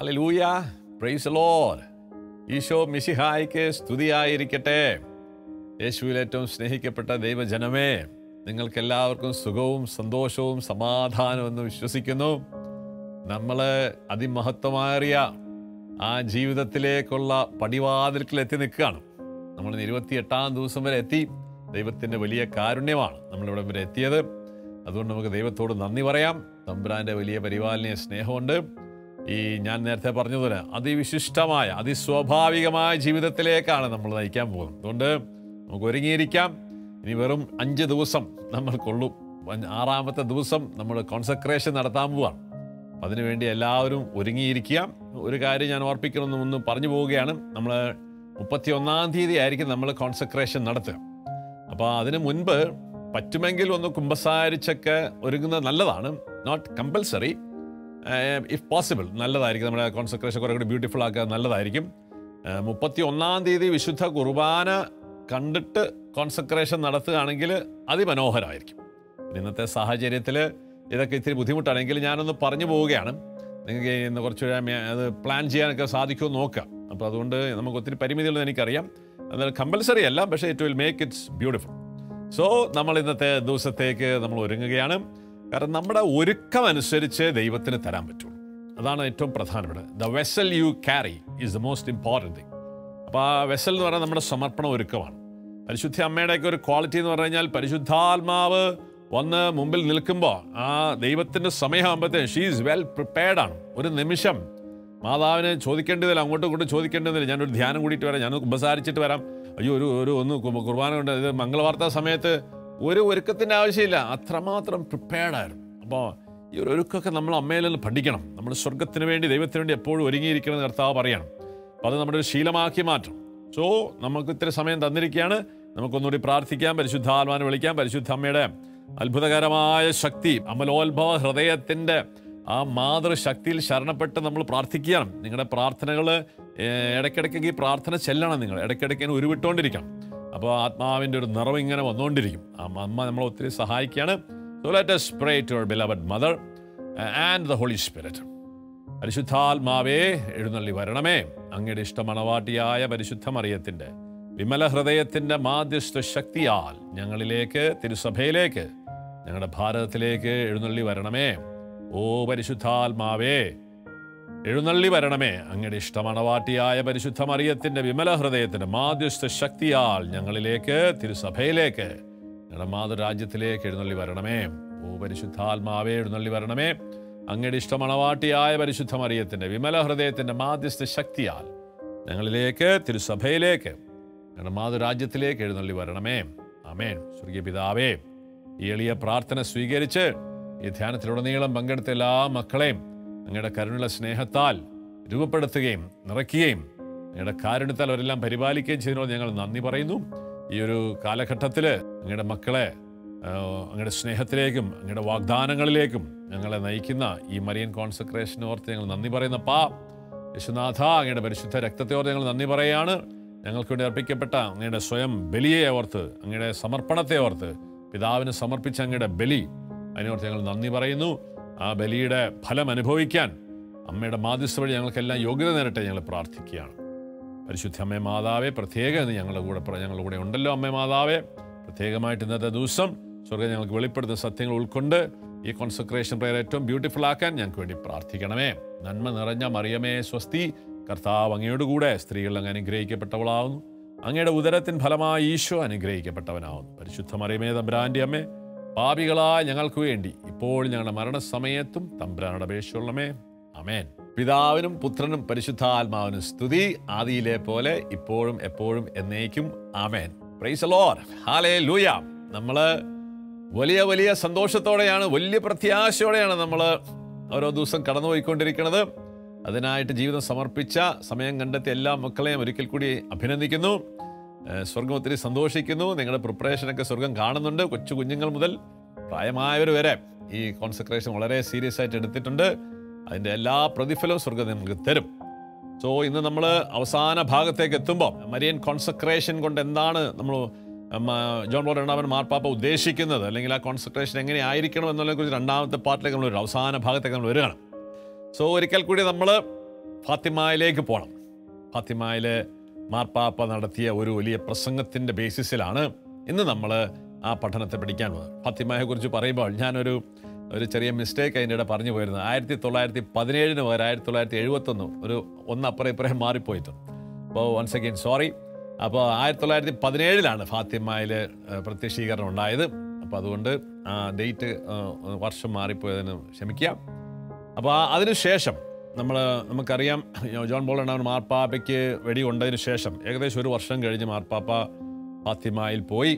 Hallelujah, praise the lord. Isho മിശിഹായ്ക്ക് സ്തുതിയായിരിക്കട്ടെ. യേശുവിൽ ഏറ്റവും സ്നേഹിക്കപ്പെട്ട ദൈവജനമേ, നിങ്ങൾക്കെല്ലാവർക്കും സുഖവും സന്തോഷവും സമാധാനവും എന്ന് വിശ്വസിക്കുന്നു. നമ്മൾ അതിമഹത്വമേറിയ ആ ജീവിതത്തിലേക്കുള്ള പടിവാതിൽക്കൽ എത്തി നിൽക്കുകയാണ്. നമ്മൾ 28-ാം ദിവസം വരെ എത്തി. ദൈവത്തിൻ്റെ വലിയ കാരുണ്യമാണ് നമ്മളിവിടെ വരെ എത്തിയത്. അതുകൊണ്ട് നമുക്ക് ദൈവത്തോട് നന്ദി പറയാം. തമ്പുരാൻ്റെ വലിയ പരിപാലനീയ സ്നേഹമുണ്ട്. ഈ ഞാൻ നേരത്തെ പറഞ്ഞതുപോലെ അതിവിശിഷ്ടമായ അതിസ്വാഭാവികമായ ജീവിതത്തിലേക്കാണ് നമ്മൾ നയിക്കാൻ പോകുന്നത്. അതുകൊണ്ട് നമുക്ക് ഒരുങ്ങിയിരിക്കാം. ഇനി വെറും 5 ദിവസം നമ്മൾക്കുള്ളൂ. 6ാമത്തെ ദിവസം നമ്മൾ കോൺസെക്രേഷൻ നടത്താൻ പോവാണ്. അതിനുവേണ്ടി എല്ലാവരും ഒരുങ്ങിയിരിക്കുക. ഒരു കാര്യം ഞാൻ ഓർപ്പിക്കണമെന്ന് പറഞ്ഞു പോവുകയാണ്. നമ്മൾ 31-ാം തീയതി ആയിരിക്കും നമ്മൾ കോൺസെക്രേഷൻ നടത്തുക. അപ്പോൾ അതിന് മുൻപ് പറ്റുമെങ്കിൽ ഒന്ന് കുമ്പസാരിച്ചൊക്കെ ഒരുങ്ങുന്നത് നല്ലതാണ്. നോട്ട് കമ്പൽസറി, ഇഫ് പോസിബിൾ നല്ലതായിരിക്കും. നമ്മുടെ കോൺസെക്രേഷൻ കുറേ കൂടി ബ്യൂട്ടിഫുൾ ആക്കുക നല്ലതായിരിക്കും. 31-ാം തീയതി വിശുദ്ധ കുർബാന കണ്ടിട്ട് കോൺസെക്രേഷൻ നടത്തുകയാണെങ്കിൽ അതിമനോഹരമായിരിക്കും. ഇന്നത്തെ സാഹചര്യത്തിൽ ഇതൊക്കെ ഇത്തിരി ബുദ്ധിമുട്ടാണെങ്കിൽ ഞാനൊന്ന് പറഞ്ഞു പോവുകയാണ്. നിങ്ങൾക്ക് ഇന്ന് കുറച്ച് അത് പ്ലാൻ ചെയ്യാനൊക്കെ സാധിക്കുമെന്ന് നോക്കാം. അപ്പോൾ അതുകൊണ്ട് നമുക്ക് ഒത്തിരി പരിമിതികളെന്ന് എനിക്കറിയാം. എന്നാൽ കമ്പൽസറി അല്ല, പക്ഷേ it will make it's beautiful. So നമ്മൾ ഇന്നത്തെ ദിവസത്തേക്ക് നമ്മൾ ഒരുങ്ങുകയാണ്. കാരണം നമ്മുടെ ഒരുക്കം അനുസരിച്ച് ദൈവത്തിന് തരാൻ പറ്റുള്ളൂ. അതാണ് ഏറ്റവും പ്രധാനപ്പെട്ടത്. The vessel you carry is the most important thing. അപ്പോൾ ആ വെസൽ എന്ന് പറയുന്നത് നമ്മുടെ സമർപ്പണ ഒരുക്കമാണ്. പരിശുദ്ധ അമ്മയുടെയൊക്കെ ഒരു ക്വാളിറ്റി എന്ന് പറഞ്ഞു കഴിഞ്ഞാൽ പരിശുദ്ധാത്മാവ് വന്ന് മുമ്പിൽ നിൽക്കുമ്പോൾ ആ ദൈവത്തിൻ്റെ സമയമാകുമ്പോഴത്തേന് ഷീ ഈസ് വെൽ പ്രിപ്പയർഡ് ആണ്. ഒരു നിമിഷം മാതാവിന് ചോദിക്കേണ്ടതില്ല, അങ്ങോട്ടും ഇങ്ങോട്ടും ചോദിക്കേണ്ടതില്ല. ഞാനൊരു ധ്യാനം കൂടിയിട്ട് വരാം, ഞാനൊന്ന് കുമ്പസാരിച്ചിട്ട് വരാം, അയ്യോ ഒന്ന് കുർബാന കൊണ്ട് ഇത് മംഗളവാർത്താ സമയത്ത് ഒരു ഒരുക്കത്തിൻ്റെ ആവശ്യമില്ല. അത്രമാത്രം പ്രിപ്പയർഡായിരുന്നു. അപ്പോൾ ഈ ഒരു ഒരുക്കമൊക്കെ നമ്മൾ അമ്മയിൽ നിന്ന് പഠിക്കണം. നമ്മൾ സ്വർഗത്തിന് വേണ്ടി ദൈവത്തിന് വേണ്ടി എപ്പോഴും ഒരുങ്ങിയിരിക്കണമെന്ന് കർത്താവ് പറയണം. അപ്പോൾ അത് നമ്മുടെ ഒരു ശീലമാക്കി മാറ്റണം. സോ നമുക്ക് ഇത്തിരി സമയം തന്നിരിക്കുകയാണ്. നമുക്കൊന്നുകൂടി പ്രാർത്ഥിക്കാം, പരിശുദ്ധാത്മാവിനെ വിളിക്കാം. പരിശുദ്ധ അമ്മയുടെ അത്ഭുതകരമായ ശക്തി, അമലോത്ഭവ ഹൃദയത്തിൻ്റെ ആ മാതൃശക്തിയിൽ ശരണപ്പെട്ട് നമ്മൾ പ്രാർത്ഥിക്കണം. നിങ്ങളുടെ പ്രാർത്ഥനകൾ ഇടയ്ക്കിടയ്ക്ക് ഈ പ്രാർത്ഥന ചെല്ലണം. നിങ്ങൾ ഇടയ്ക്കിടയ്ക്ക് ഉരുവിട്ടുകൊണ്ടിരിക്കണം. അപ്പോൾ ആത്മാവിൻ്റെ ഒരു നിറവ് ഇങ്ങനെ വന്നുകൊണ്ടിരിക്കും. അമ്മ നമ്മളെ ഒത്തിരി സഹായിക്കുകയാണ്. So let us pray to our beloved mother and the Holy Spirit. പരിശുദ്ധാത്മാവേ എഴുന്നള്ളി വരണമേ. അങ്ങയുടെ ഇഷ്ടമണവാട്ടിയായ പരിശുദ്ധ മറിയത്തിൻ്റെ വിമല ഹൃദയത്തിൻ്റെ മാധ്യസ്ഥ ശക്തിയാൽ ഞങ്ങളിലേക്ക്, തിരുസഭയിലേക്ക്, ഞങ്ങളുടെ ഭാരതത്തിലേക്ക് എഴുന്നള്ളി വരണമേ. ഓ പരിശുദ്ധാത്മാവേ എഴുന്നള്ളി വരണമേ. അങ്ങയുടെ ഇഷ്ടമണവാട്ടിയായ പരിശുദ്ധ മറിയത്തിൻ്റെ വിമല ഹൃദയത്തിൻ്റെ മാധ്യസ്ഥ ശക്തിയാൽ ഞങ്ങളിലേക്ക്, തിരുസഭയിലേക്ക്, ഞങ്ങളുടെ മാതൃരാജ്യത്തിലേക്ക് എഴുന്നള്ളി വരണമേ. ഓ പരിശുദ്ധാത്മാവേ എഴുന്നള്ളി വരണമേ. അങ്ങയുടെ ഇഷ്ടമണവാട്ടിയായ പരിശുദ്ധ മറിയത്തിൻ്റെ വിമല ഹൃദയത്തിൻ്റെ മാധ്യസ്ഥ ശക്തിയാൽ ഞങ്ങളിലേക്ക്, തിരുസഭയിലേക്ക്, ഞങ്ങളുടെ മാതൃരാജ്യത്തിലേക്ക് എഴുന്നള്ളി വരണമേ. ആമേൻ. സ്വർഗീയ പിതാവേ, ഈ എളിയ പ്രാർത്ഥന സ്വീകരിച്ച് ഈ ധ്യാനത്തിലുടനീളം പങ്കെടുത്ത എല്ലാ മക്കളെയും അങ്ങയുടെ കരുണയുള്ള സ്നേഹത്താൽ രൂപപ്പെടുത്തുകയും നിറയ്ക്കുകയും അങ്ങയുടെ കാരുണ്യത്താൽ അവരെല്ലാം പരിപാലിക്കുകയും ചെയ്തതിനോട് ഞങ്ങൾ നന്ദി പറയുന്നു. ഈ ഒരു കാലഘട്ടത്തിൽ അങ്ങയുടെ മക്കളെ അങ്ങയുടെ സ്നേഹത്തിലേക്കും അങ്ങയുടെ വാഗ്ദാനങ്ങളിലേക്കും ഞങ്ങളെ നയിക്കുന്ന ഈ മരിയൻ കോൺസെക്രേഷനെ ഓർത്ത് ഞങ്ങൾ നന്ദി പറയുന്നപ്പാ. യേശുനാഥ, അങ്ങയുടെ പരിശുദ്ധ രക്തത്തെ ഓർത്ത് ഞങ്ങൾ നന്ദി പറയുകയാണ്. ഞങ്ങൾക്ക് വേണ്ടി അർപ്പിക്കപ്പെട്ട അങ്ങയുടെ സ്വയം ബലിയെ ഓർത്ത്, അങ്ങയുടെ സമർപ്പണത്തെ ഓർത്ത്, പിതാവിന് സമർപ്പിച്ച അങ്ങയുടെ ബലി, അതിനോർത്ത് ഞങ്ങൾ നന്ദി പറയുന്നു. ആ ബലിയുടെ ഫലം അനുഭവിക്കാൻ അമ്മയുടെ മാധ്യസ്ഥ വഴി ഞങ്ങൾക്കെല്ലാം യോഗ്യത നേരട്ടെ ഞങ്ങൾ പ്രാർത്ഥിക്കുകയാണ്. പരിശുദ്ധ അമ്മേ മാതാവേ, പ്രത്യേകം ഞങ്ങളുടെ കൂടെ ഉണ്ടല്ലോ അമ്മേ മാതാവേ. പ്രത്യേകമായിട്ട് ഇന്നത്തെ ദിവസം സ്വർഗ്ഗം ഞങ്ങൾക്ക് വെളിപ്പെടുത്തുന്ന സത്യങ്ങൾ ഉൾക്കൊണ്ട് ഈ കോൺസെക്രേഷൻ പ്രയർ ഏറ്റവും ബ്യൂട്ടിഫുൾ ആക്കാൻ ഞങ്ങൾക്ക് വേണ്ടി പ്രാർത്ഥിക്കണമേ. നന്മ നിറഞ്ഞ മറിയമേ സ്വസ്തി, കർത്താവ് അങ്ങയോടുകൂടെ സ്ത്രീകൾ അങ്ങ് അനുഗ്രഹിക്കപ്പെട്ടവളാവുന്നു. അങ്ങയുടെ ഉദരത്തിൻ ഫലമായി ഈശോ അനുഗ്രഹിക്കപ്പെട്ടവനാവുന്നു. പരിശുദ്ധ മറിയമേ തമ്പുരാന്റെ അമ്മേ, പാപികളായ ഞങ്ങൾക്ക് വേണ്ടി ഇപ്പോൾ ഞങ്ങളുടെ മരണസമയത്തും തമ്പുരാനോട് അപേക്ഷിച്ചുകൊള്ളണമേ. ആമേൻ. പിതാവിനും പുത്രനും പരിശുദ്ധാത്മാവിനും സ്തുതി, ആദിയിലെ പോലെ ഇപ്പോഴും എപ്പോഴും എന്നേക്കും. ആമേൻ. Praise the Lord. ഹല്ലേലൂയ. നമ്മൾ വലിയ വലിയ സന്തോഷത്തോടെയാണ്, വലിയ പ്രത്യാശയോടെയാണ് നമ്മൾ ഓരോ ദിവസം കടന്നുപോയിക്കൊണ്ടിരിക്കുന്നത്. അതിനായിട്ട് ജീവിതം സമർപ്പിച്ച, സമയം കണ്ടെത്തിയ എല്ലാ മക്കളെയും ഒരിക്കൽ കൂടി അഭിനന്ദിക്കുന്നു. സ്വർഗം ഒത്തിരി സന്തോഷിക്കുന്നു. നിങ്ങളുടെ പ്രിപ്പറേഷനൊക്കെ സ്വർഗം കാണുന്നുണ്ട്. കൊച്ചു കുഞ്ഞുങ്ങൾ മുതൽ പ്രായമായവർ വരെ ഈ കോൺസെക്രേഷൻ വളരെ സീരിയസ് ആയിട്ട് എടുത്തിട്ടുണ്ട്. അതിൻ്റെ എല്ലാ പ്രതിഫലവും സ്വർഗം നിങ്ങൾക്ക് തരും. സോ ഇന്ന് നമ്മൾ അവസാന ഭാഗത്തേക്ക് എത്തുമ്പോൾ മരിയൻ കോൺസെക്രേഷൻ കൊണ്ട് എന്താണ് നമ്മൾ ജോൺ പോൾ രണ്ടാമൻ മാർപ്പാപ്പ ഉദ്ദേശിക്കുന്നത്, അല്ലെങ്കിൽ ആ കോൺസെക്രേഷൻ എങ്ങനെ ആയിരിക്കണം എന്നുള്ളതിനെക്കുറിച്ച് രണ്ടാമത്തെ പാർട്ടിലേക്ക് നമ്മൾ ഒരു അവസാന ഭാഗത്തേക്ക് നമ്മൾ വരികയാണ്. സോ ഒരിക്കൽ കൂടി നമ്മൾ ഫാത്തിമയിലേക്ക് പോകണം. ഫാത്തിമയിൽ മാർപ്പാപ്പ നടത്തിയ ഒരു വലിയ പ്രസംഗത്തിൻ്റെ ബേസിസിലാണ് ഇന്ന് നമ്മൾ ആ പഠനത്തെ പഠിക്കാൻ പോകുന്നത്. ഫാത്തിമയെക്കുറിച്ച് പറയുമ്പോൾ ഞാനൊരു ചെറിയ മിസ്റ്റേക്ക് അതിൻ്റെ ഇടയിൽ പറഞ്ഞു പോയിരുന്നത് 1917 പകരം 1971 ഒന്നപ്പുറം ഇപ്പുറം മാറിപ്പോയിട്ടുണ്ട്. അപ്പോൾ വൺസ് അഗെയിൻ സോറി. അപ്പോൾ 1917 ഫാത്തിമയിൽ പ്രത്യക്ഷീകരണം ഉണ്ടായത്. അപ്പോൾ അതുകൊണ്ട് ആ ഡേറ്റ് വർഷം മാറിപ്പോയതിന് ക്ഷമിക്കാം. അപ്പോൾ അതിനുശേഷം നമുക്കറിയാം, ജോൺ പോൾ രണ്ടാമൻ മാർപ്പാപ്പയ്ക്ക് വെടികൊണ്ടതിന് ശേഷം ഏകദേശം 1 വർഷം കഴിഞ്ഞ് മാർപ്പാപ്പ ഫാത്തിമയിൽ പോയി.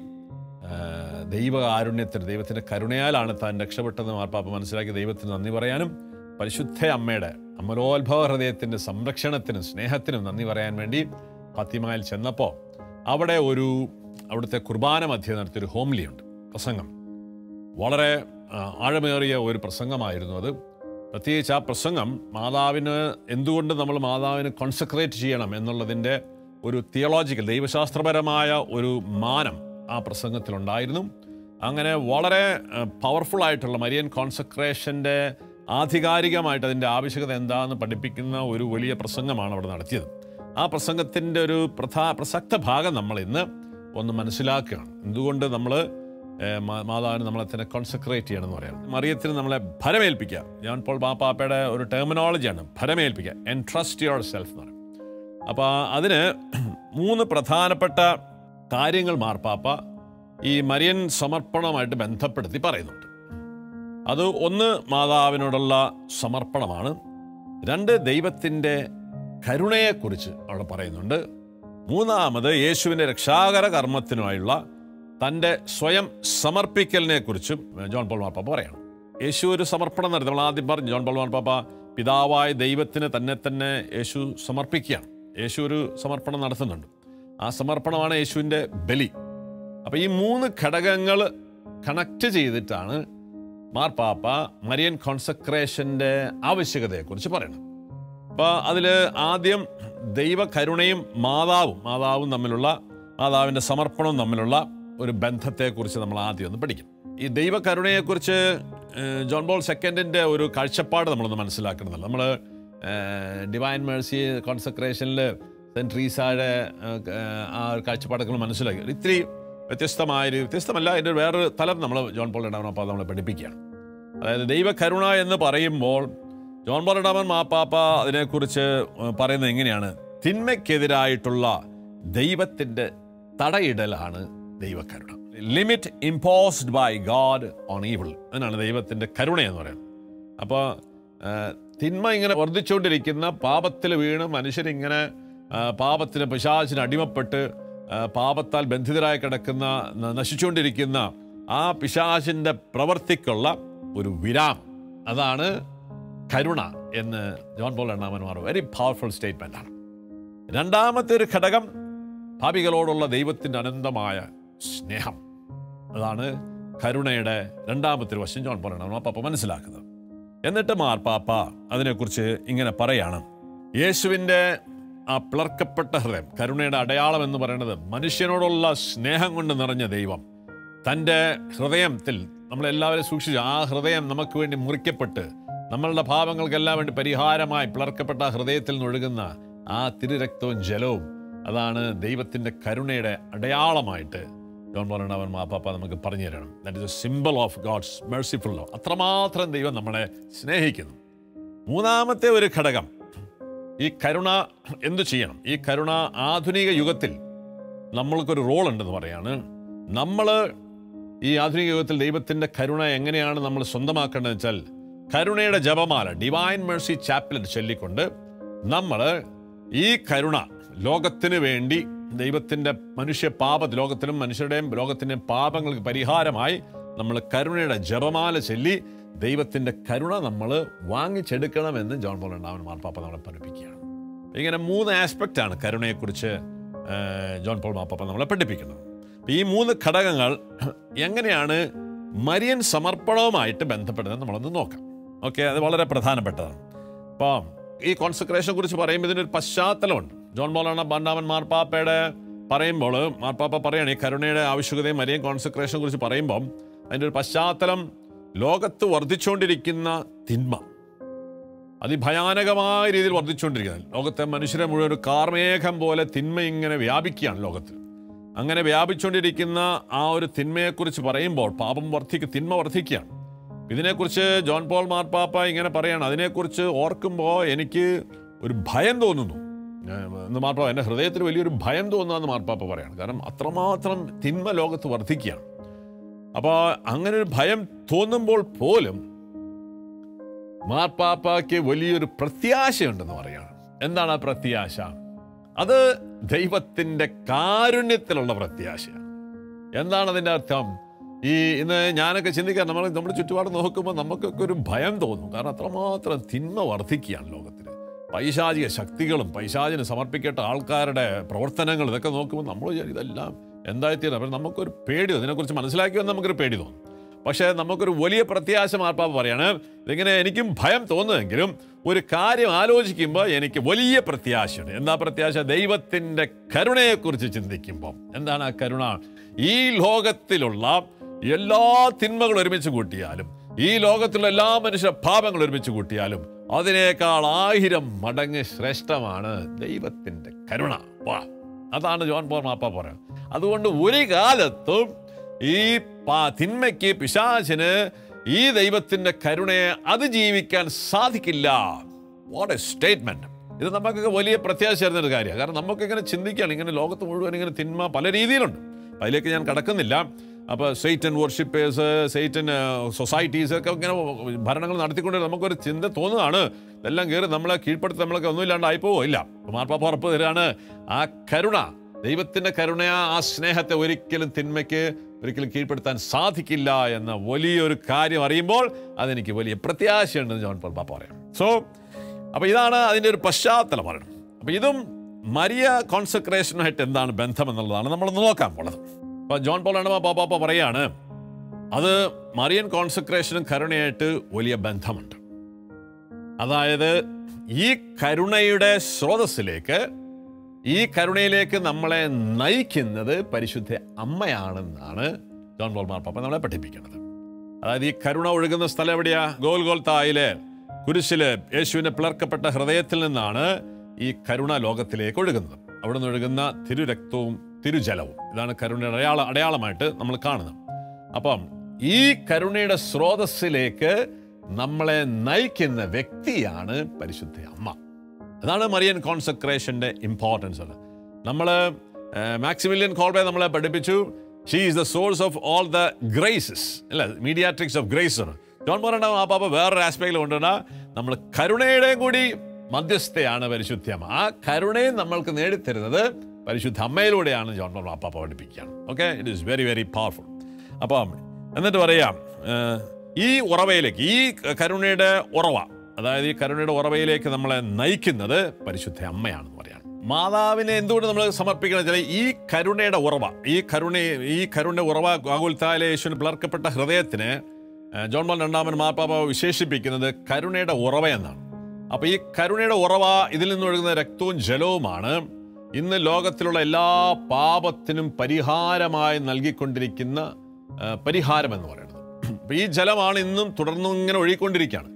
ദൈവകാരുണ്യത്തിന്, ദൈവത്തിൻ്റെ കരുണയാലാണ് താൻ രക്ഷപ്പെട്ടതെന്ന് മാർപ്പാപ്പ മനസ്സിലാക്കി ദൈവത്തിന് നന്ദി പറയാനും പരിശുദ്ധ അമ്മയുടെ അമലോത്ഭവ ഹൃദയത്തിൻ്റെ സംരക്ഷണത്തിനും സ്നേഹത്തിനും നന്ദി പറയാൻ വേണ്ടി ഫാത്തിമയിൽ ചെന്നപ്പോൾ അവിടുത്തെ കുർബാന മധ്യേ നടത്തിയൊരു ഹോംലിയുണ്ട്, പ്രസംഗം. വളരെ ആഴമേറിയ ഒരു പ്രസംഗമായിരുന്നു അത്. പ്രത്യേകിച്ച് ആ പ്രസംഗം എന്തുകൊണ്ട് നമ്മൾ മാതാവിനെ കോൺസെൻട്രേറ്റ് ചെയ്യണം എന്നുള്ളതിൻ്റെ ഒരു തിയോളജിക്കൽ, ദൈവശാസ്ത്രപരമായ ഒരു മാനം ആ പ്രസംഗത്തിലുണ്ടായിരുന്നു. അങ്ങനെ വളരെ പവർഫുള്ളായിട്ടുള്ള മരിയൻ കോൺസെൻട്രേഷൻ്റെ ആധികാരികമായിട്ട് അതിൻ്റെ ആവശ്യകത എന്താണെന്ന് പഠിപ്പിക്കുന്ന ഒരു വലിയ പ്രസംഗമാണ് അവിടെ നടത്തിയത്. ആ പ്രസംഗത്തിൻ്റെ ഒരു പ്രസക്ത ഭാഗം നമ്മൾ ഇന്ന് ഒന്ന് മനസ്സിലാക്കുകയാണ്. എന്തുകൊണ്ട് നമ്മൾ മാതാവിന് നമ്മളെ തന്നെ കോൺസെൻട്രേറ്റ് ചെയ്യണം എന്ന് പറയാം. മറിയത്തിന് നമ്മളെ ഭരമേൽപ്പിക്കുക. ജോൺ പോൾ മാർപ്പാപ്പയുടെ ഒരു ടെർമിനോളജിയാണ് ഭരമേൽപ്പിക്കുക, എൻട്രസ്റ്റ് യുവർ സെൽഫ് എന്ന് പറയും. അപ്പോൾ അതിന് 3 പ്രധാനപ്പെട്ട കാര്യങ്ങൾ മാർപ്പാപ്പ ഈ മരിയൻ സമർപ്പണവുമായിട്ട് ബന്ധപ്പെടുത്തി പറയുന്നുണ്ട്. അത് 1 മാതാവിനോടുള്ള സമർപ്പണമാണ്. 2 ദൈവത്തിൻ്റെ കരുണയെക്കുറിച്ച് അവിടെ പറയുന്നുണ്ട്. 3 യേശുവിൻ്റെ രക്ഷാകര കർമ്മത്തിനുമായുള്ള തൻ്റെ സ്വയം സമർപ്പിക്കലിനെ കുറിച്ചും ജോൺ പോൾ മാർപ്പാപ്പ പറയണം. യേശു ഒരു സമർപ്പണം നടത്തി. നമ്മൾ ആദ്യം പറഞ്ഞു, ജോൺ പോൾ മാർപ്പാപ്പ പിതാവായ ദൈവത്തിന് തന്നെ യേശു സമർപ്പിക്കുകയാണ്. യേശു ഒരു സമർപ്പണം നടത്തുന്നുണ്ട്. ആ സമർപ്പണമാണ് യേശുവിൻ്റെ ബലി. അപ്പോൾ ഈ 3 ഘടകങ്ങൾ കണക്ട് ചെയ്തിട്ടാണ് മാർപ്പാപ്പ മരിയൻ കോൺസെൻട്രേഷൻ്റെ ആവശ്യകതയെക്കുറിച്ച് പറയണം. അപ്പോൾ അതിൽ ആദ്യം ദൈവകരുണയും മാതാവും തമ്മിലുള്ള, മാതാവിൻ്റെ സമർപ്പണവും തമ്മിലുള്ള ഒരു ബന്ധത്തെക്കുറിച്ച് നമ്മൾ ആദ്യം ഒന്ന് പഠിക്കും. ഈ ദൈവകരുണയെക്കുറിച്ച് ജോൺ പോൾ സെക്കൻഡിൻ്റെ ഒരു കാഴ്ചപ്പാട് നമ്മളൊന്ന് മനസ്സിലാക്കണമെന്നല്ല. നമ്മൾ ഡിവൈൻ മേഴ്സി കോൺസെൻട്രേഷനിൽ സെൻറ്റ് ട്രീസയുടെ ആ ഒരു കാഴ്ചപ്പാടൊക്കെ മനസ്സിലാക്കി ഇത്തിരി വ്യത്യസ്തമല്ല, അതിൻ്റെ വേറൊരു തലം നമ്മൾ ജോൺ പോൾ രണ്ടാമൻ മാപ്പാപ്പ നമ്മളെ പഠിപ്പിക്കുകയാണ്. അതായത് ദൈവകരുണ എന്ന് പറയുമ്പോൾ ജോൺ പോൾ രണ്ടാമൻ മാപ്പാപ്പ അതിനെക്കുറിച്ച് പറയുന്നത് എങ്ങനെയാണ്? തിന്മയ്ക്കെതിരായിട്ടുള്ള ദൈവത്തിൻ്റെ തടയിടലാണ് ദൈവകരുണ. Limit imposed by God on evil, അതിനാണ് ദൈവത്തിൻ്റെ കരുണ എന്ന് പറയുന്നത്. അപ്പോൾ തിന്മ ഇങ്ങനെ വർദ്ധിച്ചുകൊണ്ടിരിക്കുന്ന, പാപത്തിൽ വീണ് മനുഷ്യരിങ്ങനെ പാപത്തിന് പിശാചിന് അടിമപ്പെട്ട് പാപത്താൽ ബന്ധിതരായി കിടക്കുന്ന, നശിച്ചുകൊണ്ടിരിക്കുന്ന ആ പിശാചിൻ്റെ പ്രവൃത്തിക്കുള്ള ഒരു വിരാമം, അതാണ് കരുണ എന്ന് ജോൺ പോൾ രണ്ടാമൻ വെരി പവർഫുൾ സ്റ്റേറ്റ്മെൻ്റ് ആണ്. 2 ഒരു ഘടകം പാപികളോടുള്ള ദൈവത്തിൻ്റെ അനന്തമായ സ്നേഹം, അതാണ് കരുണയുടെ 2 വശം ജോൺ പോൾ രണ്ടാമൻ മാർപ്പാപ്പ മനസ്സിലാക്കുന്നത്. എന്നിട്ട് മാർപ്പാപ്പ അതിനെക്കുറിച്ച് ഇങ്ങനെ പറയാണ്, യേശുവിൻ്റെ ആ പിളർക്കപ്പെട്ട ഹൃദയം, കരുണയുടെ അടയാളം എന്ന് പറയുന്നത് മനുഷ്യനോടുള്ള സ്നേഹം കൊണ്ട് നിറഞ്ഞ ദൈവം തൻ്റെ ഹൃദയത്തിൽ നമ്മളെല്ലാവരും സൂക്ഷിച്ചു. ആ ഹൃദയം നമുക്ക് വേണ്ടി മുറിക്കപ്പെട്ട് നമ്മളുടെ പാപങ്ങൾക്കെല്ലാം വേണ്ടി പരിഹാരമായി പിളർക്കപ്പെട്ട ഹൃദയത്തിൽ നിന്നൊഴുകുന്ന ആ തിരുരക്തവും ജലവും, അതാണ് ദൈവത്തിൻ്റെ കരുണയുടെ അടയാളമായിട്ട് ജോൺ പോൾ രണ്ടാമൻ മാർപ്പാപ്പ നമുക്ക് പറഞ്ഞു തരണം. That is a symbol of god's merciful love. അത്രമാത്രം ദൈവം നമ്മളെ സ്നേഹിക്കുന്നു. 3 ഒരു ഘടകം, ഈ കരുണ എന്തു ചെയ്യണം? ഈ കരുണ ആധുനിക യുഗത്തിൽ നമ്മൾക്കൊരു റോൾ ഉണ്ടെന്ന് പറയാണ്. നമ്മൾ ഈ ആധുനിക യുഗത്തിൽ ദൈവത്തിൻ്റെ കരുണ എങ്ങനെയാണ് നമ്മൾ സ്വന്തമാക്കേണ്ടതെന്ന് വെച്ചാൽ, കരുണയുടെ ജപമാല, ഡിവൈൻ മേഴ്സി ചാപ്പലിൽ ചൊല്ലിക്കൊണ്ട് നമ്മൾ ഈ കരുണ ലോകത്തിന് വേണ്ടി, ദൈവത്തിൻ്റെ ലോകത്തിനും മനുഷ്യരുടെയും ലോകത്തിൻ്റെയും പാപങ്ങൾക്ക് പരിഹാരമായി നമ്മൾ കരുണയുടെ ജപമാല ചൊല്ലി ദൈവത്തിൻ്റെ കരുണ നമ്മൾ വാങ്ങിച്ചെടുക്കണമെന്ന് ജോൺ പോൾ രണ്ടാമൻ മാർപ്പാപ്പ നമ്മളെ പഠിപ്പിക്കുകയാണ്. ഇങ്ങനെ 3 ആസ്പെക്റ്റാണ് കരുണയെക്കുറിച്ച് ജോൺ പോൾ മാർപ്പാപ്പ നമ്മളെ പഠിപ്പിക്കുന്നത്. ഈ 3 ഘടകങ്ങൾ എങ്ങനെയാണ് മരിയൻ സമർപ്പണവുമായിട്ട് ബന്ധപ്പെടുന്നത് നമ്മളൊന്ന് നോക്കാം. ഓക്കെ, അത് വളരെ പ്രധാനപ്പെട്ടതാണ്. അപ്പം ഈ കോൺസെൻട്രേഷനെ കുറിച്ച് പറയുമ്പോൾ ഇതിനൊരു പശ്ചാത്തലമുണ്ട്. ജോൺ പോൾ രണ്ടാമൻ മാർപ്പാപ്പയുടെ പറയുമ്പോൾ മാർപ്പാപ്പ പറയുകയാണ് ഈ കരുണയുടെ ആവശ്യകതയും മരിയൻ കോൺസെൻട്രേഷനെ കുറിച്ച് പറയുമ്പം അതിൻ്റെ ഒരു പശ്ചാത്തലം ലോകത്ത് വർദ്ധിച്ചുകൊണ്ടിരിക്കുന്ന തിന്മ, അതിഭയാനകമായ രീതിയിൽ വർദ്ധിച്ചുകൊണ്ടിരിക്കുന്നത്. ലോകത്തെ മനുഷ്യരെ മുഴുവൻ ഒരു കാർമേഘം പോലെ തിന്മ ഇങ്ങനെ വ്യാപിക്കുകയാണ് ലോകത്തിൽ. അങ്ങനെ വ്യാപിച്ചുകൊണ്ടിരിക്കുന്ന ആ ഒരു തിന്മയെക്കുറിച്ച് പറയുമ്പോൾ തിന്മ വർദ്ധിക്കുകയാണ്. ഇതിനെക്കുറിച്ച് ജോൺ പോൾ മാർപ്പാപ്പ ഇങ്ങനെ പറയാണ്, അതിനെക്കുറിച്ച് ഓർക്കുമ്പോൾ എനിക്ക് ഒരു ഭയം തോന്നുന്നു എന്ന് മാർപ്പാപ്പ, എൻ്റെ ഹൃദയത്തിൽ വലിയൊരു ഭയം തോന്നുന്നതെന്ന് മാർപ്പാപ്പ പറയാണ്. കാരണം അത്രമാത്രം തിന്മ ലോകത്ത് വർദ്ധിക്കുകയാണ്. അപ്പോൾ അങ്ങനെ ഒരു ഭയം തോന്നുമ്പോൾ പോലും മാർപ്പാപ്പയ്ക്ക് വലിയൊരു പ്രത്യാശയുണ്ടെന്ന് പറയുകയാണ്. എന്താണ് ആ പ്രത്യാശ? അത് ദൈവത്തിൻ്റെ കാരുണ്യത്തിലുള്ള പ്രത്യാശയാണ്. എന്താണ് അതിൻ്റെ അർത്ഥം? ഇന്ന് ഞാനൊക്കെ ചിന്തിക്കാൻ നമ്മുടെ ചുറ്റുപാട് നോക്കുമ്പോൾ നമുക്കൊക്കെ ഒരു ഭയം തോന്നും. കാരണം അത്രമാത്രം തിന്മ വർദ്ധിക്കുകയാണ് ലോകത്തിൽ. പൈശാചിക ശക്തികളും പൈശാചിന് സമർപ്പിക്കേണ്ട ആൾക്കാരുടെ പ്രവർത്തനങ്ങൾ ഇതൊക്കെ നോക്കുമ്പോൾ നമ്മൾ ഇതെല്ലാം എന്തായിത്തീരുന്നത്. അപ്പം നമുക്കൊരു പേടി, അതിനെക്കുറിച്ച് മനസ്സിലാക്കി വന്ന് നമുക്കൊരു പേടി തോന്നും. പക്ഷേ നമുക്കൊരു വലിയ പ്രത്യാശ മാർപ്പാപ്പ പറയാണ്, ഇതിങ്ങനെ എനിക്കും ഭയം തോന്നുമെങ്കിലും ഒരു കാര്യം ആലോചിക്കുമ്പോൾ എനിക്ക് വലിയ പ്രത്യാശയുണ്ട്. എന്താ പ്രത്യാശ? ദൈവത്തിൻ്റെ കരുണയെക്കുറിച്ച് ചിന്തിക്കുമ്പോൾ. എന്താണ് ആ കരുണ? ഈ ലോകത്തിലുള്ള എല്ലാ തിന്മകളും ഒരുമിച്ച് കൂട്ടിയാലും, ഈ ലോകത്തിലുള്ള എല്ലാ മനുഷ്യ പാപങ്ങൾ ഒരുമിച്ച് കൂട്ടിയാലും അതിനേക്കാൾ 1000 മടങ്ങ് ശ്രേഷ്ഠമാണ് ദൈവത്തിൻ്റെ കരുണ. അതാണ് ജോൺ പോൾ മാർപ്പാപ്പ പറയുന്നത്. അതുകൊണ്ട് ഒരു കാലത്തും ഈ തിന്മയ്ക്ക്, പിശാചിന് ഈ ദൈവത്തിൻ്റെ കരുണയെ അതിജീവിക്കാൻ സാധിക്കില്ല. What A statement! ഇത് നമുക്കൊക്കെ വലിയ പ്രത്യാശ തരുന്നൊരു കാര്യമാണ്. കാരണം നമുക്കിങ്ങനെ ചിന്തിക്കുകയാണ്, ഇങ്ങനെ ലോകത്ത് മുഴുവൻ ഇങ്ങനെ തിന്മ പല രീതിയിലുണ്ട്. അതിലേക്ക് ഞാൻ കടക്കുന്നില്ല. അപ്പോൾ സെയ്റ്റൻ വർഷിപ്പേഴ്സ്, സെയ്റ്റൻ സൊസൈറ്റീസ് ഒക്കെ ഇങ്ങനെ ഭരണങ്ങൾ നടത്തിക്കൊണ്ട് നമുക്കൊരു ചിന്ത തോന്നുകയാണ്, ഇതെല്ലാം കയറി നമ്മളെ കീഴ്പ്പെടുത്തി നമ്മളൊക്കെ ഒന്നും ഇല്ലാണ്ടായിപ്പോവോ? ഇല്ല. മാർപ്പാപ്പ ഉറപ്പ് തരാണ്, ആ കരുണ, ദൈവത്തിൻ്റെ കരുണയാ, ആ സ്നേഹത്തെ ഒരിക്കലും തിന്മയ്ക്ക് ഒരിക്കലും കീഴ്പ്പെടുത്താൻ സാധിക്കില്ല എന്ന വലിയൊരു കാര്യം അറിയുമ്പോൾ അതെനിക്ക് വലിയ പ്രത്യാശയുണ്ടെന്ന് ജോൺ പോൾ പാപ്പ പറയാം. അപ്പോൾ ഇതാണ് അതിൻ്റെ ഒരു പശ്ചാത്തലം പറയണം. അപ്പോൾ ഇതും മരിയ കോൺസെക്രേഷനുമായിട്ട് എന്താണ് ബന്ധം എന്നുള്ളതാണ് നമ്മളൊന്ന് നോക്കാൻ പോണത്. അപ്പോൾ ജോൺ പോൾ പാപ്പ പറയാണ്, അത് മറിയൻ കോൺസെക്രേഷനും കരുണയായിട്ട് വലിയ ബന്ധമുണ്ട്. അതായത് ഈ കരുണയുടെ സ്രോതസ്സിലേക്ക്, ഈ കരുണയിലേക്ക് നമ്മളെ നയിക്കുന്നത് പരിശുദ്ധ അമ്മയാണെന്നാണ് ജോൺ പോൾ മാർപ്പാപ്പ നമ്മളെ പഠിപ്പിക്കുന്നത്. അതായത് ഈ കരുണ ഒഴുകുന്ന സ്ഥലം എവിടെയാ? ഗോൽഗോൽത്തായിലെ കുരിശില് യേശുവിനെ പിളർക്കപ്പെട്ട ഹൃദയത്തിൽ നിന്നാണ് ഈ കരുണ ലോകത്തിലേക്ക് ഒഴുകുന്നത്. അവിടെ നിന്ന് ഒഴുകുന്ന തിരുരക്തവും തിരുജലവും, ഇതാണ് കരുണയുടെ അടയാളമായിട്ട് നമ്മൾ കാണുന്നത്. അപ്പം ഈ കരുണയുടെ സ്രോതസ്സിലേക്ക് നമ്മളെ നയിക്കുന്ന വ്യക്തിയാണ് പരിശുദ്ധ അമ്മ. അതാണ് മറിയൻ കോൺസെക്രേഷൻ്റെ ഇമ്പോർട്ടൻസ്. നമ്മൾ മാക്സിമിലിയൻ കോൾവേ നമ്മളെ പഠിപ്പിച്ചു, she is the source of all the graces, അല്ല, മീഡിയാട്രിക്സ് ഓഫ് ഗ്രേസ്. ജോൺ പോൾ ആ പാപ്പ വേറൊരു ആസ്പെക്റ്റിൽ കൊണ്ടുവന്ന നമ്മൾ കരുണയുടെയും കൂടി മധ്യസ്ഥയാണ് പരിശുദ്ധ അമ്മ. ആ കരുണയും നമ്മൾക്ക് നേടിത്തരുന്നത് പരിശുദ്ധ അമ്മയിലൂടെയാണ് ജോൺ പോൾ പാപ്പ പഠിപ്പിക്കുകയാണ്. Okay, it is very very powerful. അപ്പം എന്നിട്ട് പറയാം, ഈ ഉറവയിലേക്ക്, ഈ കരുണയുടെ ഉറവ, അതായത് ഈ കരുണയുടെ ഉറവയിലേക്ക് നമ്മളെ നയിക്കുന്നത് പരിശുദ്ധ അമ്മയാണെന്ന് പറയാണ്. മാതാവിനെ എന്തുകൊണ്ട് നമ്മൾ സമർപ്പിക്കണം വെച്ചാൽ ഈ കരുണയുടെ ഉറവ, ഈ കരുണയുടെ ഉറവ, ഗോൽഗോൽത്തായിലെ യേശുവിന് പിളർക്കപ്പെട്ട ഹൃദയത്തിന് ജോൺ പോൾ രണ്ടാമൻ മാർപ്പാപ്പ വിശേഷിപ്പിക്കുന്നത് കരുണയുടെ ഉറവ എന്നാണ്. അപ്പോൾ ഈ കരുണയുടെ ഉറവ, ഇതിൽ നിന്നൊഴുകുന്ന രക്തവും ജലവുമാണ് ഇന്ന് ലോകത്തിലുള്ള എല്ലാ പാപത്തിനും പരിഹാരമായി നൽകിക്കൊണ്ടിരിക്കുന്ന പരിഹാരം എന്ന് പറയുന്നത്. അപ്പോൾ ഈ ജലമാണ് ഇന്നും തുടർന്നും ഇങ്ങനെ ഒഴുകിക്കൊണ്ടിരിക്കുകയാണ്.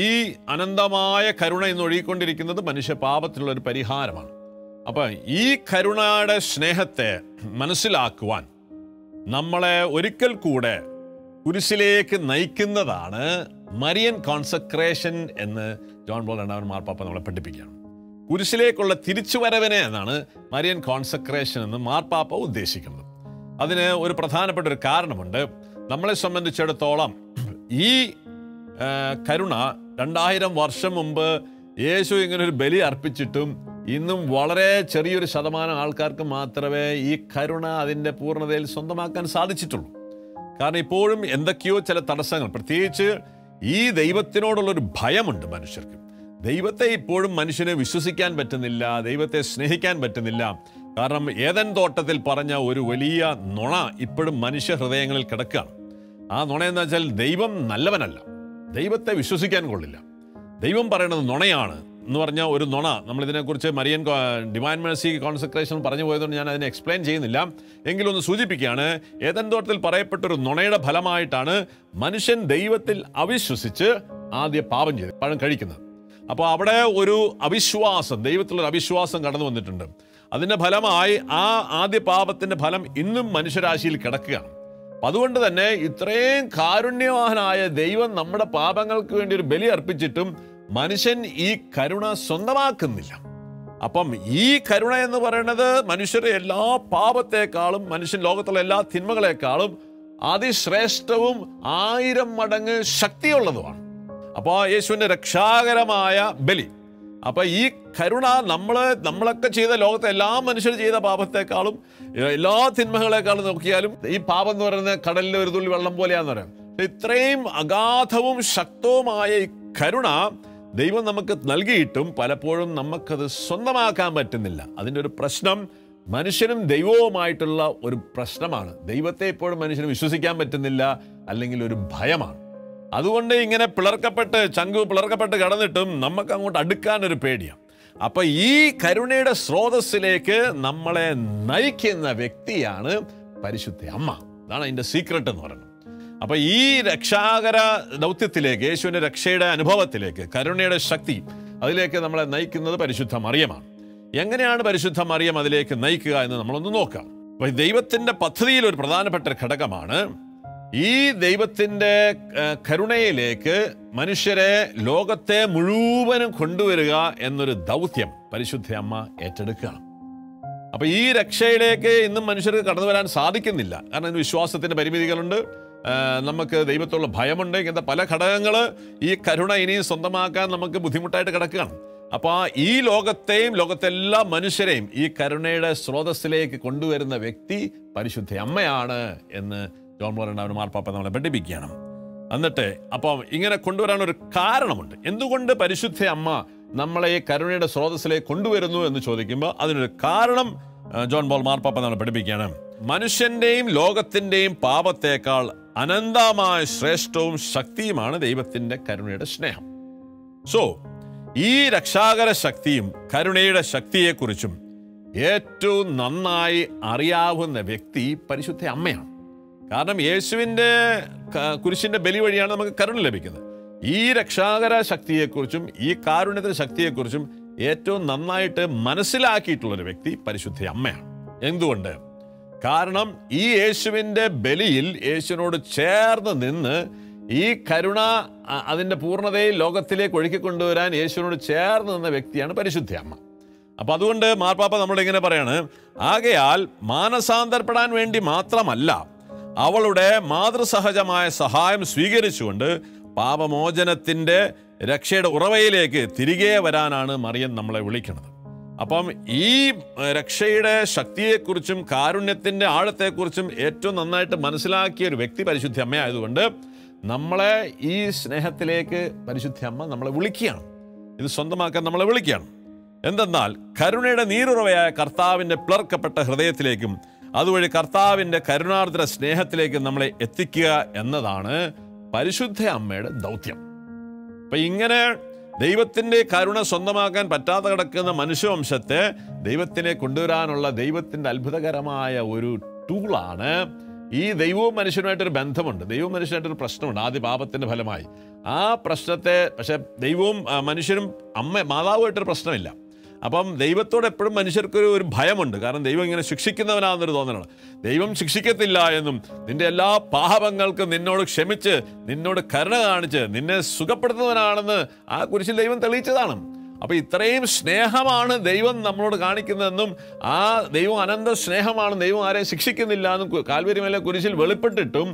ഈ അനന്തമായ കരുണ ഇന്ന് ഒഴുകിക്കൊണ്ടിരിക്കുന്നത് മനുഷ്യ പാപത്തിലുള്ള ഒരു പരിഹാരമാണ്. അപ്പം ഈ കരുണയുടെ സ്നേഹത്തെ മനസ്സിലാക്കുവാൻ നമ്മളെ ഒരിക്കൽ കൂടെ കുരിശിലേക്ക് നയിക്കുന്നതാണ് മരിയൻ കോൺസെക്രേഷൻ എന്ന് ജോൺ പോൾ രണ്ടാമൻ മാർപ്പാപ്പ നമ്മളെ പഠിപ്പിക്കുകയാണ്. കുരിശിലേക്കുള്ള തിരിച്ചുവരവിനെ എന്നാണ് മരിയൻ കോൺസെക്രേഷൻ എന്ന് മാർപ്പാപ്പ ഉദ്ദേശിക്കുന്നത്. അതിന് ഒരു പ്രധാനപ്പെട്ട ഒരു കാരണമുണ്ട്. നമ്മളെ സംബന്ധിച്ചിടത്തോളം ഈ കരുണ 2000 വർഷം മുമ്പ് യേശു ഇങ്ങനൊരു ബലി അർപ്പിച്ചിട്ടും ഇന്നും വളരെ ചെറിയൊരു ശതമാനം ആൾക്കാർക്ക് മാത്രമേ ഈ കരുണ അതിൻ്റെ പൂർണ്ണതയിൽ സ്വന്തമാക്കാൻ സാധിച്ചിട്ടുള്ളൂ. കാരണം ഇപ്പോഴും എന്തൊക്കെയോ ചില തടസ്സങ്ങൾ, പ്രത്യേകിച്ച് ഈ ദൈവത്തിനോടുള്ളൊരു ഭയമുണ്ട് മനുഷ്യർക്ക്. ദൈവത്തെ ഇപ്പോഴും മനുഷ്യന് വിശ്വസിക്കാൻ പറ്റുന്നില്ല, ദൈവത്തെ സ്നേഹിക്കാൻ പറ്റുന്നില്ല. കാരണം ഏദൻ തോട്ടത്തിൽ പറഞ്ഞ ഒരു വലിയ നുണ ഇപ്പോഴും മനുഷ്യ ഹൃദയങ്ങളിൽ കിടക്കുകയാണ്. ആ നുണയെന്ന് വെച്ചാൽ ദൈവം നല്ലവനല്ല, ദൈവത്തെ വിശ്വസിക്കാൻ കൊള്ളില്ല, ദൈവം പറയണത് നുണയാണ് എന്ന് പറഞ്ഞ ഒരു നുണ. നമ്മളിതിനെക്കുറിച്ച് മരിയൻ ഡിവൈൻ മേഴ്സി കോൺസെക്രേഷൻ പറഞ്ഞു പോയതുകൊണ്ട് ഞാൻ അതിനെ എക്സ്പ്ലെയിൻ ചെയ്യുന്നില്ല. എങ്കിലും ഒന്ന് സൂചിപ്പിക്കുകയാണ്, ഏദൻ തോട്ടത്തിൽ പറയപ്പെട്ടൊരു നുണയുടെ ഫലമായിട്ടാണ് മനുഷ്യൻ ദൈവത്തിൽ അവിശ്വസിച്ച് ആദ്യ പാപം ചെയ്ത് പഴം കഴിക്കുന്നത്. അപ്പോൾ അവിടെ ഒരു അവിശ്വാസം, ദൈവത്തിലൊരു അവിശ്വാസം കടന്നു വന്നിട്ടുണ്ട്. അതിൻ്റെ ഫലമായി ആ ആദ്യ പാപത്തിൻ്റെ ഫലം ഇന്നും മനുഷ്യരാശിയിൽ കിടക്കുകയാണ്. അപ്പം അതുകൊണ്ട് തന്നെ ഇത്രയും കാരുണ്യവാനായ ദൈവം നമ്മുടെ പാപങ്ങൾക്ക് വേണ്ടി ഒരു ബലി അർപ്പിച്ചിട്ടും മനുഷ്യൻ ഈ കരുണ സ്വന്തമാക്കുന്നില്ല. അപ്പം ഈ കരുണ എന്ന് പറയുന്നത് മനുഷ്യരുടെ എല്ലാ പാപത്തെക്കാളും, മനുഷ്യൻ ലോകത്തുള്ള എല്ലാ തിന്മകളെക്കാളും അതിശ്രേഷ്ഠവും 1000 മടങ്ങ് ശക്തിയുള്ളതുമാണ്. അപ്പോൾ യേശുവിൻ്റെ രക്ഷാകരമായ ബലി. അപ്പം ഈ കരുണ നമ്മളൊക്കെ ചെയ്ത, ലോകത്തെ എല്ലാ മനുഷ്യർ ചെയ്ത പാപത്തെക്കാളും, എല്ലാ തിന്മകളെക്കാളും നോക്കിയാലും ഈ പാപം എന്ന് പറയുന്നത് കടലിലെ ഒരു തുള്ളി വെള്ളം പോലെയാന്ന് പറയാം. ഇത്രയും അഗാധവും ശക്തവുമായ ഈ കരുണ ദൈവം നമുക്ക് നൽകിയിട്ടും പലപ്പോഴും നമുക്കത് സ്വന്തമാക്കാൻ പറ്റുന്നില്ല. അതിൻ്റെ ഒരു പ്രശ്നം മനുഷ്യനും ദൈവവുമായിട്ടുള്ള ഒരു പ്രശ്നമാണ്. ദൈവത്തെ എപ്പോഴും മനുഷ്യന് വിശ്വസിക്കാൻ പറ്റുന്നില്ല, അല്ലെങ്കിൽ ഒരു ഭയമാണ്. അതുകൊണ്ട് ഇങ്ങനെ ചങ്കു പിളർക്കപ്പെട്ട് കടന്നിട്ടും നമുക്ക് അങ്ങോട്ട് അടുക്കാനൊരു പേടിയാണ്. അപ്പം ഈ കരുണയുടെ സ്രോതസ്സിലേക്ക് നമ്മളെ നയിക്കുന്ന വ്യക്തിയാണ് പരിശുദ്ധ അമ്മ. അതാണ് അതിൻ്റെ സീക്രട്ട് എന്ന് പറയുന്നത്. അപ്പം ഈ രക്ഷാകര ദൗത്യത്തിലേക്ക്, യേശുവിൻ്റെ രക്ഷയുടെ അനുഭവത്തിലേക്ക്, കരുണയുടെ ശക്തി, അതിലേക്ക് നമ്മളെ നയിക്കുന്നത് പരിശുദ്ധ മറിയമാണ്. എങ്ങനെയാണ് പരിശുദ്ധ മറിയം അതിലേക്ക് നയിക്കുക എന്ന് നമ്മളൊന്ന് നോക്കാം. അപ്പം ദൈവത്തിൻ്റെ പദ്ധതിയിൽ ഒരു പ്രധാനപ്പെട്ട ഘടകമാണ് ഈ ദൈവത്തിൻ്റെ കരുണയിലേക്ക് മനുഷ്യരെ, ലോകത്തെ മുഴുവനും കൊണ്ടുവരിക എന്നൊരു ദൗത്യം പരിശുദ്ധ അമ്മ ഏറ്റെടുക്കുകയാണ്. അപ്പം ഈ രക്ഷയിലേക്ക് ഇന്നും മനുഷ്യർക്ക് കടന്നു വരാൻ സാധിക്കുന്നില്ല. കാരണം ഇതിന് വിശ്വാസത്തിൻ്റെ പരിമിതികളുണ്ട്, നമുക്ക് ദൈവത്തോടുള്ള ഭയമുണ്ട്. ഇങ്ങനത്തെ പല ഘടകങ്ങൾ ഈ കരുണ ഇനിയും സ്വന്തമാക്കാൻ നമുക്ക് ബുദ്ധിമുട്ടായിട്ട് കിടക്കുകയാണ്. അപ്പോൾ ഈ ലോകത്തെയും, ലോകത്തെ എല്ലാ മനുഷ്യരെയും ഈ കരുണയുടെ സ്രോതസ്സിലേക്ക് കൊണ്ടുവരുന്ന വ്യക്തി പരിശുദ്ധ അമ്മയാണ് എന്ന് ജോൺ പോൾ രണ്ടാമൻ മാർപ്പാപ്പ നമ്മളെ പഠിപ്പിക്കുകയാണ്. എന്നിട്ട് അപ്പം ഇങ്ങനെ കൊണ്ടുവരാനൊരു കാരണമുണ്ട്. എന്തുകൊണ്ട് പരിശുദ്ധ അമ്മ നമ്മളെ ഈ കരുണയുടെ സ്രോതസ്സിലേക്ക് കൊണ്ടുവരുന്നു എന്ന് ചോദിക്കുമ്പോൾ അതിനൊരു കാരണം ജോൺ പോൾ മാർപ്പാപ്പ നമ്മളെ പഠിപ്പിക്കുകയാണ്. മനുഷ്യൻ്റെയും ലോകത്തിൻ്റെയും പാപത്തേക്കാൾ അനന്തമായ ശ്രേഷ്ഠവും ശക്തിയുമാണ് ദൈവത്തിൻ്റെ കരുണയുടെ സ്നേഹം. സോ ഈ രക്ഷാകര ശക്തിയും കരുണയുടെ ശക്തിയെക്കുറിച്ചും ഏറ്റവും നന്നായി അറിയാവുന്ന വ്യക്തി പരിശുദ്ധ അമ്മയാണ്. കാരണം യേശുവിൻ്റെ കുരിശിൻ്റെ ബലി വഴിയാണ് നമുക്ക് കരുണ ലഭിക്കുന്നത്. ഈ രക്ഷാകര ശക്തിയെക്കുറിച്ചും ഈ കാരുണ്യത്തിൻ്റെ ശക്തിയെക്കുറിച്ചും ഏറ്റവും നന്നായിട്ട് മനസ്സിലാക്കിയിട്ടുള്ളൊരു വ്യക്തി പരിശുദ്ധ അമ്മയാണ്. എന്തുകൊണ്ട്? കാരണം ഈ യേശുവിൻ്റെ ബലിയിൽ യേശുവിനോട് ചേർന്ന് നിന്ന് ഈ കരുണ അതിൻ്റെ പൂർണ്ണതയിൽ ലോകത്തിലേക്ക് ഒഴുക്കിക്കൊണ്ടുവരാൻ യേശുവിനോട് ചേർന്ന് നിന്ന വ്യക്തിയാണ് പരിശുദ്ധ അമ്മ. അപ്പം അതുകൊണ്ട് മാർപ്പാപ്പ നമ്മളിങ്ങനെ പറയാണ്, ആകയാൽ മാനസാന്തരപ്പെടാൻ വേണ്ടി മാത്രമല്ല, അവളുടെ മാതൃസഹജമായ സഹായം സ്വീകരിച്ചുകൊണ്ട് പാപമോചനത്തിൻ്റെ രക്ഷയുടെ ഉറവയിലേക്ക് തിരികെ വരാനാണ് മറിയം നമ്മളെ വിളിക്കുന്നത്. അപ്പം ഈ രക്ഷയുടെ ശക്തിയെക്കുറിച്ചും കാരുണ്യത്തിൻ്റെ ആഴത്തെക്കുറിച്ചും ഏറ്റവും നന്നായിട്ട് മനസ്സിലാക്കിയ ഒരു വ്യക്തി പരിശുദ്ധ അമ്മയായതുകൊണ്ട് നമ്മളെ ഈ സ്നേഹത്തിലേക്ക് പരിശുദ്ധ അമ്മ നമ്മളെ വിളിക്കുകയാണ്. ഇത് സ്വന്തമാക്കാൻ നമ്മളെ വിളിക്കുകയാണ്. എന്തെന്നാൽ കരുണയുടെ നീരുറവയായ കർത്താവിൻ്റെ പിളർക്കപ്പെട്ട ഹൃദയത്തിലേക്കും അതുവഴി കർത്താവിൻ്റെ കരുണാർദ്ര സ്നേഹത്തിലേക്കും നമ്മളെ എത്തിക്കുക എന്നതാണ് പരിശുദ്ധ അമ്മയുടെ ദൗത്യം. അപ്പം ഇങ്ങനെ ദൈവത്തിൻ്റെ കരുണ സ്വന്തമാക്കാൻ പറ്റാതെ കിടക്കുന്ന മനുഷ്യവംശത്തെ ദൈവത്തിനെ കൊണ്ടുവരാനുള്ള ദൈവത്തിൻ്റെ അത്ഭുതകരമായ ഒരു ടൂളാണ് ഈ ദൈവവും മനുഷ്യനുമായിട്ടൊരു ബന്ധമുണ്ട്. ദൈവവും മനുഷ്യനായിട്ടൊരു പ്രശ്നമുണ്ട് ആദ്യ പാപത്തിൻ്റെ ഫലമായി. ആ പ്രശ്നത്തെ പക്ഷേ ദൈവവും മനുഷ്യനും മാതാവുമായിട്ടൊരു പ്രശ്നമില്ല. അപ്പം ദൈവത്തോട് എപ്പോഴും മനുഷ്യർക്കൊരു ഭയമുണ്ട്. കാരണം ദൈവം ഇങ്ങനെ ശിക്ഷിക്കുന്നവനാണെന്നൊരു തോന്നലാണ്. ദൈവം ശിക്ഷിക്കത്തില്ല എന്നും നിന്റെ എല്ലാ പാപങ്ങൾക്കും നിന്നോട് ക്ഷമിച്ച് നിന്നോട് കരുണ കാണിച്ച് നിന്നെ സുഖപ്പെടുത്തുന്നവനാണെന്ന് ആ കുരിശിൽ ദൈവം തെളിയിച്ചതാണ്. അപ്പോൾ ഇത്രയും സ്നേഹമാണ് ദൈവം നമ്മളോട് കാണിക്കുന്നതെന്നും ആ ദൈവം അനന്ത സ്നേഹമാണ്, ദൈവം ആരെയും ശിക്ഷിക്കുന്നില്ല എന്നും കാൽവരിമേലെ കുരിശിൽ വെളിപ്പെട്ടിട്ടും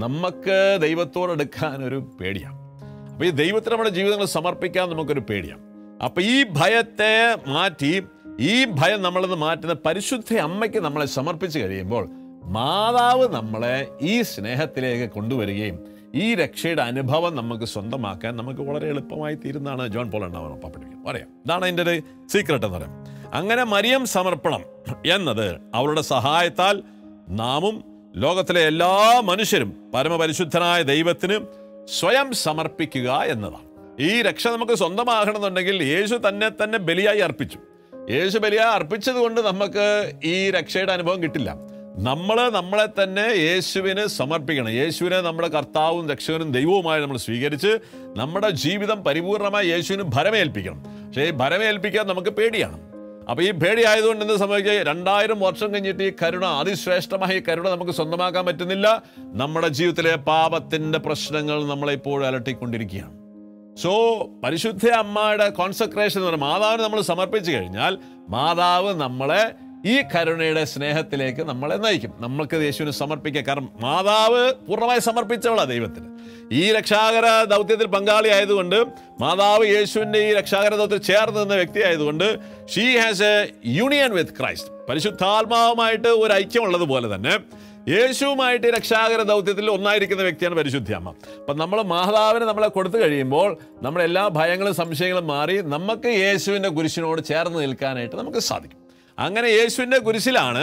നമുക്ക് ദൈവത്തോടെടുക്കാൻ ഒരു പേടിയാണ്. അപ്പോൾ ഈ ദൈവത്തിന് നമ്മുടെ ജീവിതങ്ങൾ സമർപ്പിക്കാൻ നമുക്കൊരു പേടിയാണ്. അപ്പം ഈ ഭയത്തെ മാറ്റി, ഈ ഭയം നമ്മളിന്ന് മാറ്റുന്ന പരിശുദ്ധ അമ്മയ്ക്ക് നമ്മളെ സമർപ്പിച്ച് കഴിയുമ്പോൾ മാതാവ് നമ്മളെ ഈ സ്നേഹത്തിലേക്ക് കൊണ്ടുവരികയും ഈ രക്ഷയുടെ അനുഭവം നമുക്ക് സ്വന്തമാക്കാൻ നമുക്ക് വളരെ എളുപ്പമായി തീരുന്നതാണ് ജോൺ പോൾ രണ്ടാമൻ പഠിപ്പിക്കുന്നത്. പറയാം, ഇതാണ് അതിൻ്റെ ഒരു സീക്രട്ട് എന്ന് പറയാം. അങ്ങനെ മറിയം സമർപ്പണം എന്നത് അവളുടെ സഹായത്താൽ നാമും ലോകത്തിലെ എല്ലാ മനുഷ്യരും പരമപരിശുദ്ധനായ ദൈവത്തിന് സ്വയം സമർപ്പിക്കുക എന്നതാണ്. ഈ രക്ഷ നമുക്ക് സ്വന്തമാകണമെന്നുണ്ടെങ്കിൽ യേശു തന്നെ ബലിയായി അർപ്പിച്ചു. യേശു ബലിയായി അർപ്പിച്ചത് കൊണ്ട് നമുക്ക് ഈ രക്ഷയുടെ അനുഭവം കിട്ടില്ല. നമ്മളെ തന്നെ യേശുവിന് സമർപ്പിക്കണം. യേശുവിനെ നമ്മുടെ കർത്താവും രക്ഷകനും ദൈവവുമായി നമ്മൾ സ്വീകരിച്ച് നമ്മുടെ ജീവിതം പരിപൂർണമായി യേശുവിന് ഭരമേൽപ്പിക്കണം. പക്ഷേ ഈ ഭരമേൽപ്പിക്കാൻ നമുക്ക് പേടിയാണ്. അപ്പോൾ ഈ പേടി ആയതുകൊണ്ട് എന്ത് സംഭവിക്കുക, 2000 വർഷം കഴിഞ്ഞിട്ട് ഈ കരുണ, അതിശ്രേഷ്ഠമായ ഈ കരുണ നമുക്ക് സ്വന്തമാക്കാൻ പറ്റുന്നില്ല. നമ്മുടെ ജീവിതത്തിലെ പാപത്തിൻ്റെ പ്രശ്നങ്ങൾ നമ്മളെ ഇപ്പോഴും അലട്ടിക്കൊണ്ടിരിക്കുകയാണ്. സോ പരിശുദ്ധ അമ്മയുടെ കോൺസെക്രേഷൻ എന്ന് പറഞ്ഞാൽ മാതാവിന് നമ്മൾ സമർപ്പിച്ചു കഴിഞ്ഞാൽ മാതാവ് നമ്മളെ ഈ കരുണയുടെ സ്നേഹത്തിലേക്ക് നമ്മളെ നയിക്കും. നമ്മൾക്ക് യേശുവിന് സമർപ്പിക്കുക. കാരണം മാതാവ് പൂർണ്ണമായി സമർപ്പിച്ചവളാണ് ദൈവത്തിന്. ഈ രക്ഷാകര ദൗത്യത്തിൽ പങ്കാളിയായതുകൊണ്ട്, മാതാവ് യേശുവിൻ്റെ ഈ രക്ഷാകര ദൗത്യത്തിൽ ചേർന്ന് നിന്ന വ്യക്തി ആയതുകൊണ്ട്, she has a union with Christ. പരിശുദ്ധാത്മാവുമായിട്ട് ഒരു ഐക്യമുള്ളതുപോലെ തന്നെ യേശുവുമായിട്ട് രക്ഷാകര ദൗത്യത്തിൽ ഒന്നായിരിക്കുന്ന വ്യക്തിയാണ് പരിശുദ്ധ അമ്മ. അപ്പം നമ്മൾ മാതാവിന് നമ്മളെ കൊടുത്തു കഴിയുമ്പോൾ നമ്മുടെ എല്ലാ ഭയങ്ങളും സംശയങ്ങളും മാറി നമുക്ക് യേശുവിൻ്റെ കുരിശിനോട് ചേർന്ന് നിൽക്കാനായിട്ട് നമുക്ക് സാധിക്കും. അങ്ങനെ യേശുവിൻ്റെ കുരിശിലാണ്,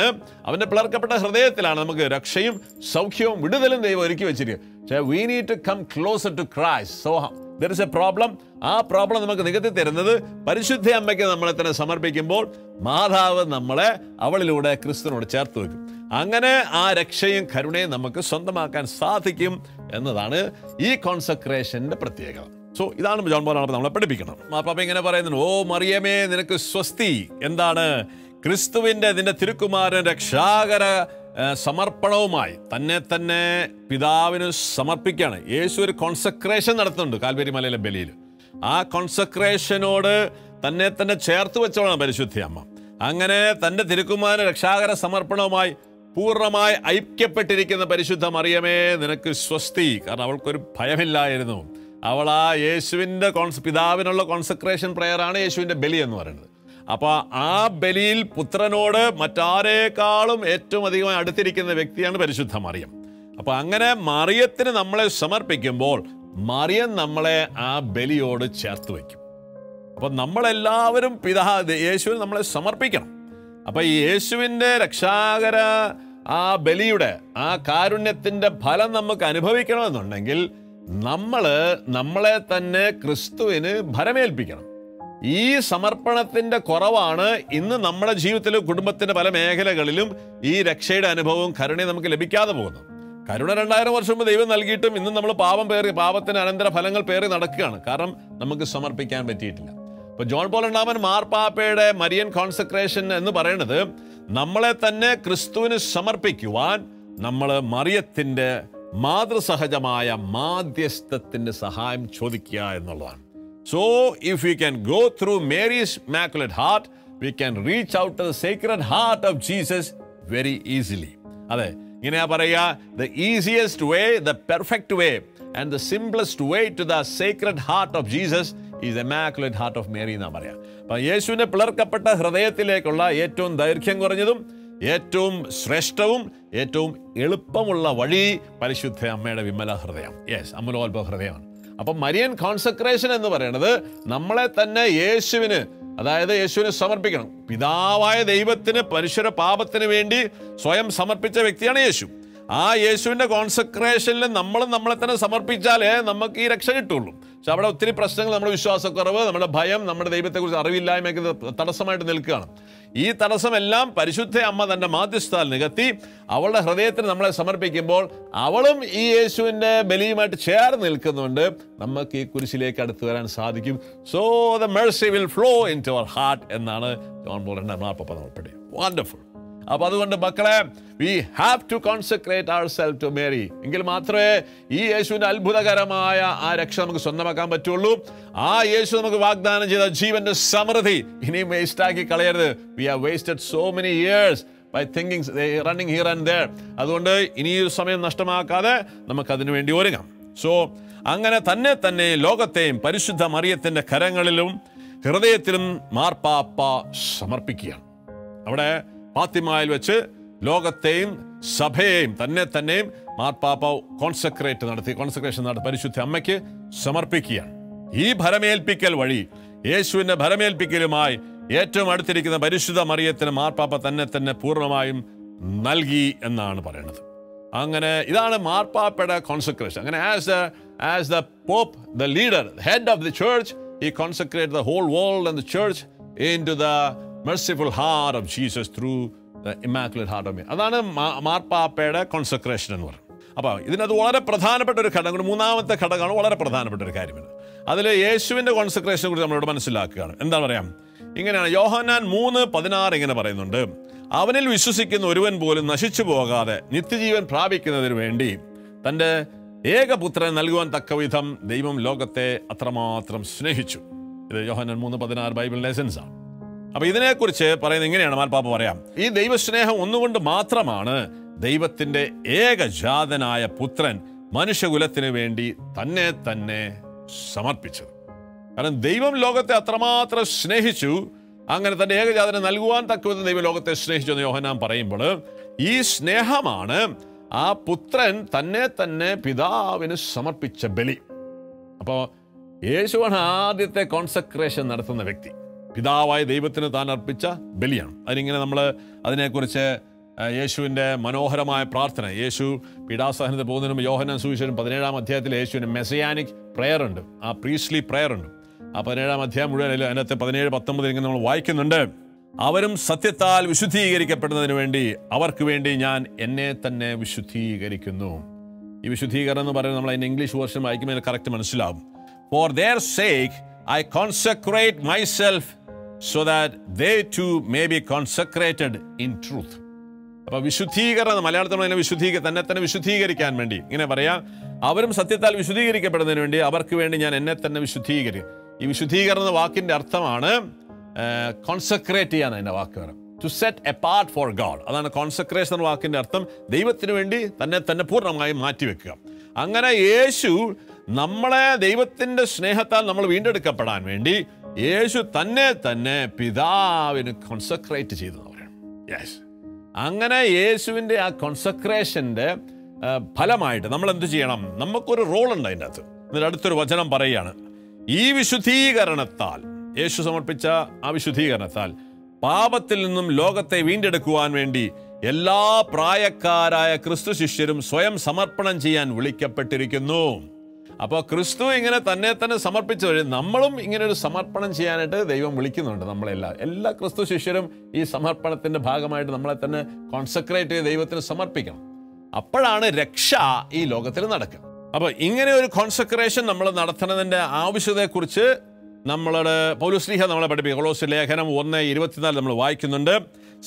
അവൻ്റെ പിളർക്കപ്പെട്ട ഹൃദയത്തിലാണ് നമുക്ക് രക്ഷയും സൗഖ്യവും വിടുതലും ദൈവം ഒരുക്കി വെച്ചിരിക്കുക. പക്ഷേ we need to come closer to Christ. So there is a problem. ആ പ്രോബ്ലം നമുക്ക് നികത്തി തരുന്നത് പരിശുദ്ധ അമ്മയ്ക്ക് നമ്മളെ തന്നെ സമർപ്പിക്കുമ്പോൾ മാതാവ് നമ്മളെ അവളിലൂടെ ക്രിസ്തുവിനോട് ചേർത്ത് വെക്കും. അങ്ങനെ ആ രക്ഷയും കരുണയും നമുക്ക് സ്വന്തമാക്കാൻ സാധിക്കും എന്നതാണ് ഈ കോൺസെക്രേഷൻ്റെ പ്രത്യേകത. സോ ഇതാണ് ജോൺ പോൾ നമ്മളെ പഠിപ്പിക്കണം. മാർപ്പാപ്പ ഇങ്ങനെ പറയുന്നു, ഓ മറിയമേ നിനക്ക് സ്വസ്തി. എന്താണ്? ക്രിസ്തുവിൻ്റെ നിന്റെ തിരുക്കുമാരൻ രക്ഷാകര സമർപ്പണവുമായി തന്നെ പിതാവിന് സമർപ്പിക്കുകയാണ്. യേശു ഒരു കോൺസെക്രേഷൻ നടത്തുന്നുണ്ട് കാൽവരി മലയിലെ ബലിയിൽ. ആ കോൺസെക്രേഷനോട് തന്നെ ചേർത്ത് വെച്ചോളാണ് പരിശുദ്ധ അമ്മ. അങ്ങനെ തൻ്റെ തിരുക്കുമാരൻ രക്ഷാകര സമർപ്പണവുമായി പൂർണ്ണമായി ഐക്യപ്പെട്ടിരിക്കുന്ന പരിശുദ്ധ മറിയമേ നിനക്ക് സ്വസ്തി. കാരണം അവൾക്കൊരു ഭയമില്ലായിരുന്നു. അവൾ ആ യേശുവിൻ്റെ പിതാവിനുള്ള കോൺസെക്രേഷൻ പ്രെയറാണ് യേശുവിൻ്റെ ബലി എന്ന് പറയുന്നത്. അപ്പോൾ ആ ബലിയിൽ പുത്രനോട് മറ്റാരേക്കാളും ഏറ്റവും അധികമായി അടുത്തിരിക്കുന്ന വ്യക്തിയാണ് പരിശുദ്ധ മറിയം. അപ്പോൾ അങ്ങനെ മറിയത്തിന് നമ്മളെ സമർപ്പിക്കുമ്പോൾ മറിയം നമ്മളെ ആ ബലിയോട് ചേർത്ത് വയ്ക്കും. അപ്പോൾ നമ്മളെല്ലാവരും യേശുവിന് നമ്മളെ സമർപ്പിക്കണം. അപ്പോൾ ഈ യേശുവിൻ്റെ രക്ഷാകര ആ ബലിയുടെ ആ കാരുണ്യത്തിൻ്റെ ഫലം നമുക്ക് അനുഭവിക്കണമെന്നുണ്ടെങ്കിൽ നമ്മളെ തന്നെ ക്രിസ്തുവിന് ഭരമേൽപ്പിക്കണം. ഈ സമർപ്പണത്തിൻ്റെ കുറവാണ് ഇന്ന് നമ്മുടെ ജീവിതത്തിലും കുടുംബത്തിൻ്റെ പല മേഖലകളിലും ഈ രക്ഷയുടെ അനുഭവവും കരുണയും നമുക്ക് ലഭിക്കാതെ പോകുന്നത്. കരുണ 2000 വർഷം മുമ്പ് ദൈവം നൽകിയിട്ടും ഇന്ന് നമ്മൾ പാപത്തിന് അനന്തര ഫലങ്ങൾ പേറി നടക്കുകയാണ്. കാരണം നമുക്ക് സമർപ്പിക്കാൻ പറ്റിയിട്ടില്ല. ഇപ്പോൾ ജോൺ പോൾ രണ്ടാമൻ മാർപ്പാപ്പയുടെ മരിയൻ കോൺസെക്രേഷൻ എന്ന് പറയുന്നത് നമ്മളെ തന്നെ ക്രിസ്തുവിന് സമർപ്പിക്കുവാൻ നമ്മൾ മറിയത്തിൻ്റെ മാതൃസഹജമായ മാധ്യസ്ഥത്തിൻ്റെ സഹായം ചോദിക്കുക എന്നുള്ളതാണ്. So if we can go through Mary's Immaculate Heart, we can reach out to the Sacred Heart of Jesus very easily. അതെ, ഇങ്ങനെയാ പറയുക, the easiest way, the perfect way and the simplest way to the Sacred Heart of Jesus is the Immaculate Heart of Mary എന്നാ പറയാ. അപ്പം യേശുവിൻ്റെ പിളർക്കപ്പെട്ട ഹൃദയത്തിലേക്കുള്ള ഏറ്റവും ദൈർഘ്യം കുറഞ്ഞതും ഏറ്റവും ശ്രേഷ്ഠവും ഏറ്റവും എളുപ്പമുള്ള വഴി പരിശുദ്ധ അമ്മയുടെ വിമല ഹൃദയം, അമലോത്ഭവ ഹൃദയമാണ്. അപ്പം മരിയൻ കോൺസെക്രേഷൻ എന്ന് പറയുന്നത് നമ്മളെ തന്നെ യേശുവിന്, അതായത് യേശുവിന് സമർപ്പിക്കണം. പിതാവായ ദൈവത്തിന് മനുഷ്യരുടെ പാപത്തിന് വേണ്ടി സ്വയം സമർപ്പിച്ച വ്യക്തിയാണ് യേശു. ആ യേശുവിൻ്റെ കോൺസെക്രേഷനിൽ നമ്മളെ തന്നെ സമർപ്പിച്ചാലേ നമുക്ക് ഈ രക്ഷ കിട്ടുള്ളൂ. പക്ഷെ അവിടെ ഒത്തിരി പ്രശ്നങ്ങൾ, നമ്മുടെ വിശ്വാസക്കുറവ്, നമ്മുടെ ഭയം, നമ്മുടെ ദൈവത്തെക്കുറിച്ച് അറിവില്ലായ്മയൊക്കെ തടസ്സമായിട്ട് നിൽക്കുകയാണ്. ഈ തടസ്സമെല്ലാം പരിശുദ്ധ അമ്മ തൻ്റെ മാധ്യസ്ഥാൽ നികത്തി അവളുടെ ഹൃദയത്തിന് നമ്മളെ സമർപ്പിക്കുമ്പോൾ അവളും ഈ യേശുവിൻ്റെ ബലിയുമായിട്ട് ചേർന്ന് നിൽക്കുന്നുണ്ട്. നമുക്ക് ഈ കുരിശിലേക്ക് അടുത്ത് വരാൻ സാധിക്കും. So the mercy will flow in to our heart എന്നാണ് ജോൺ പോൾ മാർപ്പാപ്പ നമ്മൾ പഠിക്കും. വണ്ടർഫുൾ. അപ്പോൾ അതുകൊണ്ട് മക്കളെ, we have to consecrate our self to Mary. എങ്കിൽ മാത്രമേ ഈ യേശുവിൻ്റെ അത്ഭുതകരമായ ആ രക്ഷ നമുക്ക് സ്വന്തമാക്കാൻ പറ്റുള്ളൂ. ആ യേശു നമുക്ക് വാഗ്ദാനം ചെയ്ത ജീവന്റെ സമൃദ്ധി ഇനിയും വേസ്റ്റാക്കി കളയരുത്. We have wasted so many years by thinking, running here and there. അതുകൊണ്ട് ഇനി ഈ സമയം നഷ്ടമാക്കാതെ നമുക്കതിനു വേണ്ടി ഒരുങ്ങാം. സോ അങ്ങനെ തന്നെ ലോകത്തെയും പരിശുദ്ധ മറിയത്തിൻ്റെ കരങ്ങളിലും ഹൃദയത്തിലും മാർപ്പാപ്പ സമർപ്പിക്കുകയാണ്. അവിടെ ഫാത്തിമയിൽ വെച്ച് ലോകത്തെയും സഭയെയും തന്നെയും മാർപ്പാപ്പ കോൺസെക്രേഷൻ നടത്തി പരിശുദ്ധ അമ്മയ്ക്ക് സമർപ്പിക്കുകയാണ്. ഈ ഭരമേൽപ്പിക്കൽ വഴി, യേശുവിൻ്റെ ഭരമേൽപ്പിക്കലുമായി ഏറ്റവും അടുത്തിരിക്കുന്ന പരിശുദ്ധ മറിയത്തിന് മാർപ്പാപ്പ തന്നെ പൂർണ്ണമായും നൽകി എന്നാണ് പറയുന്നത്. അങ്ങനെ ഇതാണ് മാർപ്പാപ്പയുടെ കോൺസെക്രേഷൻ. അങ്ങനെ as the pope, the leader, head of the church, he consecrated the whole world and the church into the merciful heart of Jesus through immaculate heart of Mary. അതാണ് മാർപ്പാപ്പയുടെ കോൺസെക്രേഷൻ എന്ന് പറയുന്നത്. അപ്പോൾ ഇതിനകത്ത് വളരെ പ്രധാനപ്പെട്ട ഒരു ഘടകം, മൂന്നാമത്തെ ഘടകമാണ് വളരെ പ്രധാനപ്പെട്ട ഒരു കാര്യമാണ്. അതിൽ യേശുവിൻ്റെ കോൺസെക്രേഷനെ കുറിച്ച് നമ്മളിവിടെ മനസ്സിലാക്കുകയാണ്. എന്താ പറയാം, ഇങ്ങനെയാണ് യോഹന്നാൻ 3:16 ഇങ്ങനെ പറയുന്നുണ്ട്: അവനിൽ വിശ്വസിക്കുന്ന ഒരുവൻ പോലും നശിച്ചു പോകാതെ നിത്യജീവൻ പ്രാപിക്കുന്നതിന് വേണ്ടി തൻ്റെ ഏകപുത്രൻ നൽകുവാൻ തക്കവിധം ദൈവം ലോകത്തെ അത്രമാത്രം സ്നേഹിച്ചു. ഇത് യോഹന്നാൻ 3:16 ബൈബിൾ ലെസൻസാണ്. അപ്പോൾ ഇതിനെക്കുറിച്ച് പറയുന്നത് ഇങ്ങനെയാണ് മാർപ്പാപ്പ പറയാം: ഈ ദൈവസ്നേഹം ഒന്നുകൊണ്ട് മാത്രമാണ് ദൈവത്തിൻ്റെ ഏകജാതനായ പുത്രൻ മനുഷ്യകുലത്തിന് വേണ്ടി തന്നെ തന്നെ സമർപ്പിച്ചത്. കാരണം ദൈവം ലോകത്തെ അത്രമാത്രം സ്നേഹിച്ചു, അങ്ങനെ തൻ്റെ ഏകജാതനെ നൽകുവാൻ തക്കവിധം ദൈവം ലോകത്തെ സ്നേഹിച്ചു എന്ന് യോഹന്നാൻ പറയുമ്പോൾ, ഈ സ്നേഹമാണ് ആ പുത്രൻ തന്നെ തന്നെ പിതാവിന് സമർപ്പിച്ച ബലി. അപ്പോൾ യേശുവാണ് ആദ്യത്തെ കോൺസെക്രേഷൻ നടത്തുന്ന വ്യക്തി. പിതാവായ ദൈവത്തിന് താൻ അർപ്പിച്ച ബലിയാണ്. അതിനിങ്ങനെ നമ്മൾ അതിനെക്കുറിച്ച് യേശുവിൻ്റെ മനോഹരമായ പ്രാർത്ഥന, യേശു പീഡാസഹനത്തിൽ പോകുന്നതിന് മുമ്പ് യോഹന്നാൻ സുവിശേഷം 17-ാം അധ്യായത്തിൽ യേശുവിന് മെസ്സിയാനിക് പ്രെയർ ഉണ്ട്, ആ പ്രീസ്ലി പ്രെയർ ഉണ്ട്. ആ 17-ാം അധ്യായം മുഴുവൻ അതിനകത്ത് 17-19 ഇങ്ങനെ നമ്മൾ വായിക്കുന്നുണ്ട്: അവരും സത്യത്താൽ വിശുദ്ധീകരിക്കപ്പെടുന്നതിന് വേണ്ടി അവർക്ക് വേണ്ടി ഞാൻ എന്നെ തന്നെ വിശുദ്ധീകരിക്കുന്നു. ഈ വിശുദ്ധീകരണം എന്ന് പറയുന്നത് നമ്മൾ അതിൻ്റെ ഇംഗ്ലീഷ് വേർഷൻ വായിക്കുമ്പോൾ കറക്റ്റ് മനസ്സിലാവും. For their sake I consecrate myself so that they too may be consecrated in truth. അപ്പോൾ വിശുദ്ധീകരണം മലയാളത്തിൽ തന്നെ തന്നെ വിശുദ്ധീകരിക്കാൻ വേണ്ടി ഇങ്ങനെ പറയാം: അവരും സത്യത്താൽ വിശുദ്ധീകരിക്കപ്പെടുന്നതിന് വേണ്ടി അവർക്ക് വേണ്ടി ഞാൻ എന്നെ തന്നെ വിശുദ്ധീകരിക്കും. ഈ വിശുദ്ധീകരണം എന്ന വാക്കിൻ്റെ അർത്ഥമാണ് കോൺസെക്രേറ്റ് ചെയ്യാൻ. അതിൻ്റെ വാക്ക് വരാം to set apart for god. അതാണ് കോൺസെക്രേഷൻ എന്ന വാക്കിൻ്റെ അർത്ഥം, ദൈവത്തിന് വേണ്ടി തന്നെ തന്നെ പൂർണ്ണമായും മാറ്റിവെക്കുക. അങ്ങനെ യേശു നമ്മളെ ദൈവത്തിൻ്റെ സ്നേഹത്താൽ നമ്മൾ വീണ്ടെടുക്കപ്പെടാൻ വേണ്ടി യേശു തന്നെ തന്നെ പിതാവിന് കോൺസെക്രേറ്റ് ചെയ്തു എന്ന് പറയണം. യെസ്, അങ്ങനെ യേശുവിൻ്റെ ആ കോൺസെക്രേഷൻ്റെ ഫലമായിട്ട് നമ്മൾ എന്ത് ചെയ്യണം? നമുക്കൊരു റോളുണ്ട് അതിൻ്റെ അകത്ത്. എന്നിട്ട് അടുത്തൊരു വചനം പറയുകയാണ്: ഈ വിശുദ്ധീകരണത്താൽ, യേശു സമർപ്പിച്ച ആ വിശുദ്ധീകരണത്താൽ പാപത്തിൽ നിന്നും ലോകത്തെ വീണ്ടെടുക്കുവാൻ വേണ്ടി എല്ലാ പ്രായക്കാരായ ക്രിസ്തു ശിഷ്യരും സ്വയം സമർപ്പണം ചെയ്യാൻ വിളിക്കപ്പെട്ടിരിക്കുന്നു. അപ്പോൾ ക്രിസ്തു ഇങ്ങനെ തന്നെ തന്നെ സമർപ്പിച്ച വഴി നമ്മളും ഇങ്ങനെ ഒരു സമർപ്പണം ചെയ്യാനായിട്ട് ദൈവം വിളിക്കുന്നുണ്ട്. എല്ലാ ക്രിസ്തു ശിഷ്യരും ഈ സമർപ്പണത്തിൻ്റെ ഭാഗമായിട്ട് നമ്മളെ തന്നെ കോൺസെക്രേറ്റ് ചെയ്ത് ദൈവത്തിന് സമർപ്പിക്കണം. അപ്പോഴാണ് രക്ഷ ഈ ലോകത്തിൽ നടക്കുക. അപ്പോൾ ഇങ്ങനെ ഒരു കോൺസെക്രേഷൻ നമ്മൾ നടത്തുന്നതിൻ്റെ ആവശ്യതയെക്കുറിച്ച് നമ്മളുടെ പൗലോസ്ലീഹ നമ്മളെ പഠിപ്പിക്കും. കൊളോസ്യ ലേഖനം 1:24 നമ്മൾ വായിക്കുന്നുണ്ട്: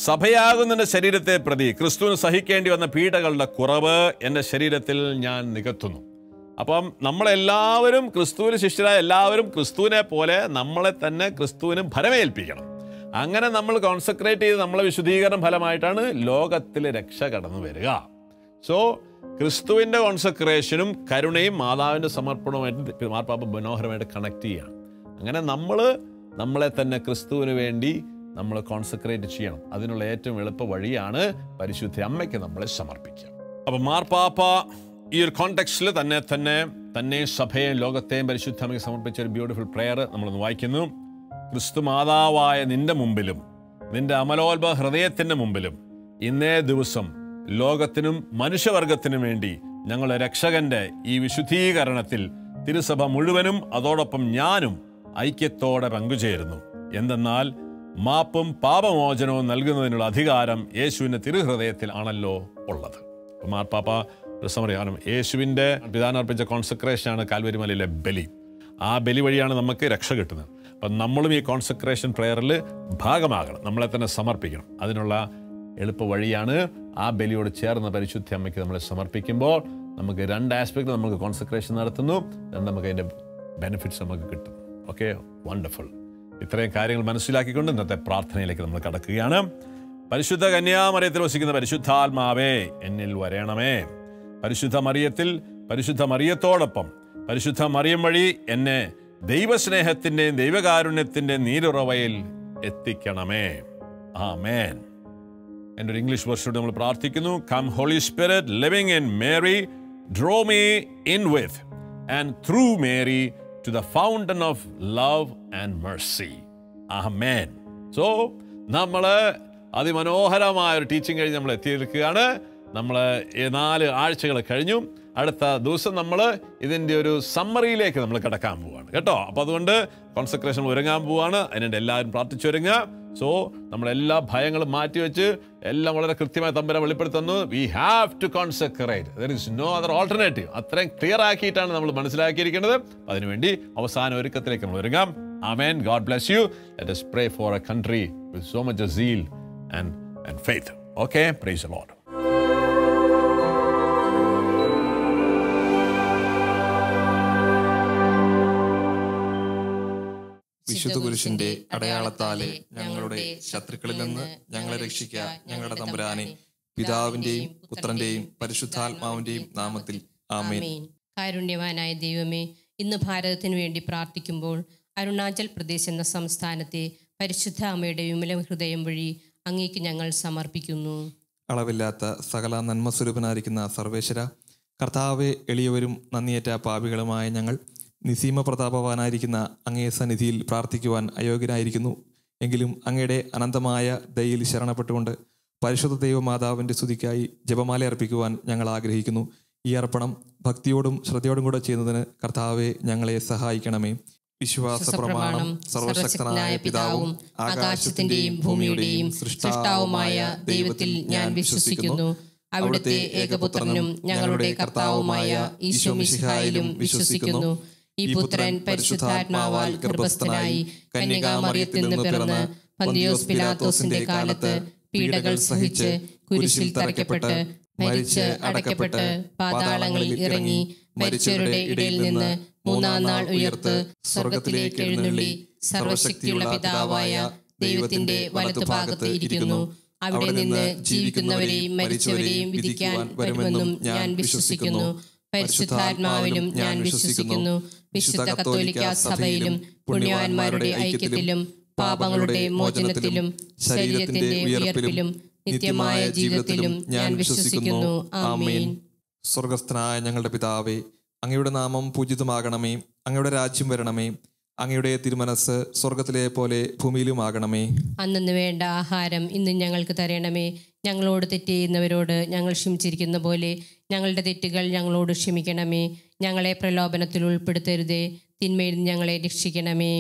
സഭയാകുന്ന ശരീരത്തെ പ്രതി ക്രിസ്തുവിന് സഹിക്കേണ്ടി വന്ന പീഡകളുടെ കുറവ് എൻ്റെ ശരീരത്തിൽ ഞാൻ നികത്തുന്നു. അപ്പം നമ്മളെല്ലാവരും ക്രിസ്തുവിന് ശിഷ്യരായ എല്ലാവരും ക്രിസ്തുവിനെ പോലെ നമ്മളെ തന്നെ ക്രിസ്തുവിന് ഫലമേൽപ്പിക്കണം. അങ്ങനെ നമ്മൾ കോൺസെക്രേറ്റ് ചെയ്ത് നമ്മളെ വിശുദ്ധീകരണം ഫലമായിട്ടാണ് ലോകത്തിൽ രക്ഷ കടന്നു വരിക. സോ ക്രിസ്തുവിൻ്റെ കോൺസെക്രേഷനും കരുണയും മാതാവിൻ്റെ സമർപ്പണവുമായിട്ട് മാർപ്പാപ്പ മനോഹരമായിട്ട് കണക്ട് ചെയ്യുകയാണ്. അങ്ങനെ നമ്മളെ തന്നെ ക്രിസ്തുവിന് വേണ്ടി നമ്മൾ കോൺസെക്രേറ്റ് ചെയ്യണം. അതിനുള്ള ഏറ്റവും എളുപ്പ വഴിയാണ് പരിശുദ്ധ അമ്മയ്ക്ക് നമ്മളെ സമർപ്പിക്കുക. അപ്പം മാർപ്പാപ്പ ഈ ഒരു കോണ്ടെക്സ്റ്റിൽ തന്നെ സഭയെയും ലോകത്തെയും പരിശുദ്ധ അമ്മയ്ക്ക് സമർപ്പിച്ച ഒരു ബ്യൂട്ടിഫുൾ പ്രെയർ നമ്മളൊന്ന് വായിക്കുന്നു: ക്രിസ്തു മാതാവായ നിന്റെ മുമ്പിലും നിന്റെ അമലോത്ഭവ ഹൃദയത്തിൻ്റെ മുമ്പിലും ഇന്നേ ദിവസം ലോകത്തിനും മനുഷ്യവർഗത്തിനും വേണ്ടി ഞങ്ങളുടെ രക്ഷകന്റെ ഈ വിശുദ്ധീകരണത്തിൽ തിരുസഭ മുഴുവനും അതോടൊപ്പം ഞാനും ഐക്യത്തോടെ പങ്കുചേരുന്നു. എന്തെന്നാൽ മാപ്പും പാപമോചനവും നൽകുന്നതിനുള്ള അധികാരം യേശുവിൻ്റെ തിരുഹൃദയത്തിൽ ആണല്ലോ ഉള്ളത്. മാർപ്പാപ്പ കാരണം യേശുവിൻ്റെ പിതാനർപ്പിച്ച കോൺസെക്രേഷനാണ് കാൽവരി മലയിലെ ബലി. ആ ബലി വഴിയാണ് നമുക്ക് രക്ഷ കിട്ടുന്നത്. അപ്പം നമ്മളും ഈ കോൺസെക്രേഷൻ പ്രെയറിൽ ഭാഗമാകണം, നമ്മളെ തന്നെ സമർപ്പിക്കണം. അതിനുള്ള എളുപ്പ വഴിയാണ് ആ ബലിയോട് ചേർന്ന പരിശുദ്ധ അമ്മയ്ക്ക് നമ്മളെ സമർപ്പിക്കുമ്പോൾ നമുക്ക് 2 ആസ്പെക്ട് നമുക്ക് കോൺസെക്രേഷൻ നടത്തുന്നു, നമുക്ക് അതിൻ്റെ ബെനിഫിറ്റ്സ് നമുക്ക് കിട്ടും. Okay, wonderful. ഇത്രയും കാര്യങ്ങൾ മനസ്സിലാക്കിക്കൊണ്ട് ഇന്നത്തെ പ്രാർത്ഥനയിലേക്ക് നമ്മൾ കടക്കുകയാണ്. പരിശുദ്ധ കന്യാമറിയത്തിൽ വസിക്കുന്ന പരിശുദ്ധാത്മാവേ എന്നിൽ വരണമേ. പരിശുദ്ധ മറിയത്തോടൊപ്പം പരിശുദ്ധ മറിയം വഴി എന്നെ ദൈവസ്നേഹത്തിൻ്റെയും ദൈവകാരുണ്യത്തിൻ്റെയും നീരുറവയിൽ എത്തിക്കണമേ. ആമേൻ. എൻ്റെ ഒരു ഇംഗ്ലീഷ് വേർഷനോട് നമ്മൾ പ്രാർത്ഥിക്കുന്നു: come holy spirit living in Mary, draw me in with and through Mary to the fountain of love and mercy. Amen. So നമ്മൾ അതിമനോഹരമായ ഒരു ടീച്ചിങ് കഴിഞ്ഞ് നമ്മൾ എത്തിയിരിക്കുകയാണ്. നമ്മൾ 4 ആഴ്ചകൾ കഴിഞ്ഞു. അടുത്ത ദിവസം നമ്മൾ ഇതിൻ്റെ ഒരു സമ്മറിയിലേക്ക് നമ്മൾ കിടക്കാൻ പോവുകയാണ് കേട്ടോ. അപ്പോൾ അതുകൊണ്ട് കോൺസെക്രേഷൻ ഒരുങ്ങാൻ പോവുകയാണ്. അതിനുവേണ്ടി എല്ലാവരും പ്രാർത്ഥിച്ചൊരുങ്ങുക. സോ നമ്മളെല്ലാ ഭയങ്ങളും മാറ്റിവെച്ച് എല്ലാം വളരെ കൃത്യമായി തമ്പുരാൻ വെളിപ്പെടുത്തുന്നു. We have to consecrate, there is no other alternative. അത്രയും ക്ലിയർ ആക്കിയിട്ടാണ് നമ്മൾ മനസ്സിലാക്കിയിരിക്കുന്നത്. അതിനുവേണ്ടി അവസാന ഒരുക്കത്തിലേക്ക് നമ്മൾ ഒരുങ്ങാം. ആമേൻ. God bless you. Let us pray for a country with so much zeal and faith. Okay, praise the Lord. വിശുദ്ധ കുരിശിന്റെ അടയാളത്താലെ ഞങ്ങളുടെ ശത്രുക്കളിൽ നിന്ന് ഞങ്ങളെ രക്ഷിക്കുക ഞങ്ങളുടെ തമ്പുരാനെ. പിതാവിന്റെയും പുത്രന്റെയും പരിശുദ്ധാത്മാവിന്റെയും നാമത്തിൽ ആമേൻ. കാരുണ്യവാനായ ദൈവമേ, ഇന്ന് ഭാരതത്തിനു വേണ്ടി പ്രാർത്ഥിക്കുമ്പോൾ അരുണാചൽ പ്രദേശ് എന്ന സംസ്ഥാനത്തെ പരിശുദ്ധ അമ്മയുടെ വിമല ഹൃദയം വഴി അങ്ങേക്ക് ഞങ്ങൾ സമർപ്പിക്കുന്നു. അളവില്ലാത്ത സകല നന്മസ്വരൂപനായിരിക്കുന്ന സർവേശ്വര കർത്താവെ, എളിയവരും നന്ദിയേറ്റ പാപികളുമായ ഞങ്ങൾ നിസീമ പ്രതാപവാനായിരിക്കുന്ന അങ്ങേ സന്നിധിയിൽ പ്രാർത്ഥിക്കുവാൻ അയോഗ്യനായിരിക്കുന്നു. എങ്കിലും അങ്ങയുടെ അനന്തമായ ദയയിൽ ശരണപ്പെട്ടുകൊണ്ട് പരിശുദ്ധ ദൈവമാതാവിൻ്റെ സ്തുതിക്കായി ജപമാല അർപ്പിക്കുവാൻ ഞങ്ങൾ ആഗ്രഹിക്കുന്നു. ഈ അർപ്പണം ഭക്തിയോടും ശ്രദ്ധയോടും കൂടെ ചെയ്യുന്നതിന് കർത്താവെ ഞങ്ങളെ സഹായിക്കണമേ. വിശ്വാസ പ്രമാണം. സർവശക്തനായ പിതാവും ആകാശത്തിന്റെയും ഭൂമിയുടെയും സൃഷ്ടാവുമായ ദൈവത്തിൽ ഞാൻ വിശ്വസിക്കുന്നു. അവിടുത്തെ ഏകപുത്രനും ഞങ്ങളുടെ കർത്താവുമായ ഈശോ മിശിഹായിലും വിശ്വസിക്കുന്നു. ഈ പുത്രൻ പരിശുദ്ധാത്മാവാൽ ഗർഭസ്ഥനായി കന്യകാമറിയത്തിൽ നിന്ന് പിറന്ന് പന്തിയോസ് പിലാത്തോസിന്റെ കാലത്ത് പീഡകൾ സഹിച്ച് കുരിശിൽ തറയ്ക്കപ്പെട്ട് മരിച്ച് അടക്കപ്പെട്ട് പാതാളങ്ങളിൽ ഇറങ്ങി മരിച്ചവരുടെ ഇടയിൽ നിന്ന് മൂന്നാം നാൾ ഉയർത്ത് സ്വർഗത്തിലേക്ക് എഴുന്നള്ളി സർവശക്തിയുള്ള പിതാവായ ദൈവത്തിന്റെ വലത്തുഭാഗത്ത് ഇരിക്കുന്നു. അവിടെ നിന്ന് ജീവിക്കുന്നവരെയും മരിച്ചവരെയും വിധിക്കാൻ വരുമെന്നും ഞാൻ വിശ്വസിക്കുന്നു. പരിശുദ്ധാത്മാവിലും ഞാൻ വിശ്വസിക്കുന്നു. വിശുദ്ധ കത്തോലിക്ക സഭയിലും പുണ്യവാന്മാരുടെ ഐക്യത്തിലും പാപങ്ങളുടെ മോചനത്തിലും ശരീരത്തിന്റെ ഉയർപ്പിലും നിത്യമായ ജീവിതത്തിലും ഞാൻ വിശ്വസിക്കുന്നു. ആമേൻ. സ്വർഗസ്ഥനായ ഞങ്ങളുടെ പിതാവേ, അങ്ങയുടെ നാമം പൂജിതമാകണമേ. അങ്ങയുടെ രാജ്യം വരണമേ. അങ്ങയുടെ തിരുമനസ് സ്വർഗത്തിലെ പോലെ ഭൂമിയിലുമാകണമേ. അന്നു വേണ്ട ആഹാരം ഇന്ന് ഞങ്ങൾക്ക് തരണമേ. ഞങ്ങളോട് തെറ്റ് ചെയ്യുന്നവരോട് ഞങ്ങൾ ക്ഷമിച്ചിരിക്കുന്ന പോലെ ഞങ്ങളുടെ തെറ്റുകൾ ഞങ്ങളോട് ക്ഷമിക്കണമേ. ഞങ്ങളെ പ്രലോഭനത്തിൽ ഉൾപ്പെടുത്തരുതേ, തിന്മയിൽ ഞങ്ങളെ രക്ഷിക്കണമേ.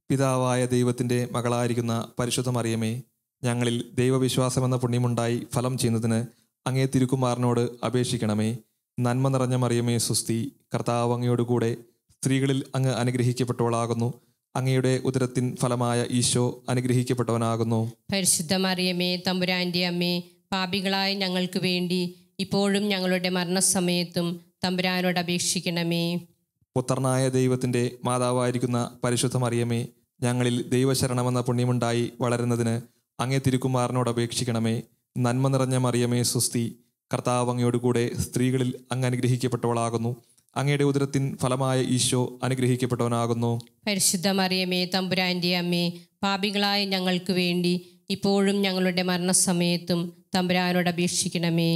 പിതാവായ ദൈവത്തിൻ്റെ മകളായിരിക്കുന്ന പരിശുദ്ധ മറിയമേ, ഞങ്ങളിൽ ദൈവവിശ്വാസമെന്ന പുണ്യമുണ്ടായി ഫലം ചെയ്യുന്നതിന് അങ്ങേ തിരുക്കുമാരനോട് അപേക്ഷിക്കണമേ. നന്മ നിറഞ്ഞ മറിയമേ സുസ്തി, കർത്താവ് അങ്ങയോടുകൂടെ സ്ത്രീകളിൽ അങ്ങ് അനുഗ്രഹിക്കപ്പെട്ടവളാകുന്നു. അങ്ങയുടെ ഉദരത്തിൻ ഫലമായ ഈശോ അനുഗ്രഹിക്കപ്പെട്ടവനാകുന്നു. പരിശുദ്ധ മറിയമേ, തമ്പുരാന്റെ അമ്മേ, പാപികളായ ഞങ്ങൾക്ക് വേണ്ടി ഇപ്പോഴും ഞങ്ങളുടെ മരണസമയത്തും തമ്പുരാനോട് അപേക്ഷിക്കണമേ. പുത്രനായ ദൈവത്തിൻ്റെ മാതാവായിരിക്കുന്ന പരിശുദ്ധ മറിയമേ, ഞങ്ങളിൽ ദൈവശരണമെന്ന പുണ്യമുണ്ടായി വളരുന്നതിന് അങ്ങേ തിരുക്കുമാരനോട് അപേക്ഷിക്കണമേ. നന്മ നിറഞ്ഞ മറിയമേ സുസ്തി, കർത്താവ് അങ്ങയോടുകൂടെ സ്ത്രീകളിൽ അങ്ങ് അനുഗ്രഹിക്കപ്പെട്ടവളാകുന്നു. അങ്ങയുടെ ഉദരത്തിൻ ഫലമായ ഈശോ അനുഗ്രഹിക്കപ്പെട്ടവനാകുന്നു. പരിശുദ്ധ മറിയമേ, തമ്പുരാന്റെ അമ്മേ, പാപികളായ ഞങ്ങൾക്ക് വേണ്ടി ഇപ്പോഴും ഞങ്ങളുടെ മരണസമയത്തും തമ്പുരാനോട് അപേക്ഷിക്കണമേ.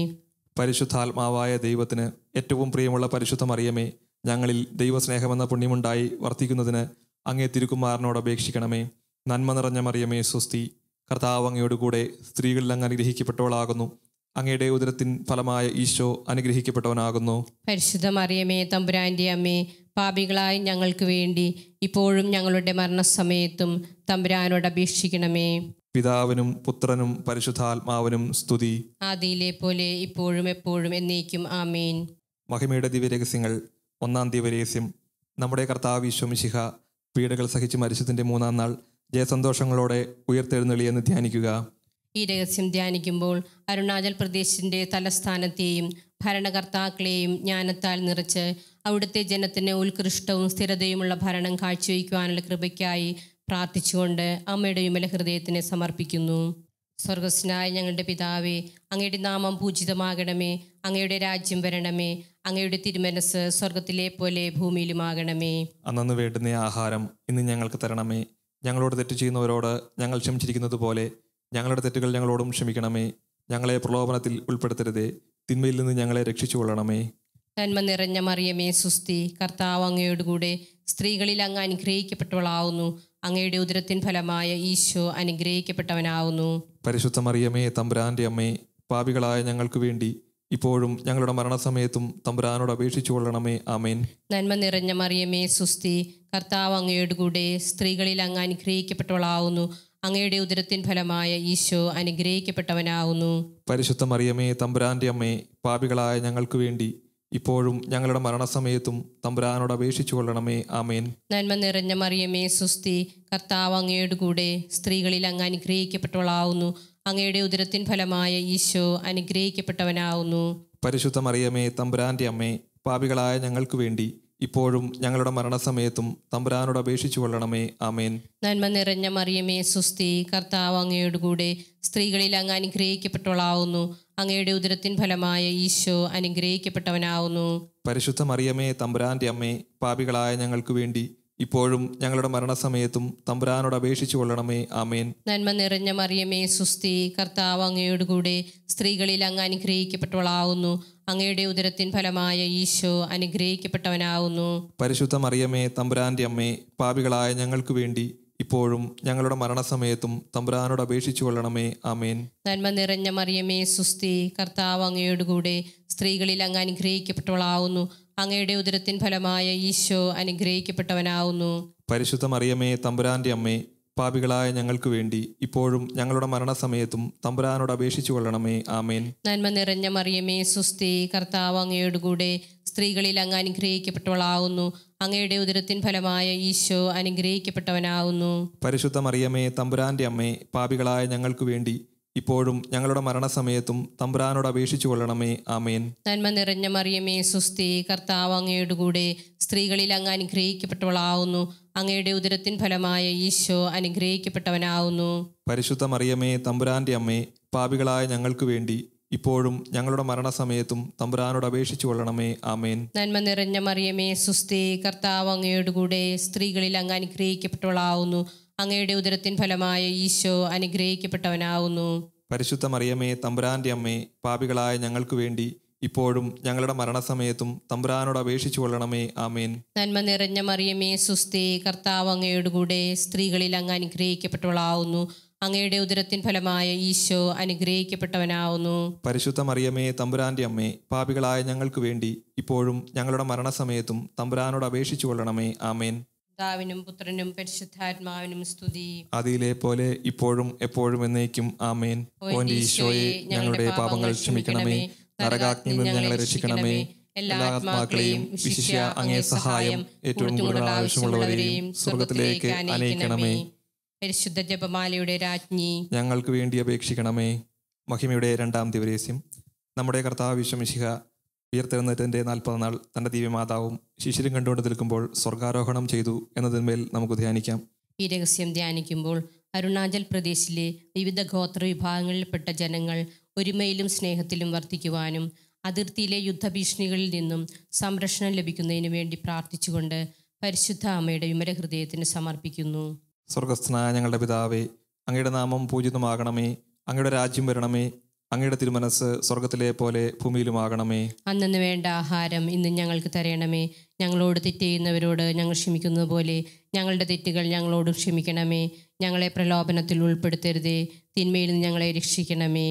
പരിശുദ്ധാത്മാവായ ദൈവത്തിന് ഏറ്റവും പ്രിയമുള്ള പരിശുദ്ധ മറിയമേ, ഞങ്ങളിൽ ദൈവസ്നേഹമെന്ന പുണ്യമുണ്ടായി വർദ്ധിക്കുന്നതിന് അങ്ങേ തിരുക്കുമാരനോട് അപേക്ഷിക്കണമേ. നന്മ നിറഞ്ഞ മറിയമേ സുസ്തി, കർത്താവ് അങ്ങയോടുകൂടെ സ്ത്രീകളിൽ അങ്ങ് അനുഗ്രഹിക്കപ്പെട്ടവളാകുന്നു. അങ്ങയുടെ ഉദരത്തിൻ ഫലമായ ഈശോ അനുഗ്രഹിക്കപ്പെട്ടവനാകുന്നു. പരിശുദ്ധ മറിയമേ, തമ്പുരാന്റെ അമ്മേ, പാപികളായ ഞങ്ങൾക്ക് വേണ്ടി ഇപ്പോഴും ഞങ്ങളുടെ മരണസമയത്തും തമ്പുരാനോട് അപേക്ഷിക്കണമേ. പിതാവിനും പുത്രനും പരിശുദ്ധാത്മാവിനും സ്തുതി, ആദിയിലെ പോലെ ഇപ്പോഴും എപ്പോഴും എന്നേക്കും. ആമേൻ. മഹിമയുടെ ദിവ്യരഹസ്യങ്ങൾ. ഒന്നാം ദിവ്യരഹസ്യം, നമ്മുടെ കർത്താവ് ഈശോ മിശിഹ പീഡകൾ സഹിച്ച് മരിച്ചതിൻ്റെ മൂന്നാം നാൾ ജയസന്തോഷങ്ങളോടെ ഉയർത്തെഴുന്നള്ളിയെന്ന് ധ്യാനിക്കുക. ഈ രഹസ്യം ധ്യാനിക്കുമ്പോൾ അരുണാചൽ പ്രദേശിൻ്റെ തലസ്ഥാനത്തെയും ഭരണകർത്താക്കളെയും ജ്ഞാനത്താൽ നിറച്ച് അവിടുത്തെ ജനത്തിന് ഉത്കൃഷ്ടവും സ്ഥിരതയുമുള്ള ഭരണം കാഴ്ചവെക്കുവാനുള്ള കൃപയ്ക്കായി പ്രാർത്ഥിച്ചുകൊണ്ട് അമ്മയുടെ വിമല ഹൃദയത്തിനെ സമർപ്പിക്കുന്നു. സ്വർഗസ്നായ ഞങ്ങളുടെ പിതാവേ, അങ്ങയുടെ നാമം പൂജിതമാകണമേ. അങ്ങയുടെ രാജ്യം വരണമേ. അങ്ങയുടെ തിരുമനസ് സ്വർഗത്തിലെ പോലെ ഭൂമിയിലുമാകണമേ. അന്നു വേണ്ടുന്ന ആഹാരം ഇന്ന് ഞങ്ങൾക്ക് തരണമേ. ഞങ്ങളോട് തെറ്റ് ചെയ്യുന്നവരോട് ഞങ്ങൾ ക്ഷമിച്ചിരിക്കുന്നത് പോലെ ഞങ്ങളുടെ തെറ്റുകൾ ഞങ്ങളോടും ക്ഷമിക്കണമേ. ഞങ്ങളെ പ്രലോഭനത്തിൽ ഉൾപ്പെടുത്തരുതേ, തിന്മയിൽ നിന്ന് ഞങ്ങളെ രക്ഷിച്ചുകൊള്ളണമേ. നന്മ നിറഞ്ഞ മറിയമേ സുസ്തി, കർത്താവ് അങ്ങയോടുകൂടെ സ്ത്രീകളിൽ അങ്ങ് അനുഗ്രഹിക്കപ്പെട്ടവളാവുന്നു. അങ്ങയുടെ ഉദരത്തിൻ ഫലമായ ഈശോ അനുഗ്രഹിക്കപ്പെട്ടവനാവുന്നു. പരിശുദ്ധ മറിയമേ, തമ്പുരാന്റെ അമ്മേ, പാപികളായ ഞങ്ങൾക്ക് വേണ്ടി ഇപ്പോഴും ഞങ്ങളുടെ മരണസമയത്തും തമ്പുരാനോട് അപേക്ഷിച്ചു കൊള്ളണമേ. ആമേൻ. നന്മ നിറഞ്ഞ മറിയമേ സുസ്തി, കർത്താവ് അങ്ങയോടുകൂടെ സ്ത്രീകളിൽ അങ്ങ് അനുഗ്രഹിക്കപ്പെട്ടവളാവുന്നു. അങ്ങയുടെ ഉദരത്തിൻ ഫലമായ ഈശോ അനുഗ്രഹിക്കപ്പെട്ടവനാവുന്നു. പരിശുദ്ധ മറിയമേ തമ്പുരാന്റെ അമ്മേ, പാപികളായ ഞങ്ങൾക്ക് വേണ്ടി ഇപ്പോഴും ഞങ്ങളുടെ മരണസമയത്തും തമ്പുരാനോട് അപേക്ഷിച്ചു കൊള്ളണമേ. ആമേൻ. നന്മ നിറഞ്ഞ മറിയമേ സുസ്തി, കർത്താവ് അങ്ങയോട് കൂടെ സ്ത്രീകളിൽ അങ്ങ് അനുഗ്രഹിക്കപ്പെട്ടവളാവുന്നു. അങ്ങയുടെ ഉദരത്തിൻ ഫലമായ ഈശോ അനുഗ്രഹിക്കപ്പെട്ടവനാവുന്നു. പരിശുദ്ധ മറിയമേ തമ്പുരാന്റെ അമ്മേ, പാപികളായ ഞങ്ങൾക്ക് വേണ്ടി ഇപ്പോഴും ഞങ്ങളുടെ മരണസമയത്തും തമ്പുരാനോട് അപേക്ഷിച്ചു കൊള്ളണമേ. ആമേൻ. നന്മ നിറഞ്ഞ മറിയമേ സുസ്തി, കർത്താവ് അങ്ങയോട് കൂടെ സ്ത്രീകളിൽ അങ്ങ് അനുഗ്രഹിക്കപ്പെട്ടവളാവുന്നു. അങ്ങയുടെ ഉദരത്തിൻ ഫലമായ ഈശോ അനുഗ്രഹിക്കപ്പെട്ടവനാവുന്നു. പരിശുദ്ധ മറിയമേ തമ്പുരാന്റെ അമ്മേ, പാപികളായ ഞങ്ങൾക്ക് വേണ്ടി ഇപ്പോഴും ഞങ്ങളുടെ മരണസമയത്തും തമ്പുരാനോട് അപേക്ഷിച്ചു കൊള്ളണമേ. ആമേൻ. നന്മ നിറഞ്ഞ മറിയമേ സുസ്തി, കർത്താവ് അങ്ങയോട് കൂടെ സ്ത്രീകളിൽ അങ്ങ് അനുഗ്രഹിക്കപ്പെട്ടവളാവുന്നു. അങ്ങയുടെ ഉദരത്തിൻ ഫലമായ ഈശോ അനുഗ്രഹിക്കപ്പെട്ടവനാവുന്നു. പരിശുദ്ധ മറിയമേ തമ്പുരാന്റെ അമ്മേ, പാപികളായ ഞങ്ങൾക്ക് വേണ്ടി ഇപ്പോഴും ഞങ്ങളുടെ മരണസമയത്തും തമ്പുരാനോട് അപേക്ഷിച്ചു കൊള്ളണമേ. ആമേൻ. നന്മ നിറഞ്ഞ മറിയമേ സുസ്തി, കർത്താവ് അങ്ങയോട് കൂടെ സ്ത്രീകളിൽ അങ്ങ് അനുഗ്രഹിക്കപ്പെട്ടവളാവുന്നു. അങ്ങയുടെ ഉദരത്തിൻ ഫലമായ ഈശോ അനുഗ്രഹിക്കപ്പെട്ടവനാവുന്നു. പരിശുദ്ധ മറിയമേ തമ്പുരാന്റെ അമ്മേ, പാപികളായ ഞങ്ങൾക്ക് വേണ്ടി ഇപ്പോഴും ഞങ്ങളുടെ മരണസമയത്തും തമ്പുരാനോട് അപേക്ഷിച്ചു കൊള്ളണമേ. ആമേൻ. നന്മ നിറഞ്ഞ മറിയമേ സുസ്തി, കർത്താവ് അങ്ങയോട് കൂടെ സ്ത്രീകളിൽ അങ്ങ് അനുഗ്രഹിക്കപ്പെട്ടവളാവുന്നു. അങ്ങയുടെ ഉദരത്തിൻ ഫലമായ ഈശോ അനുഗ്രഹിക്കപ്പെട്ടവനാവുന്നു. പരിശുദ്ധ മറിയമേ തമ്പുരാന്റെ അമ്മേ, പാപികളായ ഞങ്ങൾക്ക് വേണ്ടി ഇപ്പോഴും ഞങ്ങളുടെ മരണസമയത്തും തമ്പുരാനോട് അപേക്ഷിച്ചു കൊള്ളണമേ. ആമേൻ. നന്മ നിറഞ്ഞ മറിയമേ സുസ്തി, കർത്താവ് അങ്ങയോട് കൂടെ സ്ത്രീകളിൽ അങ്ങ് അനുഗ്രഹിക്കപ്പെട്ടവളാവുന്നു. അങ്ങയുടെ ഉദരത്തിൻ ഫലമായ ഈശോ അനുഗ്രഹിക്കപ്പെട്ടവനാവുന്നു. പരിശുദ്ധ മറിയമേ തമ്പുരാന്റെ അമ്മേ, പാപികളായ ഞങ്ങൾക്ക് വേണ്ടി ഇപ്പോഴും ഞങ്ങളുടെ മരണസമയത്തും തമ്പുരാനോട് അപേക്ഷിച്ചു കൊള്ളണമേ. ആമേൻ. നന്മ നിറഞ്ഞ മറിയമേ സുസ്തി, കർത്താവ് അങ്ങയോട് കൂടെ സ്ത്രീകളിൽ അങ്ങ് അനുഗ്രഹിക്കപ്പെട്ടവളാവുന്നു. അങ്ങയുടെ ഉദരത്തിൻ ഫലമായ ഈശോ അനുഗ്രഹിക്കപ്പെട്ടവനാവുന്നു. പരിശുദ്ധ മറിയമേ തമ്പുരാന്റെ അമ്മേ, പാപികളായ ഞങ്ങൾക്ക് വേണ്ടി ഇപ്പോഴും ഞങ്ങളുടെ മരണസമയത്തും തമ്പുരാനോട് അപേക്ഷിച്ചു കൊള്ളണമേ. ആമേൻ. നന്മ നിറഞ്ഞ മറിയമേ സുസ്തി, കർത്താവ് അങ്ങയോട് കൂടെ സ്ത്രീകളിൽ അങ്ങ് അനുഗ്രഹിക്കപ്പെട്ടവളാവുന്നു. അങ്ങയുടെ ഉദരത്തിൻ ഫലമായ ഈശോ അനുഗ്രഹിക്കപ്പെട്ടവനാവുന്നു. പരിശുദ്ധ മറിയമേ തമ്പുരാന്റെ അമ്മേ, പാപികളായ ഞങ്ങൾക്ക് വേണ്ടി ഇപ്പോഴും ഞങ്ങളുടെ മരണസമയത്തും തമ്പുരാനോട് അപേക്ഷിച്ചു കൊള്ളണമേ. ആമേൻ. പിതാവിനും പുത്രനും പരിശുദ്ധാത്മാവിനും സ്തുതി. അതിലെ പോലെ ഇപ്പോഴും എപ്പോഴും എന്നേക്കും. ആമേൻ. ഓ ഈശോയെ, ഞങ്ങളുടെ പാപങ്ങൾ ക്ഷമിക്കണമേ. നരകാഗ്നിയിൽ നിന്ന് ഞങ്ങളെ രക്ഷിക്കണമേ. എല്ലാ ആത്മാക്കളെയും വിശിഷ്യ അങ്ങേ സഹായം ഏറ്റവും കൂടുതൽ ആവശ്യമുള്ളവരെയും സ്വർഗത്തിലേക്ക് അനയിക്കണമേ. പരിശുദ്ധ ജപമാലയുടെ രാജ്ഞി, ഞങ്ങൾക്ക് വേണ്ടി അപേക്ഷിക്കണമേ. മഹിമയുടെ രണ്ടാം ദിവരേസ്യം. നമ്മുടെ കർത്താവ് ഈശോ മിശിഹ ഉയർത്തെഴുന്നേറ്റതിൻ്റെ 40 നാൾ തൻ്റെ ദിവ്യമാതാവും ശിശിരം കണ്ടുകൊണ്ട് നിൽക്കുമ്പോൾ സ്വർഗാരോഹണം ചെയ്തു എന്നതിന്മേൽ നമുക്ക് ധ്യാനിക്കാം. ഈ രഹസ്യം ധ്യാനിക്കുമ്പോൾ അരുണാചൽ പ്രദേശിലെ വിവിധ ഗോത്രവിഭാഗങ്ങളിൽപ്പെട്ട ജനങ്ങൾ ഒരുമയിലും സ്നേഹത്തിലും വർദ്ധിക്കുവാനും അതിർത്തിയിലെ യുദ്ധഭീഷണികളിൽ നിന്നും സംരക്ഷണം ലഭിക്കുന്നതിനു വേണ്ടി പ്രാർത്ഥിച്ചുകൊണ്ട് പരിശുദ്ധ അമ്മയുടെ വിമല ഹൃദയത്തിന് സമർപ്പിക്കുന്നു. സ്വർഗസ്ഥനായ ഞങ്ങളുടെ പിതാവേ, അങ്ങയുടെ നാമം പൂജിതമാകണമേ. അങ്ങയുടെ രാജ്യം വരണമേ. അങ്ങയുടെ തിരുമനസ് സ്വർഗത്തിലെ പോലെ ഭൂമിയിലുമാകണമേ. അന്നന്ന് വേണ്ട ആഹാരം ഇന്ന് ഞങ്ങൾക്ക് തരണമേ. ഞങ്ങളോട് തെറ്റ് ചെയ്യുന്നവരോട് ഞങ്ങൾ ക്ഷമിക്കുന്നത് പോലെ ഞങ്ങളുടെ തെറ്റുകൾ ഞങ്ങളോടും ക്ഷമിക്കണമേ. ഞങ്ങളെ പ്രലോഭനത്തിൽ ഉൾപ്പെടുത്തരുതേ, തിന്മയിൽ നിന്ന് ഞങ്ങളെ രക്ഷിക്കണമേ.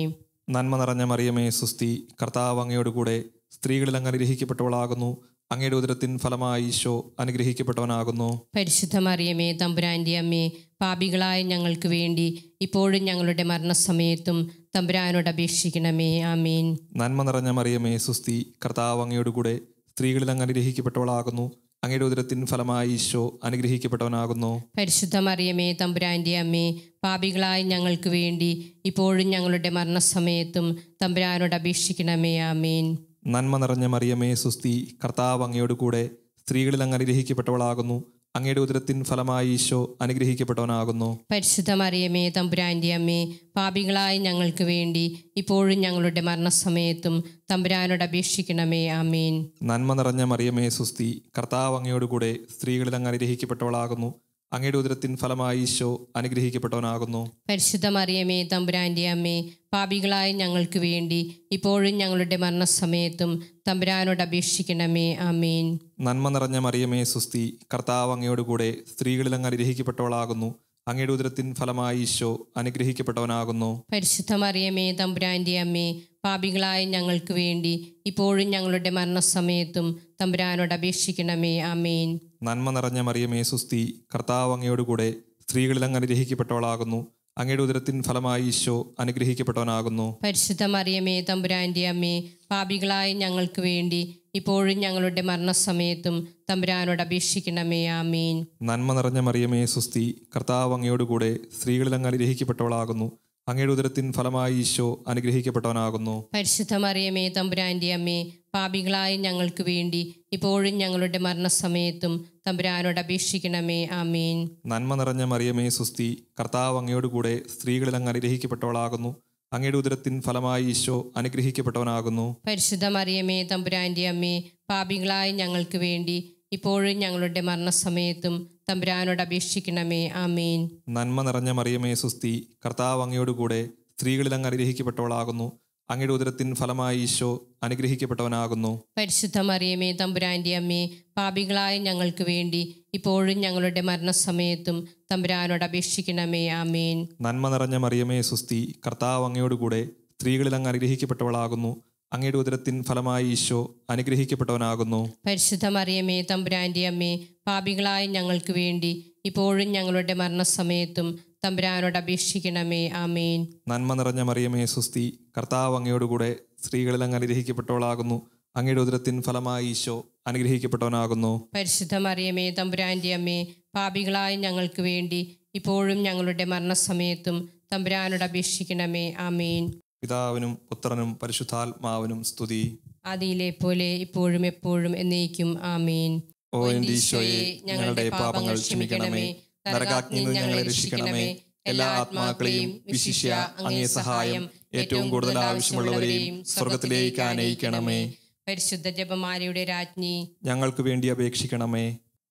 നന്മ നിറഞ്ഞ മറിയമേ സുസ്തി, കർത്താവ് അങ്ങയോട് കൂടെ സ്ത്രീകളിൽ അങ്ങ് അനുഗ്രഹിക്കപ്പെട്ടവളാകുന്നു. അങ്ങയുടെ ഉദരത്തിൻ ഫലമായി ഈശോ അനുഗ്രഹിക്കപ്പെട്ടവനാകുന്നു. പരിശുദ്ധ മറിയമേ തമ്പുരാന്റെ അമ്മേ, പാപികളായ ഞങ്ങൾക്ക് വേണ്ടി ഇപ്പോഴും ഞങ്ങളുടെ മരണസമയത്തും തമ്പുരാനോട് അപേക്ഷിക്കണമേ. ആമേൻ. നന്മ നിറഞ്ഞ മറിയമേ സുസ്തി, കർത്താവ് അങ്ങയോട് കൂടെ സ്ത്രീകളിൽ അങ്ങ് അനുഗ്രഹിക്കപ്പെട്ടവളാകുന്നു. അങ്ങയുടെ ഉദരത്തിൻ ഫലമായി ഈശോ അനുഗ്രഹിക്കപ്പെട്ടവനാകുന്നു. പരിശുദ്ധ മറിയമേ തമ്പുരാന്റെ അമ്മേ, പാപികളായ ഞങ്ങൾക്ക് വേണ്ടി ഇപ്പോഴും ഞങ്ങളുടെ മരണസമയത്തും തമ്പുരാനോട് അപേക്ഷിക്കണമേ. ആമേൻ. നന്മ നിറഞ്ഞ മറിയമേ സുസ്തി, കർത്താവ് അങ്ങയോട് കൂടെ സ്ത്രീകളിൽ അങ്ങ് അനുഗ്രഹിക്കപ്പെട്ടവളാകുന്നു. അങ്ങയുടെ ഉദരത്തിൻ ഫലമായി ഈശോ അനുഗ്രഹിക്കപ്പെട്ടവനാകുന്നു. പരിശുദ്ധ മറിയമേ തമ്പുരാന്റെ അമ്മേ, പാപികളായ ഞങ്ങൾക്ക് വേണ്ടി ഇപ്പോഴും ഞങ്ങളുടെ മരണസമയത്തും തമ്പുരാനോട് അപേക്ഷിക്കണമേ. ആമേൻ. നന്മ നിറഞ്ഞ മറിയമേ സുസ്തി, കർത്താവ് അങ്ങയോട് കൂടെ സ്ത്രീകളിൽ അങ്ങ് അനുഗ്രഹിക്കപ്പെട്ടവളാകുന്നു. അങ്ങയുടെ ഉദരത്തിൻ ഫലമായി ഈശോ അനുഗ്രഹിക്കപ്പെട്ടവനാകുന്നു. പരിശുദ്ധ മറിയമേ തമ്പുരാന്റെ അമ്മേ, പാപികളായ ഞങ്ങൾക്ക് വേണ്ടി ഇപ്പോഴും ഞങ്ങളുടെ മരണസമയത്തും തമ്പുരാനോട് അപേക്ഷിക്കണമേ. ആമേൻ. നന്മ നിറഞ്ഞ മറിയമേ സുസ്തി, കർത്താവ് അങ്ങയോട് കൂടെ സ്ത്രീകളിൽ അങ്ങ് അനുഗ്രഹിക്കപ്പെട്ടവളാകുന്നു. അങ്ങയുടെ ഉദരത്തിൻ ഫലമായി ഈശോ അനുഗ്രഹിക്കപ്പെട്ടവനാകുന്നു. പരിശുദ്ധ മറിയമേ തമ്പുരാന്റെ അമ്മേ, പാപികളായ ഞങ്ങൾക്ക് വേണ്ടി ഇപ്പോഴും ഞങ്ങളുടെ മരണസമയത്തും തമ്പുരാനോട് അപേക്ഷിക്കണമേ. ആമേൻ. നന്മ നിറഞ്ഞ മറിയമേ സുസ്തി, കർത്താവ് അങ്ങയോട് കൂടെ സ്ത്രീകളിൽ അങ്ങ് അനുഗ്രഹിക്കപ്പെട്ടവളാകുന്നു. അങ്ങയുടെ ഉദരത്തിൻ ഫലമായി ഈശോ അനുഗ്രഹിക്കപ്പെട്ടവനാകുന്നു. പരിശുദ്ധ മറിയമേ തമ്പുരാന്റെ അമ്മേ, പാപികളായ ഞങ്ങൾക്ക് വേണ്ടി ഇപ്പോഴും ഞങ്ങളുടെ മരണസമയത്തും തമ്പുരാനോട് അപേക്ഷിക്കണമേ. ആമീൻ. നന്മ നിറഞ്ഞ മറിയമേ സുസ്തി, കർത്താവ് അങ്ങയോടുകൂടെ സ്ത്രീകളിൽ അങ്ങ് അനുഗ്രഹിക്കപ്പെട്ടവളാകുന്നു. അങ്ങയുടെ ഉദരത്തിൻ ഫലമായി ഈശോ അനുഗ്രഹിക്കപ്പെട്ടവനാകുന്നു. പരിശുദ്ധ മറിയമേ തമ്പുരാന്റെ അമ്മേ, പാപികളായ ഞങ്ങൾക്ക് വേണ്ടി ഇപ്പോഴും ഞങ്ങളുടെ മരണസമയത്തും തമ്പുരാനോട് അപേക്ഷിക്കണമേ. ആമീൻ. നന്മ നിറഞ്ഞ മറിയമേ സുസ്തി, കർത്താവ് അങ്ങയോടുകൂടെ സ്ത്രീകളിൽ അങ്ങ് അനുഗ്രഹിക്കപ്പെട്ടവളാകുന്നു. അങ്ങയുടെ ഉദരത്തിൻ ഫലമായി ഈശോ അനുഗ്രഹിക്കപ്പെട്ടവനാകുന്നു. പരിശുദ്ധ മറിയമേ തമ്പുരാന്റെ അമ്മേ, പാപികളായ ഞങ്ങൾക്ക് വേണ്ടി ഇപ്പോഴും ഞങ്ങളുടെ മരണസമയത്തും തമ്പുരാനോട് അപേക്ഷിക്കണമേ. ആമീൻ. നന്മ നിറഞ്ഞ മറിയമേ സുസ്തി, കർത്താവ് അങ്ങയോടുകൂടെ സ്ത്രീകളിൽ അങ്ങ് അനുഗ്രഹിക്കപ്പെട്ടവളാകുന്നു. അങ്ങയുടെ ഉദരത്തിൻ ഫലമായി ഈശോ അനുഗ്രഹിക്കപ്പെട്ടവനാകുന്നു. പരിശുദ്ധ മറിയമേ തമ്പുരാന്റെ അമ്മേ, പാപികളായ ഞങ്ങൾക്ക് വേണ്ടി ഇപ്പോഴും ഞങ്ങളുടെ മരണസമയത്തും തമ്പുരാനോട് അപേക്ഷിക്കണമേ. ആമീൻ. നന്മ നിറഞ്ഞ മറിയമേ സുസ്തി, കർത്താവ് അങ്ങയോടുകൂടെ സ്ത്രീകളിൽ അങ്ങ് അനുഗ്രഹിക്കപ്പെട്ടവളാകുന്നു. അങ്ങയുടെ ഉദരത്തിൻ ഫലമായി ഈശോ അനുഗ്രഹിക്കപ്പെട്ടവനാകുന്നു. പരിശുദ്ധ മറിയമേ തമ്പുരാന്റെ അമ്മേ, പാപികളായ ഞങ്ങൾക്ക് വേണ്ടി ഇപ്പോഴും ഞങ്ങളുടെ മരണസമയത്തും തമ്പുരാനോട് അപേക്ഷിക്കണമേ. ആമീൻ. നന്മ നിറഞ്ഞ മറിയമേ സുസ്തി, കർത്താവ് അങ്ങയോടുകൂടെ സ്ത്രീകളിൽ അങ്ങ് അനുഗ്രഹിക്കപ്പെട്ടവളാകുന്നു. അങ്ങയുടെ ഉദരത്തിൻ ഫലമായി ഈശോ അനുഗ്രഹിക്കപ്പെട്ടവനാകുന്നു. പരിശുദ്ധ മറിയമേ തമ്പുരാന്റെ അമ്മേ, പാപികളായ ഞങ്ങൾക്ക് വേണ്ടി ഇപ്പോഴും ഞങ്ങളുടെ മരണസമയത്തും തമ്പുരാനോട് അപേക്ഷിക്കണമേ. ആമീൻ. പിതാവിനും പുത്രനും പരിശുദ്ധാത്മാവിനും സ്തുതി. ആദിയിലെ പോലെ ഇപ്പോഴും എപ്പോഴും എന്നേക്കും. ആമീൻ. ഓ എൻ്റെ ഈശോയെ, ഞങ്ങളുടെ പാപങ്ങൾ ക്ഷമിക്കണമേ. നരകാഗ്നിയിൽ നിന്ന് ഞങ്ങളെ രക്ഷിക്കണമേ. എല്ലാ ആത്മാക്കളെയും വിശിഷ്യ അങ്ങേ സഹായം ഏറ്റവും കൂടുതൽ ആവശ്യമുള്ളവരെയും സ്വർഗത്തിലേക്ക് ആനയിക്കണമേ. പരിശുദ്ധ ജപമാലയുടെ രാജ്ഞി, ഞങ്ങൾക്ക് വേണ്ടി അപേക്ഷിക്കണമേ.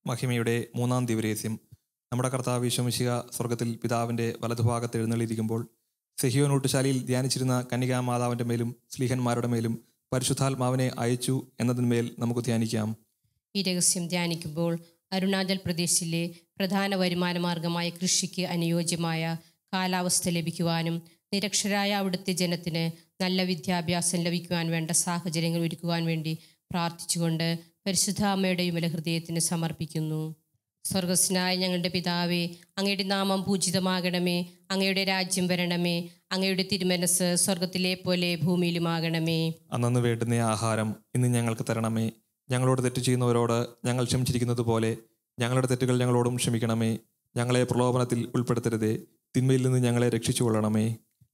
മഹിമയുടെ മൂന്നാം ദിവരേസ്യം. നമ്മുടെ കർത്താവ് ഈശോ മിശിഹാ സ്വർഗത്തിൽ പിതാവിൻ്റെ വലതുഭാഗത്ത് എഴുന്നള്ളിയിരിക്കുമ്പോൾ സെഹിയോൻ ഊട്ടുശാലയിൽ ധ്യാനിച്ചിരുന്ന കന്യകാമാതാവിൻ്റെ മേലും സ്ലീഹന്മാരുടെ മേലും പരിശുദ്ധാത്മാവിനെ അയച്ചു എന്നതിന്മേൽ നമുക്ക് ധ്യാനിക്കാം. ഈ രഹസ്യം ധ്യാനിക്കുമ്പോൾ അരുണാചൽ പ്രദേശിലെ പ്രധാന വരുമാന മാർഗമായ കൃഷിക്ക് അനുയോജ്യമായ കാലാവസ്ഥ ലഭിക്കുവാനും നിരക്ഷരായ അവിടുത്തെ ജനത്തിന് നല്ല വിദ്യാഭ്യാസം ലഭിക്കുവാൻ വേണ്ട സാഹചര്യങ്ങൾ ഒരുക്കുവാൻ വേണ്ടി പ്രാർത്ഥിച്ചുകൊണ്ട് പരിശുദ്ധ അമ്മയുടെ വിമല ഹൃദയത്തിന് സമർപ്പിക്കുന്നു. സ്വർഗസ്നായ ഞങ്ങളുടെ പിതാവേ, അങ്ങയുടെ നാമം പൂജിതമാകണമേ. അങ്ങയുടെ രാജ്യം വരണമേ. അങ്ങയുടെ തിരുമനസ് സ്വർഗത്തിലെ പോലെ ഭൂമിയിലുമാകണമേ. അന്നു വേണ്ടുന്ന ആഹാരം ഇന്ന് ഞങ്ങൾക്ക് തരണമേ. ഞങ്ങളോട് തെറ്റ് ചെയ്യുന്നവരോട് ഞങ്ങൾ ക്ഷമിച്ചിരിക്കുന്നത് പോലെ ഞങ്ങളുടെ തെറ്റുകൾ ഞങ്ങളോടും ക്ഷമിക്കണമേ. ഞങ്ങളെ പ്രലോഭനത്തിൽ ഉൾപ്പെടുത്തരുതേ, തിന്മയിൽ നിന്ന് ഞങ്ങളെ രക്ഷിച്ചുകൊള്ളണമേ.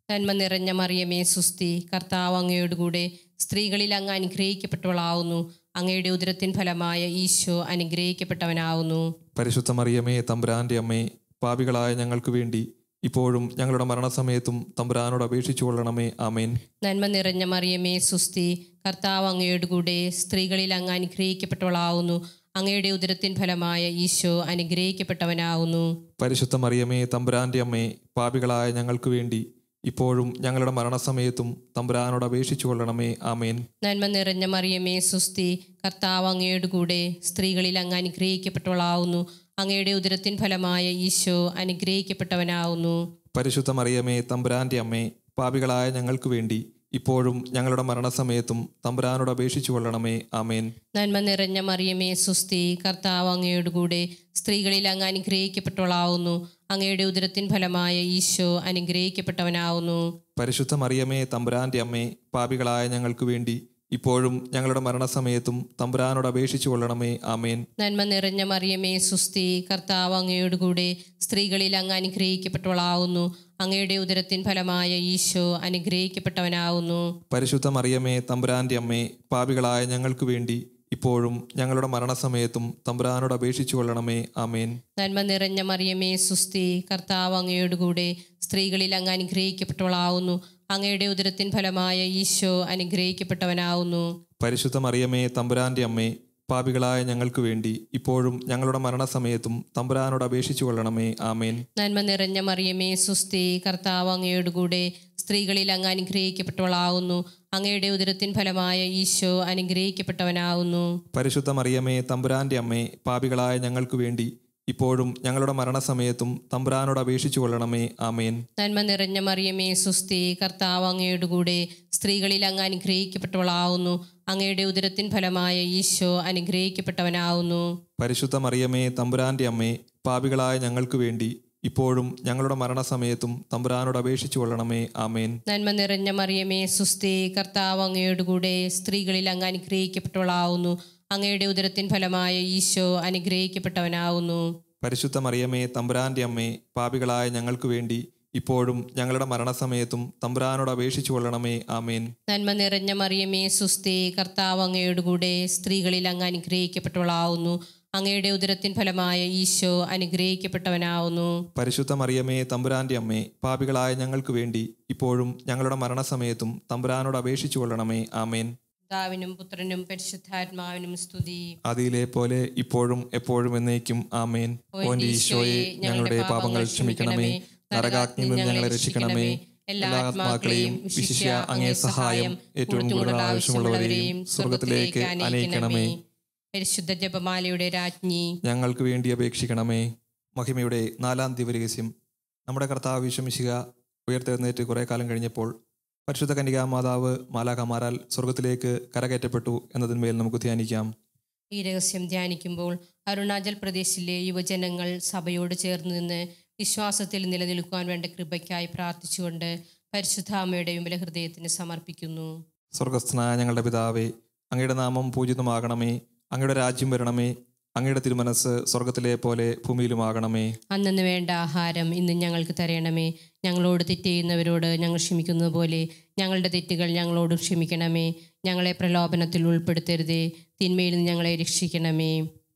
നന്മ നിറഞ്ഞ മറിയമേ സുസ്തി, കർത്താവ് അങ്ങയോടുകൂടെ സ്ത്രീകളിൽ അങ്ങ് അനുഗ്രഹിക്കപ്പെട്ടവളാവുന്നു. അങ്ങയുടെ ഉദരത്തിൻ ഫലമായ ഈശോ അനുഗ്രഹിക്കപ്പെട്ടവനാവുന്നു. പരിശുദ്ധ മറിയമേ തമ്പുരാന്റെ അമ്മേ, പാപികളായ ഞങ്ങൾക്ക് വേണ്ടി ഇപ്പോഴും ഞങ്ങളുടെ മരണസമയത്തും തമ്പുരാനോട് അപേക്ഷിച്ചു കൊള്ളണമേ. ആമേൻ. നന്മ നിറഞ്ഞ മറിയമേ സുസ്തി, കർത്താവ് അങ്ങയോടുകൂടെ സ്ത്രീകളിൽ അങ്ങ് അനുഗ്രഹിക്കപ്പെട്ടവളാവുന്നു. അങ്ങയുടെ ഉദരത്തിൻ ഫലമായ ഈശോ അനുഗ്രഹിക്കപ്പെട്ടവനാവുന്നു. പരിശുദ്ധ മറിയമേ തമ്പുരാന്റെ അമ്മേ, പാപികളായ ഞങ്ങൾക്ക് വേണ്ടി ഇപ്പോഴും ഞങ്ങളുടെ മരണസമയത്തും തമ്പുരാനോട് അപേക്ഷിച്ചു കൊള്ളണമേ. ആമേൻ. നന്മ നിറഞ്ഞ മറിയമേ സുസ്തി, കർത്താവ് അങ്ങയോടുകൂടെ സ്ത്രീകളിൽ അങ്ങ് അനുഗ്രഹിക്കപ്പെട്ടവളാവുന്നു. അങ്ങയുടെ ഉദരത്തിൻ ഫലമായ ഈശോ അനുഗ്രഹിക്കപ്പെട്ടവനാവുന്നു. പരിശുദ്ധ മറിയമേ തമ്പുരാന്റെ അമ്മേ, പാപികളായ ഞങ്ങൾക്ക് വേണ്ടി ഇപ്പോഴും ഞങ്ങളുടെ മരണസമയത്തും തമ്പുരാനോട് അപേക്ഷിച്ചു കൊള്ളണമേ. ആമേൻ. നന്മ നിറഞ്ഞ മറിയമേ സുസ്തി, കർത്താവ് അങ്ങയോടുകൂടെ സ്ത്രീകളിൽ അങ്ങ് അനുഗ്രഹിക്കപ്പെട്ടവളാവുന്നു. അങ്ങയുടെ ഉദരത്തിൻ ഫലമായ ഈശോ അനുഗ്രഹിക്കപ്പെട്ടവനാവുന്നു. പരിശുദ്ധ മറിയമേ തമ്പുരാന്റെ അമ്മേ, പാപികളായ ഞങ്ങൾക്ക് വേണ്ടി ഇപ്പോഴും ഞങ്ങളുടെ മരണസമയത്തും തമ്പുരാനോട് അപേക്ഷിച്ചു കൊള്ളണമേ. ആമേൻ. നന്മ നിറഞ്ഞ മറിയമേ സുസ്തി, കർത്താവ് അങ്ങയോടുകൂടെ സ്ത്രീകളിൽ അങ്ങ് അനുഗ്രഹിക്കപ്പെട്ടവളാവുന്നു. അങ്ങയുടെ ഉദരത്തിൻ ഫലമായ ഈശോ അനുഗ്രഹിക്കപ്പെട്ടവനാവുന്നു. പരിശുദ്ധ മറിയമേ തമ്പുരാന്റെ അമ്മേ, പാപികളായ ഞങ്ങൾക്ക് വേണ്ടി ഇപ്പോഴും ഞങ്ങളുടെ മരണസമയത്തും തമ്പുരാനോട് അപേക്ഷിച്ചു കൊള്ളണമേ. ആമേൻ. നന്മ നിറഞ്ഞ മറിയമേ സുസ്തി, കർത്താവ് അങ്ങയോടുകൂടെ സ്ത്രീകളിൽ അങ്ങ് അനുഗ്രഹിക്കപ്പെട്ടവളാവുന്നു. അങ്ങയുടെ ഉദരത്തിൻ ഫലമായ ഈശോ അനുഗ്രഹിക്കപ്പെട്ടവനാവുന്നു. പരിശുദ്ധ മറിയമേ തമ്പുരാന്റെ അമ്മേ, പാപികളായ ഞങ്ങൾക്ക് വേണ്ടി ഇപ്പോഴും ഞങ്ങളുടെ മരണസമയത്തും തമ്പുരാനോട് അപേക്ഷിച്ചു കൊള്ളണമേ. ആമേൻ. നന്മ നിറഞ്ഞ മറിയമേ സുസ്തി, കർത്താവ് അങ്ങയോടുകൂടെ സ്ത്രീകളിൽ അങ്ങ് അനുഗ്രഹിക്കപ്പെട്ടവളാവുന്നു. അങ്ങയുടെ ഉദരത്തിൻ ഫലമായ ഈശോ അനുഗ്രഹിക്കപ്പെട്ടവനാവുന്നു. പരിശുദ്ധ മറിയമേ തമ്പുരാന്റെ അമ്മേ, പാപികളായ ഞങ്ങൾക്ക് വേണ്ടി ഇപ്പോഴും ഞങ്ങളുടെ മരണസമയത്തും തമ്പുരാനോട് അപേക്ഷിച്ചു കൊള്ളണമേ. ആമേൻ. നന്മ നിറഞ്ഞ മറിയമേ സുസ്തി, കർത്താവ് അങ്ങയോടുകൂടെ സ്ത്രീകളിൽ അങ്ങ് അനുഗ്രഹിക്കപ്പെട്ടവളാവുന്നു. അങ്ങയുടെ ഉദരത്തിൻ ഫലമായ ഈശോ അനുഗ്രഹിക്കപ്പെട്ടവനാവുന്നു. പരിശുദ്ധ മറിയമേ തമ്പുരാന്റെ അമ്മേ, പാപികളായ ഞങ്ങൾക്ക് വേണ്ടി ഇപ്പോഴും ഞങ്ങളുടെ മരണസമയത്തും തമ്പുരാനോട് അപേക്ഷിച്ചു കൊള്ളണമേ. ആമേൻ. നന്മ നിറഞ്ഞ മറിയമേ, സുസ്ഥി, കർത്താവ് അങ്ങയോടുകൂടെ സ്ത്രീകളിൽ അങ്ങ് അനുഗ്രഹിക്കപ്പെട്ടവളാവുന്നു. അങ്ങയുടെ ഉദരത്തിൻ ഫലമായ ഈശോ അനുഗ്രഹിക്കപ്പെട്ടവനാവുന്നു. പരിശുദ്ധ മറിയമേ, തമ്പുരാന്റെ അമ്മേ, പാപികളായ ഞങ്ങൾക്ക് വേണ്ടി ഇപ്പോഴും ഞങ്ങളുടെ മരണസമയത്തും തമ്പുരാനോട് അപേക്ഷിച്ചു കൊള്ളണമേ. ആമേൻ. നന്മ നിറഞ്ഞ മറിയമേ, സുസ്ഥി, കർത്താവ് അങ്ങയോടുകൂടെ സ്ത്രീകളിൽ അങ്ങ് അനുഗ്രഹിക്കപ്പെട്ടവളാവുന്നു. അങ്ങയുടെ ഉദരത്തിൻ ഫലമായ ഈശോ അനുഗ്രഹിക്കപ്പെട്ടവനാവുന്നു. പരിശുദ്ധ മറിയമേ, തമ്പുരാന്റെ അമ്മേ, പാപികളായ ഞങ്ങൾക്ക് വേണ്ടി ഇപ്പോഴും ഞങ്ങളുടെ മരണസമയത്തും തമ്പുരാനോട് അപേക്ഷിച്ചു കൊള്ളണമേ. ആമേൻ. പിതാവിനും പുത്രനും പരിശുദ്ധാത്മാവിനും സ്തുതി. അതിലെ പോലെ ഇപ്പോഴും എപ്പോഴും എന്നേക്കും. ആമേൻ. ഓ ഈശോയെ, ഞങ്ങളുടെ പാപങ്ങൾ ക്ഷമിക്കണമേ. നരകാഗ്നിയിൽ നിന്ന് ഞങ്ങളെ രക്ഷിക്കണമേ. എല്ലാ ആത്മാക്കളെയും വിശിഷ്യ അങ്ങേ സഹായം ഏറ്റവും കൂടുതൽ ആവശ്യമുള്ളവരെയും സ്വർഗത്തിലേക്ക് അനയിക്കണമേ. പരിശുദ്ധ ജപമാലയുടെ രാജ്ഞി, ഞങ്ങൾക്ക് വേണ്ടി അപേക്ഷിക്കണമേ. മഹിമയുടെ 4-ാം ദിവ്യരഹസ്യം. നമ്മുടെ കർത്താവ് ഈശോ മിശിഹ ഉയർത്തെഴുന്നേറ്റ് കുറേ കാലം കഴിഞ്ഞപ്പോൾ പരിശുദ്ധ കന്യകാ മാതാവ് മാലാഖമാരാൽ സ്വർഗത്തിലേക്ക് കരകയറ്റപ്പെട്ടു എന്നതിന്മേൽ നമുക്ക് ധ്യാനിക്കാം. ഈ രഹസ്യം ധ്യാനിക്കുമ്പോൾ അരുണാചൽ പ്രദേശിലെ യുവജനങ്ങൾ സഭയോട് ചേർന്ന് നിന്ന് വിശ്വാസത്തിൽ നിലനിൽക്കുവാൻ വേണ്ട കൃപയ്ക്കായി പ്രാർത്ഥിച്ചുകൊണ്ട് പരിശുദ്ധ അമ്മയുടെ വിമല ഹൃദയത്തിന് സമർപ്പിക്കുന്നു. സ്വർഗസ്ഥനായ ഞങ്ങളുടെ പിതാവേ, അങ്ങയുടെ നാമം പൂജിതമാകണമേ. അങ്ങയുടെ രാജ്യം വരണമേ. അങ്ങയുടെ തിരുമനസ് സ്വർഗത്തിലെ പോലെ ഭൂമിയിലുമാകണമേ. അന്നു വേണ്ട ആഹാരം ഇന്ന് ഞങ്ങൾക്ക് തരണമേ. ഞങ്ങളോട് തെറ്റ് ചെയ്യുന്നവരോട് ഞങ്ങൾ ക്ഷമിക്കുന്നത് പോലെ ഞങ്ങളുടെ തെറ്റുകൾ ഞങ്ങളോടും ക്ഷമിക്കണമേ. ഞങ്ങളെ പ്രലോഭനത്തിൽ ഉൾപ്പെടുത്തരുതേ, തിന്മയിൽ നിന്ന് ഞങ്ങളെ രക്ഷിക്കണമേ.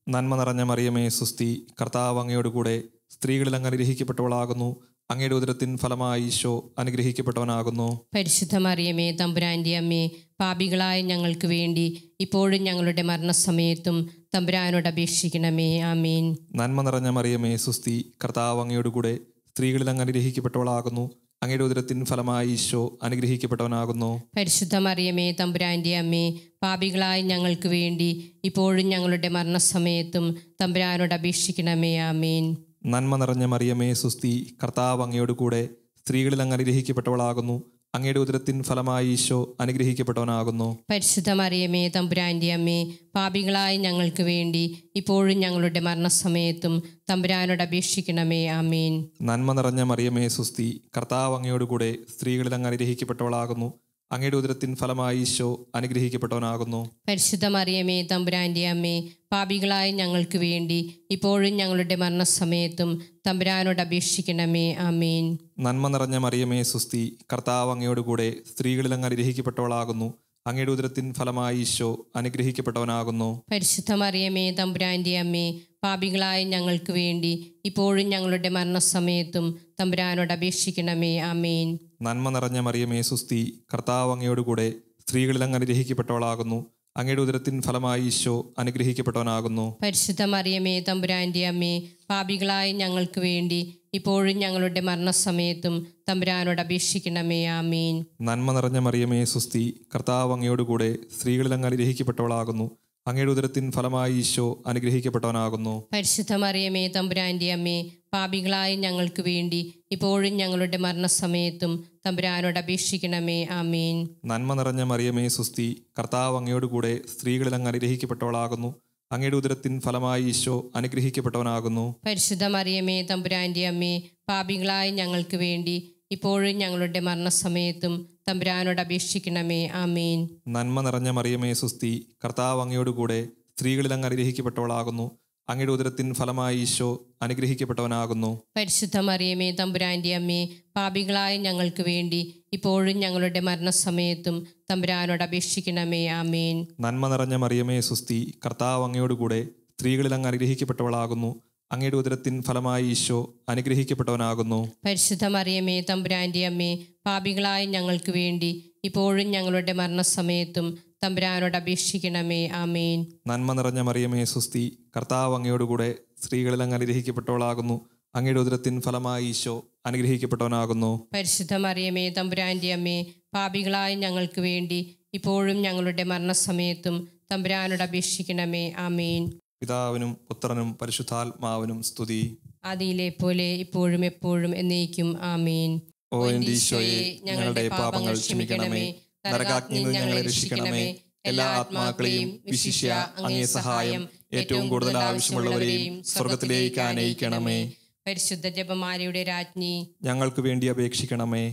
നന്മ നിറഞ്ഞ മറിയമേ, സുസ്തി, കർത്താവ് അങ്ങയോടുകൂടെ സ്ത്രീകളിൽ അങ്ങ് അനുഗ്രഹിക്കപ്പെട്ടവളാകുന്നു. അങ്ങയുടെ ഉദരത്തിൻ ഫലമായി ഈശോ അനുഗ്രഹിക്കപ്പെട്ടവനാകുന്നു. പരിശുദ്ധ മറിയമേ, തമ്പുരാന്റെ അമ്മേ, പാപികളായ ഞങ്ങൾക്ക് വേണ്ടി ഇപ്പോഴും ഞങ്ങളുടെ മരണസമയത്തും തമ്പുരാനോട് അപേക്ഷിക്കണമേ. ആമേൻ. നന്മ നിറഞ്ഞ മറിയമേ, സുസ്തി, കർത്താവ് അങ്ങയോടുകൂടെ സ്ത്രീകളിൽ അങ്ങ് അനുഗ്രഹിക്കപ്പെട്ടവളാകുന്നു. അങ്ങയുടെ ഉദരത്തിൻ ഫലമായി ഈശോ അനുഗ്രഹിക്കപ്പെട്ടവനാകുന്നു. പരിശുദ്ധ മറിയമേ, തമ്പുരാന്റെ അമ്മേ, പാപികളായ ഞങ്ങൾക്ക് വേണ്ടി ഇപ്പോഴും ഞങ്ങളുടെ മരണസമയത്തും തമ്പുരാനോട് അപേക്ഷിക്കണമേ. ആമേൻ. നന്മ നിറഞ്ഞ മറിയമേ, സുസ്തി, കർത്താവ് അങ്ങയോടുകൂടെ സ്ത്രീകളിൽ അങ്ങ് അനുഗ്രഹിക്കപ്പെട്ടവളാകുന്നു. അങ്ങയുടെ ഉദരത്തിൻ ഫലമായി ഈശോ അനുഗ്രഹിക്കപ്പെട്ടവനാകുന്നു. പരിശുദ്ധ മറിയമേ, തമ്പുരാന്റെ അമ്മേ, പാപികളായ ഞങ്ങൾക്ക് വേണ്ടി ഇപ്പോഴും ഞങ്ങളുടെ മരണസമയത്തും തമ്പുരാനോട് അപേക്ഷിക്കണമേ. ആമേൻ. നന്മ നിറഞ്ഞ മറിയമേ, സുസ്തി, കർത്താവ് അങ്ങയോടുകൂടെ സ്ത്രീകളിൽ അങ്ങ് അനുഗ്രഹിക്കപ്പെട്ടവളാകുന്നു. അങ്ങയുടെ ഉദരത്തിൻ ഫലമായി ഈശോ അനുഗ്രഹിക്കപ്പെട്ടവനാകുന്നു. പരിശുദ്ധ മറിയമേ, തമ്പുരാന്റെ അമ്മേ, പാപികളായ ഞങ്ങൾക്ക് വേണ്ടി ഇപ്പോഴും ഞങ്ങളുടെ മരണസമയത്തും തമ്പുരാനോട് അപേക്ഷിക്കണമേ. ആമേൻ. നന്മ നിറഞ്ഞ മറിയമേ, സുസ്തി, കർത്താവ് അങ്ങയോടുകൂടെ സ്ത്രീകളിൽ അങ്ങ് അനുഗ്രഹിക്കപ്പെട്ടവളാകുന്നു. അങ്ങയുടെ ഉദരത്തിൻ ഫലമായി ഈശോ അനുഗ്രഹിക്കപ്പെട്ടവനാകുന്നു. പരിശുദ്ധ മറിയമേ, തമ്പുരാന്റെ അമ്മേ, പാപികളായ ഞങ്ങൾക്ക് വേണ്ടി ഇപ്പോഴും ഞങ്ങളുടെ മരണസമയത്തും തമ്പുരാനോട് അപേക്ഷിക്കണമേ. ആമേൻ. നന്മ നിറഞ്ഞ മറിയമേ, സുസ്തി, കർത്താവ് അങ്ങയോടുകൂടെ സ്ത്രീകളിൽ അങ്ങ് അനുഗ്രഹിക്കപ്പെട്ടവളാകുന്നു. അങ്ങയുടെ ഉദരത്തിൻ ഫലമായി ഈശോ അനുഗ്രഹിക്കപ്പെട്ടവനാകുന്നു. പരിശുദ്ധ മറിയമേ, തമ്പുരാന്റെ അമ്മേ, പാപികളായ ഞങ്ങൾക്ക് വേണ്ടി ഇപ്പോഴും ഞങ്ങളുടെ മരണസമയത്തും തമ്പുരാനോട് അപേക്ഷിക്കണമേ. ആമേൻ. നന്മ നിറഞ്ഞ മറിയമേ, സുസ്തി, കർത്താവ് അങ്ങയോടുകൂടെ സ്ത്രീകളിൽ അങ്ങ് അനുഗ്രഹിക്കപ്പെട്ടവളാകുന്നു. അങ്ങയുടെ ഉദരത്തിൻ ഫലമായി ഈശോ അനുഗ്രഹിക്കപ്പെട്ടവനാകുന്നു. പരിശുദ്ധ മറിയമേ, തമ്പുരാന്റെ അമ്മേ, പാപികളായ ഞങ്ങൾക്ക് വേണ്ടി ഇപ്പോഴും ഞങ്ങളുടെ മരണസമയത്തും തമ്പുരാനോട് അപേക്ഷിക്കണമേ. ആമേൻ. നന്മ നിറഞ്ഞ മറിയമേ, സുസ്തി, കർത്താവ് അങ്ങയോടുകൂടെ സ്ത്രീകളിൽ അങ്ങ് അനുഗ്രഹിക്കപ്പെട്ടവളാകുന്നു. അങ്ങയുടെ ഉദരത്തിൻ ഫലമായി ഈശോ അനുഗ്രഹിക്കപ്പെട്ടവനാകുന്നു. പരിശുദ്ധ മറിയമേ, തമ്പുരാന്റെ അമ്മേ, പാപികളായ ഞങ്ങൾക്ക് വേണ്ടി ഇപ്പോഴും ഞങ്ങളുടെ മരണസമയത്തും തമ്പുരാനോട് അപേക്ഷിക്കണമേ. ആമേൻ. നന്മ നിറഞ്ഞ മറിയമേ, സുസ്തി, കർത്താവ് അങ്ങയോടുകൂടെ സ്ത്രീകളിൽ അങ്ങ് അനുഗ്രഹിക്കപ്പെട്ടവളാകുന്നു. അങ്ങയുടെ ഉദരത്തിൻ ഫലമായി ഈശോ അനുഗ്രഹിക്കപ്പെട്ടവനാകുന്നു. പരിശുദ്ധ മറിയമേ, തമ്പുരാന്റെ അമ്മേ, പാപികളായ ഞങ്ങൾക്ക് വേണ്ടി ഇപ്പോഴും ഞങ്ങളുടെ മരണസമയത്തും തമ്പുരാനോട് അപേക്ഷിക്കണമേ. ആമേൻ. നന്മ നിറഞ്ഞ മറിയമേ, സുസ്തി, കർത്താവ് അങ്ങയോടുകൂടെ സ്ത്രീകളിൽ അങ്ങ് അനുഗ്രഹിക്കപ്പെട്ടവളാകുന്നു. അങ്ങയുടെ ഉദരത്തിൻ ഫലമായി ഈശോ അനുഗ്രഹിക്കപ്പെട്ടവനാകുന്നു. പരിശുദ്ധ മറിയമേ, തമ്പുരാന്റെ അമ്മേ, പാപികളായ ഞങ്ങൾക്ക് വേണ്ടി ഇപ്പോഴും ഞങ്ങളുടെ മരണസമയത്തും തമ്പുരാനോട് അപേക്ഷിക്കണമേ. ആമേൻ. നന്മ നിറഞ്ഞ മറിയമേ, സുസ്തി, കർത്താവ് അങ്ങയോടുകൂടെ സ്ത്രീകളിൽ അങ്ങ് അനുഗ്രഹിക്കപ്പെട്ടവളാകുന്നു. അങ്ങയുടെ ഉദരത്തിൻ ഫലമായി ഈശോ അനുഗ്രഹിക്കപ്പെട്ടവനാകുന്നു. പരിശുദ്ധ മറിയമേ, തമ്പുരാന്റെ അമ്മേ, പാപികളായ ഞങ്ങൾക്ക് വേണ്ടി ഇപ്പോഴും ഞങ്ങളുടെ മരണസമയത്തും തമ്പുരാനോട് അപേക്ഷിക്കണമേ. ആമേൻ. പിതാവിനും പുത്രനും പരിശുദ്ധാത്മാവിനും സ്തുതി. ആദിയിലെ പോലെ ഇപ്പോഴും എപ്പോഴും എന്നേക്കും. ആമേൻ. ഓ എൻ്റെ ഈശോയെ, ഞങ്ങളുടെ പാപങ്ങൾ ക്ഷമിക്കണമേ. നരകാഗ്നിയിൽ നിന്ന് ഞങ്ങളെ രക്ഷിക്കണമേ. എല്ലാ ആത്മാക്കളെയും വിശിഷ്യ അങ്ങേ സഹായം ഏറ്റവും കൂടുതൽ ആവശ്യമുള്ളവരെയും സ്വർഗത്തിലേക്ക് ആനയിക്കണമേ. പരിശുദ്ധ ജപമാലയുടെ രാജ്ഞി, ഞങ്ങൾക്ക് വേണ്ടി അപേക്ഷിക്കണമേ.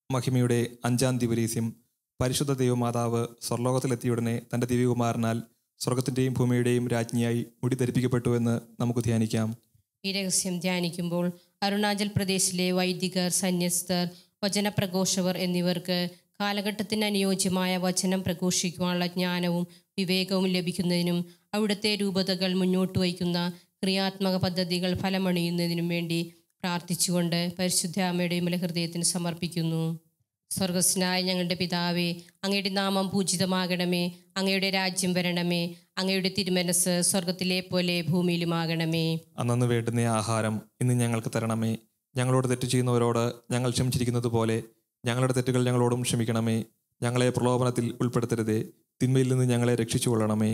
മഹിമയുടെ 5-ാം ദിവരീസ്യം. പരിശുദ്ധ ദൈവമാതാവ് സ്വർലോകത്തിലെത്തിയുടനെ തൻ്റെ ദിവ്യകുമാരനാൽ സ്വർഗത്തിൻ്റെയും ഭൂമിയുടെയും രാജ്ഞിയായി മുടി ധരിപ്പിക്കപ്പെട്ടുവെന്ന് നമുക്ക് ധ്യാനിക്കാം. ഈ രഹസ്യം ധ്യാനിക്കുമ്പോൾ അരുണാചൽ പ്രദേശിലെ വൈദികർ, സന്യസ്തർ, വചനപ്രഘോഷകർ എന്നിവർക്ക് കാലഘട്ടത്തിന് അനുയോജ്യമായ വചനം പ്രഘോഷിക്കുവാനുള്ള ജ്ഞാനവും വിവേകവും ലഭിക്കുന്നതിനും അവിടുത്തെ രൂപതകൾ മുന്നോട്ട് വയ്ക്കുന്ന ക്രിയാത്മക പദ്ധതികൾ ഫലമണിയുന്നതിനും വേണ്ടി പ്രാർത്ഥിച്ചുകൊണ്ട് പരിശുദ്ധ അമ്മയുടെ ഹൃദയത്തിന് സമർപ്പിക്കുന്നു. സ്വർഗസ്നായ ഞങ്ങളുടെ പിതാവേ, അങ്ങയുടെ നാമം പൂജിതമാകണമേ. അങ്ങയുടെ രാജ്യം വരണമേ. അങ്ങയുടെ തിരുമനസ് സ്വർഗത്തിലെ പോലെ ഭൂമിയിലുമാകണമേ. അന്നു വേണ്ടുന്ന ആഹാരം ഇന്ന് ഞങ്ങൾക്ക് തരണമേ. ഞങ്ങളോട് തെറ്റ് ചെയ്യുന്നവരോട് ഞങ്ങൾ ക്ഷമിച്ചിരിക്കുന്നത് പോലെ ഞങ്ങളുടെ തെറ്റുകൾ ഞങ്ങളോടും ക്ഷമിക്കണമേ. ഞങ്ങളെ പ്രലോഭനത്തിൽ ഉൾപ്പെടുത്തരുതേ, തിന്മയിൽ നിന്ന് ഞങ്ങളെ രക്ഷിച്ചുകൊള്ളണമേ.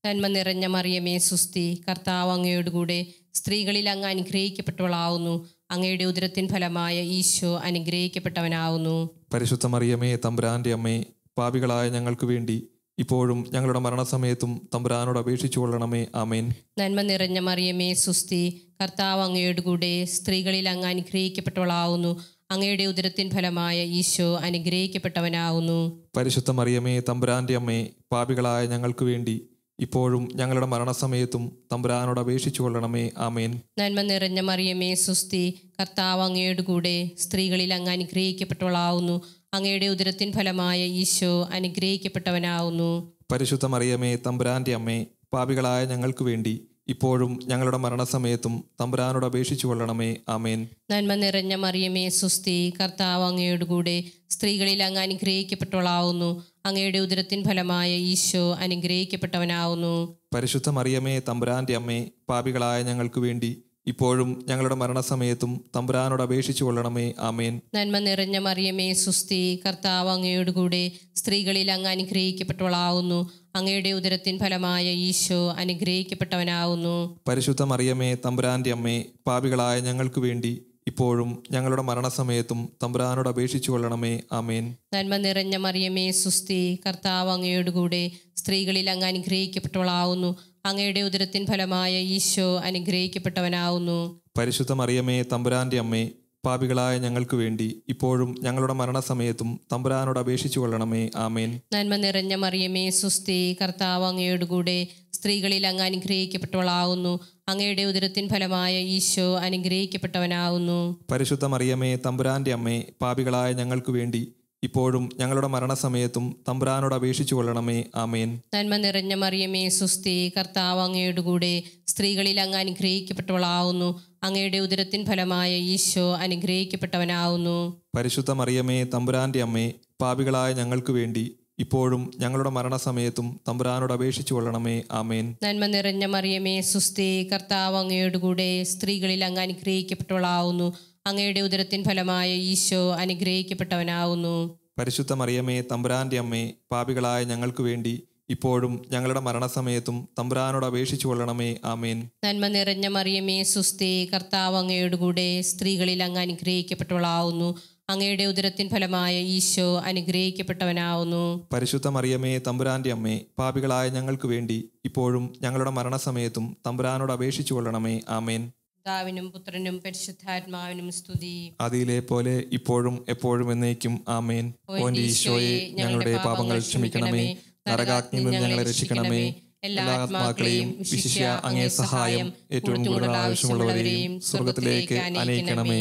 നന്മ നിറഞ്ഞ മറിയമേ, സുസ്തി, കർത്താവ് അങ്ങയോടുകൂടെ സ്ത്രീകളിൽ അങ്ങ് അനുഗ്രഹിക്കപ്പെട്ടവളാവുന്നു. അങ്ങയുടെ ഉദരത്തിൻ ഫലമായ ഈശോ അനുഗ്രഹിക്കപ്പെട്ടവനാവുന്നു. പരിശുദ്ധ മറിയമേ, തമ്പുരാന്റെ അമ്മേ, പാപികളായ ഞങ്ങൾക്ക് വേണ്ടി ഇപ്പോഴും ഞങ്ങളുടെ മരണസമയത്തും തമ്പുരാനോട് അപേക്ഷിച്ചു കൊള്ളണമേ. ആമേൻ. നന്മ നിറഞ്ഞ മറിയമേ, സുസ്തി, കർത്താവ് അങ്ങയോടുകൂടെ സ്ത്രീകളിൽ അങ്ങ് അനുഗ്രഹിക്കപ്പെട്ടവളാവുന്നു. അങ്ങയുടെ ഉദരത്തിൻ ഫലമായ ഈശോ അനുഗ്രഹിക്കപ്പെട്ടവനാവുന്നു. പരിശുദ്ധ മറിയമേ, തമ്പുരാന്റെ അമ്മേ, പാപികളായ ഞങ്ങൾക്ക് വേണ്ടി ഇപ്പോഴും ഞങ്ങളുടെ മരണസമയത്തും തമ്പുരാനോട് അപേക്ഷിച്ചു കൊള്ളണമേ. ആമേൻ. നന്മ നിറഞ്ഞ മറിയമേ, സുസ്തി, കർത്താവ് അങ്ങയോടുകൂടെ സ്ത്രീകളിൽ അങ്ങ് അനുഗ്രഹിക്കപ്പെട്ടവളാവുന്നു. അങ്ങയുടെ ഉദരത്തിൻ ഫലമായ ഈശോ അനുഗ്രഹിക്കപ്പെട്ടവനാവുന്നു. പരിശുദ്ധ മറിയമേ, തമ്പുരാന്റെ അമ്മേ, പാപികളായ ഞങ്ങൾക്ക് വേണ്ടി ഇപ്പോഴും ഞങ്ങളുടെ മരണസമയത്തും തമ്പുരാനോട് അപേക്ഷിച്ചു കൊള്ളണമേ. ആമേൻ. നന്മ നിറഞ്ഞ മറിയമേ, സുസ്തി, കർത്താവ് അങ്ങയോടുകൂടെ സ്ത്രീകളിൽ അങ്ങ് അനുഗ്രഹിക്കപ്പെട്ടവളാവുന്നു. അങ്ങയുടെ ഉദരത്തിൻ ഫലമായ ഈശോ അനുഗ്രഹിക്കപ്പെട്ടവനാവുന്നു. പരിശുദ്ധ മറിയമേ, തമ്പുരാന്റെ അമ്മേ, പാപികളായ ഞങ്ങൾക്ക് വേണ്ടി ഇപ്പോഴും ഞങ്ങളുടെ മരണസമയത്തും തമ്പുരാനോട് അപേക്ഷിച്ചു കൊള്ളണമേ. ആമേൻ. നന്മ നിറഞ്ഞ മറിയമേ, സുസ്തി, കർത്താവ് അങ്ങയോടുകൂടെ സ്ത്രീകളിൽ അങ്ങ് അനുഗ്രഹിക്കപ്പെട്ടവളാവുന്നു. അങ്ങയുടെ ഉദരത്തിൻ ഫലമായ ഈശോ അനുഗ്രഹിക്കപ്പെട്ടവനാവുന്നു. പരിശുദ്ധ മറിയമേ, തമ്പുരാന്റെ അമ്മേ, പാപികളായ ഞങ്ങൾക്ക് വേണ്ടി ഇപ്പോഴും ഞങ്ങളുടെ മരണസമയത്തും തമ്പുരാനോട് അപേക്ഷിച്ചു കൊള്ളണമേ. ആമേൻ. നന്മ നിറഞ്ഞ മറിയമേ, സുസ്തി, കർത്താവ് അങ്ങയോടുകൂടെ സ്ത്രീകളിൽ അങ്ങ് അനുഗ്രഹിക്കപ്പെട്ടവളാവുന്നു. അങ്ങയുടെ ഉദരത്തിൻ ഫലമായ ഈശോ അനുഗ്രഹിക്കപ്പെട്ടവനാവുന്നു. പരിശുദ്ധ മറിയമേ, തമ്പുരാന്റെ അമ്മേ, പാപികളായ ഞങ്ങൾക്ക് വേണ്ടി ഇപ്പോഴും ഞങ്ങളുടെ മരണസമയത്തും തമ്പുരാനോട് അപേക്ഷിച്ചു കൊള്ളണമേ. ആമേൻ. നന്മ നിറഞ്ഞ മറിയമേ, സുസ്തി, കർത്താവ് അങ്ങയോടുകൂടെ സ്ത്രീകളിൽ അങ്ങ് അനുഗ്രഹിക്കപ്പെട്ടവളാവുന്നു. അങ്ങയുടെ ഉദരത്തിൻ ഫലമായ ഈശോ അനുഗ്രഹിക്കപ്പെട്ടവനാവുന്നു. പരിശുദ്ധ മറിയമേ, തമ്പുരാന്റെ അമ്മേ, പാപികളായ ഞങ്ങൾക്ക് വേണ്ടി ഇപ്പോഴും ഞങ്ങളുടെ മരണസമയത്തും തമ്പുരാനോട് അപേക്ഷിച്ചു കൊള്ളണമേ. ആമേൻ. നന്മ നിറഞ്ഞ മറിയമേ, സുസ്തി, കർത്താവ് അങ്ങയോടുകൂടെ സ്ത്രീകളിൽ അങ്ങ് അനുഗ്രഹിക്കപ്പെട്ടവളാവുന്നു. അങ്ങയുടെ ഉദരത്തിൻ ഫലമായ ഈശോ അനുഗ്രഹിക്കപ്പെട്ടവനാവുന്നു. പരിശുദ്ധ മറിയമേ, തമ്പുരാന്റെ അമ്മേ, പാപികളായ ഞങ്ങൾക്ക് വേണ്ടി ഇപ്പോഴും ഞങ്ങളുടെ മരണസമയത്തും തമ്പുരാനോട് അപേക്ഷിച്ചു കൊള്ളണമേ. ആമേൻ. നന്മ നിറഞ്ഞ മറിയമേ, സുസ്തി, കർത്താവ് അങ്ങയോടുകൂടെ സ്ത്രീകളിൽ അങ്ങ് അനുഗ്രഹിക്കപ്പെട്ടവളാവുന്നു. അങ്ങയുടെ ഉദരത്തിൻ ഫലമായ ഈശോ അനുഗ്രഹിക്കപ്പെട്ടവനാവുന്നു. പരിശുദ്ധ മറിയമേ, തമ്പുരാന്റെ അമ്മേ, പാപികളായ ഞങ്ങൾക്ക് വേണ്ടി ഇപ്പോഴും ഞങ്ങളുടെ മരണസമയത്തും തമ്പുരാനോട് അപേക്ഷിച്ചു കൊള്ളണമേ. ആമേൻ. നന്മ നിറഞ്ഞ മറിയമേ, സുസ്തി, കർത്താവ് അങ്ങയോടുകൂടെ സ്ത്രീകളിൽ അങ്ങ് അനുഗ്രഹിക്കപ്പെട്ടവളാവുന്നു. അങ്ങയുടെ ഉദരത്തിൻ ഫലമായ ഈശോ അനുഗ്രഹിക്കപ്പെട്ടവനാവുന്നു. പരിശുദ്ധ മറിയമേ, തമ്പുരാന്റെ അമ്മേ, പാപികളായ ഞങ്ങൾക്ക് വേണ്ടി ഇപ്പോഴും ഞങ്ങളുടെ മരണസമയത്തും തമ്പുരാനോട് അപേക്ഷിച്ചു കൊള്ളണമേ. ആമേൻ. പിതാവിനും പുത്രനും പരിശുദ്ധാത്മാവിനും സ്തുതി. അതിലെ പോലെ ഇപ്പോഴും എപ്പോഴും എന്നേക്കും. ആമേൻ. ഓ ഈശോയെ, ഞങ്ങളുടെ പാപങ്ങൾ ക്ഷമിക്കണമേ. നരകാഗ്നിയിൽ നിന്ന് ഞങ്ങളെ രക്ഷിക്കണമേ. എല്ലാ ആത്മാക്കളെയും വിശിഷ്യ അങ്ങേ സഹായം ഏറ്റവും കൂടുതൽ ആവശ്യമുള്ളവരെയും സ്വർഗത്തിലേക്ക് അനയിക്കണമേ.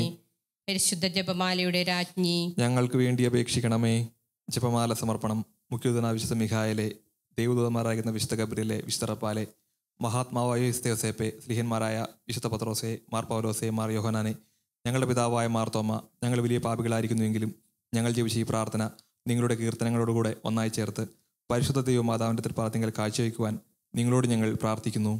പരിശുദ്ധ ജപമാലയുടെ രാജ്ഞി, ഞങ്ങൾക്ക് വേണ്ടി അപേക്ഷിക്കണമേ. ജപമാല സമർപ്പണം. മുഖ്യദൂതനായ വിശുദ്ധ മിഖായേലെ, ദൈവദൂതന്മാരായിരുന്ന വിശുദ്ധ ഗബ്രിയേലെ, വിശുദ്ധ റഫാലെ, മഹാത്മാവായ വിശുദ്ധ യോസേപ്പെ, സ്ലീഹന്മാരായ വിശുദ്ധ പത്രോസെ, മാർ പൗലോസെ, മാർ യോഹനാനെ, ഞങ്ങളുടെ പിതാവായ മാർത്തോമ, ഞങ്ങൾ വലിയ പാപികളായിരിക്കുന്നുവെങ്കിലും ഞങ്ങൾ ജപിച്ച ഈ പ്രാർത്ഥന നിങ്ങളുടെ കീർത്തനങ്ങളോടുകൂടെ ഒന്നായി ചേർത്ത് പരിശുദ്ധ ദൈവമാതാവിൻ്റെ തൃപ്പാദത്തിൽ കാഴ്ചവെക്കുവാൻ നിങ്ങളോട് ഞങ്ങൾ പ്രാർത്ഥിക്കുന്നു.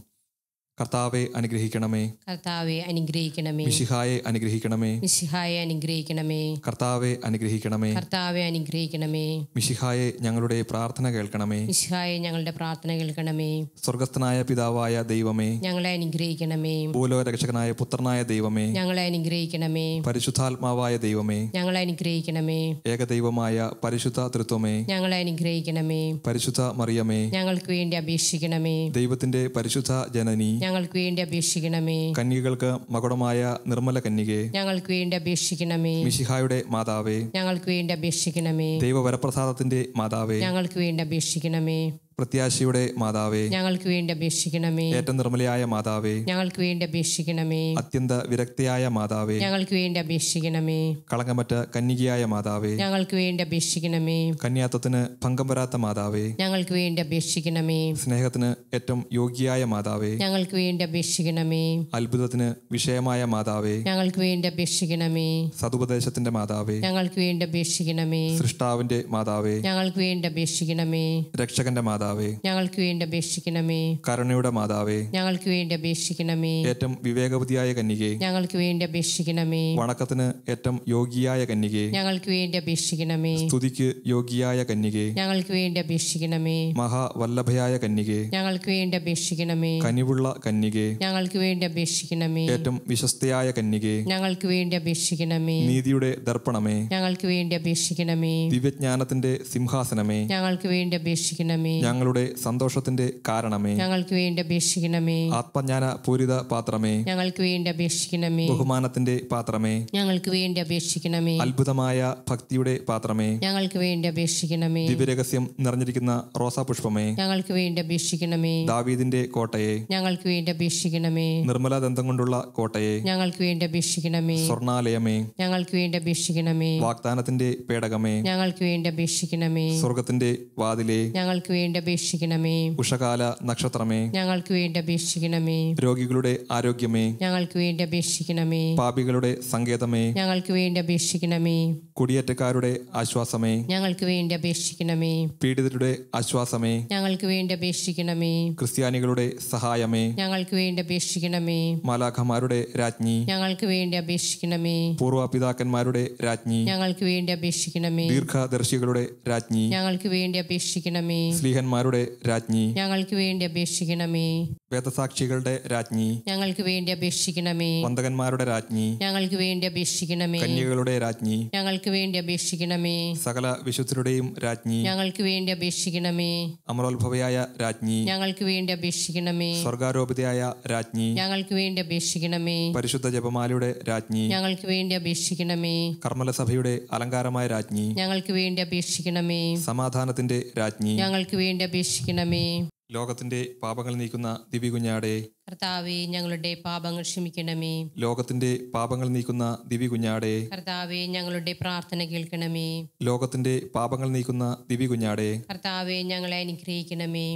കർത്താവെ അനുഗ്രഹിക്കണമേ. കർത്താവെ അനുഗ്രഹിക്കണമേ. മിശിഹായെ അനുഗ്രഹിക്കണമേ. മിശിഹായെ അനുഗ്രഹിക്കണമേ. കർത്താവെ അനുഗ്രഹിക്കണമേ. കർത്താവെ അനുഗ്രഹിക്കണമേ. മിശിഹായെ ഞങ്ങളുടെ പ്രാർത്ഥന കേൾക്കണമേ. മിശിഹായെ ഞങ്ങളുടെ പ്രാർത്ഥന കേൾക്കണമേ. സ്വർഗസ്ഥനായ പിതാവായ ദൈവമേ, ഞങ്ങളെ അനുഗ്രഹിക്കണമേ. ഭൂലോക രക്ഷകനായ പുത്രനായ ദൈവമേ, ഞങ്ങളെ അനുഗ്രഹിക്കണമേ. പരിശുദ്ധാത്മാവായ ദൈവമേ, ഞങ്ങളെ അനുഗ്രഹിക്കണമേ. ഏകദൈവമായ പരിശുദ്ധ തൃത്വമേ, ഞങ്ങളെ അനുഗ്രഹിക്കണമേ. പരിശുദ്ധ മറിയമേ, ഞങ്ങൾക്ക് വേണ്ടി അപേക്ഷിക്കണമേ. ദൈവത്തിന്റെ പരിശുദ്ധ ജനനി, ഞങ്ങൾക്ക് വേണ്ടി അപേക്ഷിക്കണമേ. കന്യകൾക്ക് മകുടമായ നിർമ്മല കന്യകെ, ഞങ്ങൾക്ക് വേണ്ടി അപേക്ഷിക്കണമേ. മിശിഹായുടെ മാതാവേ, ഞങ്ങൾക്ക് വേണ്ടി അപേക്ഷിക്കണമേ. ദൈവവരപ്രസാദത്തിന്റെ മാതാവേ, ഞങ്ങൾക്ക് വേണ്ടി അപേക്ഷിക്കണമേ. പ്രത്യാശയുടെ മാതാവേ, ഞങ്ങൾക്ക് വേണ്ടി അപേക്ഷിക്കണമേ. ഏറ്റവും നിർമ്മലയായ മാതാവേ, ഞങ്ങൾക്ക് വേണ്ടി അപേക്ഷിക്കണമേ. അത്യന്ത വിരക്തിയായ മാതാവേ, ഞങ്ങൾക്ക് വേണ്ടി അപേക്ഷിക്കണമേ. കളങ്കമറ്റ കന്യകയായ മാതാവേ, ഞങ്ങൾക്ക് വേണ്ടി അപേക്ഷിക്കണമേ. കന്യാത്വത്തിന് ഭംഗം വരാത്ത മാതാവേ, ഞങ്ങൾക്ക് വേണ്ടി അപേക്ഷിക്കണമേ. സ്നേഹത്തിന് ഏറ്റവും യോഗ്യയായ മാതാവേ, ഞങ്ങൾക്ക് വേണ്ടി അപേക്ഷിക്കണമേ. അത്ഭുതത്തിന് വിഷയമായ മാതാവേ, ഞങ്ങൾക്ക് വേണ്ടി അപേക്ഷിക്കണമേ. സതുപദേശത്തിന്റെ മാതാവേ, ഞങ്ങൾക്ക് വേണ്ടി അപേക്ഷിക്കണമേ. സൃഷ്ടാവിന്റെ മാതാവേ, ഞങ്ങൾക്ക് വേണ്ടി അപേക്ഷിക്കണമേ. രക്ഷകന്റെ മാതാവേ, ഞങ്ങൾക്ക് വേണ്ടി അപേക്ഷിക്കണമേ. കരുണയുടെ മാതാവേ, ഞങ്ങൾക്ക് വേണ്ടി അപേക്ഷിക്കണമേ. ഏറ്റവും വിവേകവതിയായ കന്യകെ, ഞങ്ങൾക്ക് വേണ്ടി അപേക്ഷിക്കണമേ. വണക്കത്തിന് ഏറ്റവും യോഗ്യയായ കന്യകെ, ഞങ്ങൾക്ക് വേണ്ടി അപേക്ഷിക്കണമേ. സ്തുതിക്ക് യോഗ്യയായ കന്യകെ, ഞങ്ങൾക്ക് വേണ്ടി അപേക്ഷിക്കണമേ. മഹാവല്ലഭയായ കന്യകെ, ഞങ്ങൾക്ക് വേണ്ടി അപേക്ഷിക്കണമേ. കനിവുള്ള കന്യകെ, ഞങ്ങൾക്ക് വേണ്ടി അപേക്ഷിക്കണമേ. ഏറ്റവും വിശ്വസ്തയായ കന്യകെ, ഞങ്ങൾക്ക് വേണ്ടി അപേക്ഷിക്കണമേ. നീതിയുടെ ദർപ്പണമേ, ഞങ്ങൾക്ക് വേണ്ടി അപേക്ഷിക്കണമേ. ദിവ്യജ്ഞാനത്തിന്റെ സിംഹാസനമേ, ഞങ്ങൾക്ക് വേണ്ടി അപേക്ഷിക്കണമേ. ഞങ്ങളുടെ സന്തോഷത്തിന്റെ കാരണമേ, ഞങ്ങൾക്ക് വേണ്ടി അപേക്ഷിക്കണമേ. ആത്മജ്ഞാന പൂരിത പാത്രമേ, ഞങ്ങൾക്ക് വേണ്ടി അപേക്ഷിക്കണമേ. ബഹുമാനത്തിന്റെ പാത്രമേ, ഞങ്ങൾക്ക് വേണ്ടി അപേക്ഷിക്കണമേ. അത്ഭുതമായ ഭക്തിയുടെ പാത്രമേ, ഞങ്ങൾക്ക് വേണ്ടി അപേക്ഷിക്കണമേ. ദിവ്യരഹസ്യം നിറഞ്ഞിരിക്കുന്ന റോസാപുഷ്പമേ, ഞങ്ങൾക്ക് വേണ്ടി അപേക്ഷിക്കണമേ. ദാവീദിന്റെ കോട്ടയെ, ഞങ്ങൾക്ക് വേണ്ടി അപേക്ഷിക്കണമേ. നിർമ്മല ദന്തം കൊണ്ടുള്ള കോട്ടയെ, ഞങ്ങൾക്ക് വേണ്ടി അപേക്ഷിക്കണമേ. സ്വർണാലയമേ, ഞങ്ങൾക്ക് വേണ്ടി അപേക്ഷിക്കണമേ. വാഗ്ദാനത്തിന്റെ പേടകമേ, ഞങ്ങൾക്ക് വേണ്ടി അപേക്ഷിക്കണമേ. സ്വർഗത്തിന്റെ വാതിലേ, ഞങ്ങൾക്ക് വേണ്ടി അപേക്ഷിക്കണമേ. ഉഷകാല നക്ഷത്രമേ, ഞങ്ങൾക്ക് വേണ്ടി അപേക്ഷിക്കണമേ. രോഗികളുടെ ആരോഗ്യമേ, ഞങ്ങൾക്ക് വേണ്ടി അപേക്ഷിക്കണമേ. പാപികളുടെ സങ്കേതമേ, ഞങ്ങൾക്ക് വേണ്ടി അപേക്ഷിക്കണമേ. കുടിയേറ്റക്കാരുടെ ആശ്വാസമേ, ഞങ്ങൾക്ക് വേണ്ടി അപേക്ഷിക്കണമേ. പീഡിതരുടെ ആശ്വാസമേ, ഞങ്ങൾക്ക് വേണ്ടി അപേക്ഷിക്കണമേ. ക്രിസ്ത്യാനികളുടെ സഹായമേ, ഞങ്ങൾക്ക് വേണ്ടി അപേക്ഷിക്കണമേ. മാലാഖമാരുടെ രാജ്ഞി, ഞങ്ങൾക്ക് വേണ്ടി അപേക്ഷിക്കണമേ. പൂർവ്വപിതാക്കന്മാരുടെ രാജ്ഞി, ഞങ്ങൾക്ക് വേണ്ടി അപേക്ഷിക്കണമേ. ദീർഘദർശികളുടെ രാജ്ഞി, ഞങ്ങൾക്ക് വേണ്ടി അപേക്ഷിക്കണമേ. സ്ലീഹന്മാരുടെ രാജ്ഞി, ഞങ്ങൾക്ക് വേണ്ടി അപേക്ഷിക്കണമേ. വേദസാക്ഷികളുടെ രാജ്ഞി, ഞങ്ങൾക്ക് വേണ്ടി അപേക്ഷിക്കണമേ. വന്ദകന്മാരുടെ രാജ്ഞി, ഞങ്ങൾക്ക് വേണ്ടി അപേക്ഷിക്കണമേ. കന്യകളുടെ രാജ്ഞി, ഞങ്ങൾക്ക് വേണ്ടി അപേക്ഷിക്കണമേ. സകല വിശുദ്ധരുടെയും രാജ്ഞി, ഞങ്ങൾക്ക് വേണ്ടി അപേക്ഷിക്കണമേ. അമരോത്ഭവയായ രാജ്ഞി, ഞങ്ങൾക്ക് വേണ്ടി അപേക്ഷിക്കണമേ. സ്വർഗാരോപിതയായ രാജ്ഞി, ഞങ്ങൾക്ക് വേണ്ടി അപേക്ഷിക്കണമേ. പരിശുദ്ധ ജപമാലയുടെ രാജ്ഞി, ഞങ്ങൾക്ക് വേണ്ടി അപേക്ഷിക്കണമേ. കർമ്മലസഭയുടെ അലങ്കാരമായ രാജ്ഞി, ഞങ്ങൾക്ക് വേണ്ടി അപേക്ഷിക്കണമേ. സമാധാനത്തിന്റെ രാജ്ഞി, ഞങ്ങൾക്ക് വേണ്ടി അപേക്ഷിക്കണമേ. ലോകത്തിന്റെ പാപങ്ങൾ നീക്കുന്ന ദിവ്യകുഞ്ഞാടേ, കർത്താവേ, ഞങ്ങളുടെ പാപങ്ങൾ ക്ഷമിക്കണമേ. ലോകത്തിന്റെ പാപങ്ങൾ നീക്കുന്ന ദിവ്യകുഞ്ഞാടേ, കർത്താവേ, ഞങ്ങളുടെ പ്രാർത്ഥന കേൾക്കണമേ. ലോകത്തിന്റെ പാപങ്ങൾ നീക്കുന്ന ദിവ്യകുഞ്ഞാടേ, കർത്താവേ, ഞങ്ങളെ അനുഗ്രഹിക്കണമേ.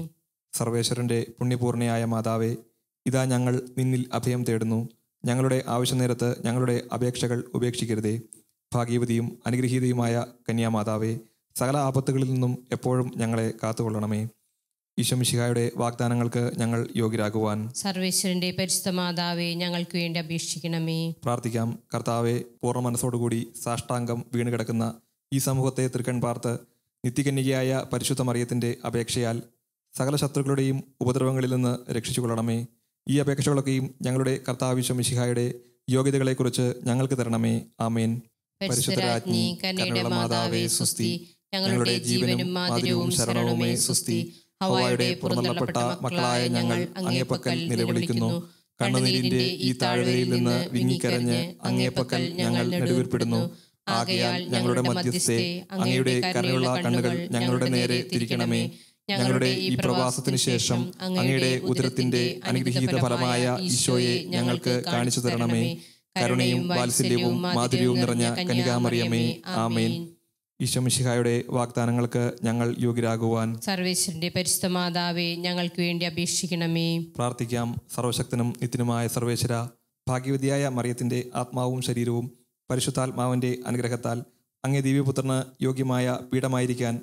സർവേശ്വരന്റെ പുണ്യപൂർണയായ മാതാവേ, ഇതാ ഞങ്ങൾ നിന്നിൽ അഭയം തേടുന്നു. ഞങ്ങളുടെ ആവശ്യനേരത്ത് ഞങ്ങളുടെ അപേക്ഷകൾ ഉപേക്ഷിക്കരുതേ. ഭാഗ്യവതിയും അനുഗ്രഹീതയുമായ കന്യാമാതാവേ, സകല ആപത്തുകളിൽ നിന്നും എപ്പോഴും ഞങ്ങളെ കാത്തുകൊള്ളണമേ. ഈശോ മിശിഹായുടെ വാഗ്ദാനങ്ങൾക്ക് ഞങ്ങൾ യോഗ്യരാകുവാൻ സർവേശ്വരന്റെ പരിശുദ്ധ മാതാവേ, ഞങ്ങൾക്ക് വേണ്ടി അപേക്ഷിക്കണമേ. പ്രാർത്ഥിക്കാം. കർത്താവെ, പൂർണ്ണ മനസ്സോടുകൂടി സാഷ്ടാംഗം വീണുകിടക്കുന്ന ഈ സമൂഹത്തെ തൃക്കൺ പാർത്ത് നിത്യകന്യകയായ പരിശുദ്ധ മറിയത്തിന്റെ അപേക്ഷയാൽ സകല ശത്രുക്കളുടെയും ഉപദ്രവങ്ങളിൽ നിന്ന് രക്ഷിച്ചുകൊള്ളണമേ. ഈ അപേക്ഷകളൊക്കെയും ഞങ്ങളുടെ കർത്താവ് മിശിഹായുടെ യോഗ്യതകളെക്കുറിച്ച് ഞങ്ങൾക്ക് തരണമേ. ആമേൻ. പരിശുദ്ധ രാജ്ഞി, കന്യകയുടെ മാതാവേ, സുസ്തി. ഞങ്ങളുടെ ജീവനും മാധുര്യവും ശരണവുമേ, സുസ്തി. ഹവ്വായുടെ പുറന്തള്ളപ്പെട്ട മക്കളായ ഞങ്ങൾ അങ്ങേപ്പക്കൽ നിലവിളിക്കുന്നു. കണ്ണുനീരിന്റെ ഈ താഴ്വരയിൽ നിന്ന് വിങ്ങിക്കരഞ്ഞ് അങ്ങേപ്പക്കൽ ഞങ്ങൾ നെടുവീർപ്പിടുന്നു. ആകയാൽ ഞങ്ങളുടെ മധ്യസ്ഥേ, അങ്ങയുടെ കരുണയുള്ള കണ്ണുകൾ ഞങ്ങളുടെ നേരെ തിരിക്കണമേ. ഞങ്ങളുടെ ഈ പ്രവാസത്തിനു ശേഷം അങ്ങയുടെ ഉദരത്തിന്റെ അനുഗ്രഹീത ഫലമായ ഈശോയെ ഞങ്ങൾക്ക് കാണിച്ചു തരണമേ. കരുണയും വാത്സല്യവും മാധുര്യവും നിറഞ്ഞ കന്യകാമറിയമേ, ആമേൻ. ഈശോ മിശിഹായുടെ വാഗ്ദാനങ്ങൾക്ക് ഞങ്ങൾ യോഗ്യരാകുവാൻ സർവേശ്വരന്റെ പരിശുദ്ധ മാതാവേ, ഞങ്ങൾക്ക് വേണ്ടി അപേക്ഷിക്കണമേ. പ്രാർത്ഥിക്കാം. സർവശക്തനും നിത്യനുമായ സർവേശ്വര, ഭാഗ്യവതിയായ മറിയത്തിന്റെ ആത്മാവും ശരീരവും പരിശുദ്ധാത്മാവിന്റെ അനുഗ്രഹത്താൽ അങ്ങേ ദിവ്യപുത്രന് യോഗ്യമായ പീഠമായിരിക്കാൻ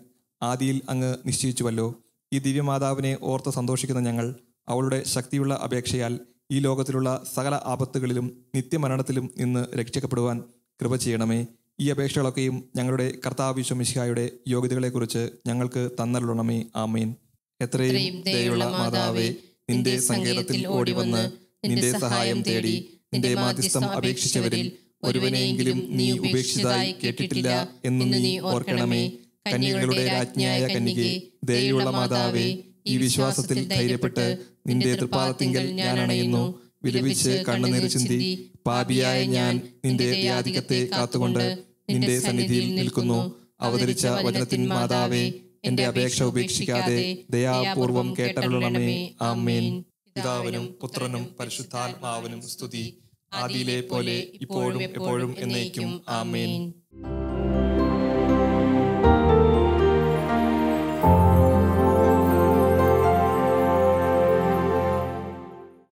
ആദിയിൽ അങ്ങ് നിശ്ചയിച്ചുവല്ലോ. ഈ ദിവ്യമാതാവിനെ ഓർത്ത് സന്തോഷിക്കുന്ന ഞങ്ങൾ അവളുടെ ശക്തിയുള്ള അപേക്ഷയാൽ ഈ ലോകത്തിലുള്ള സകല ആപത്തുകളിലും നിത്യമരണത്തിലും നിന്ന് രക്ഷിക്കപ്പെടുവാൻ കൃപ ചെയ്യണമേ. ഈ അപേക്ഷകളൊക്കെയും ഞങ്ങളുടെ കർത്താവ് മിശിഹായുടെ യോഗ്യതകളെക്കുറിച്ച് ഞങ്ങൾക്ക് തന്നരുളണമേ. ആമേൻ. എത്രയും ദയുള്ള മാതാവേ, നിന്റെ സങ്കേതത്തിൽ ഓടിവന്ന് നിന്റെ സഹായം തേടി നിന്റെ മാധ്യസ്ഥം അപേക്ഷിച്ചവരിൽ ഒരുവനെയെങ്കിലും നീ ഉപേക്ഷിച്ചതായി കേട്ടിട്ടില്ല എന്നു നീ ഓർക്കണമേ. കന്യകളുടെ രാജ്ഞിയായ കന്യകേ, ദയയുള്ള മാതാവേ, ഈ വിശ്വാസത്തിൽ ധൈര്യപ്പെട്ട് നിന്റെ തൃപ്പാദത്തിങ്കൽ ഞാൻ അണയുന്നു. വിലപിച്ച് കണ്ണുനീർ ചിന്തി പാപിയായ ഞാൻ നിന്റെ യാതികത്തെ കാത്തുകൊണ്ട് നിന്റെ സന്നിധിയിൽ നിൽക്കുന്നു. അവതരിച്ച വചനത്തിൻ മാതാവേ, എന്റെ അപേക്ഷ ഉപേക്ഷിക്കാതെ ദയാപൂർവം കേട്ടരുളണമേ. ആമേൻ. പിതാവിനും പുത്രനും പരിശുദ്ധാത്മാവിനും സ്തുതി, ആദിയിലെ പോലെ ഇപ്പോഴും എപ്പോഴും എന്നേക്കും. ആമേൻ.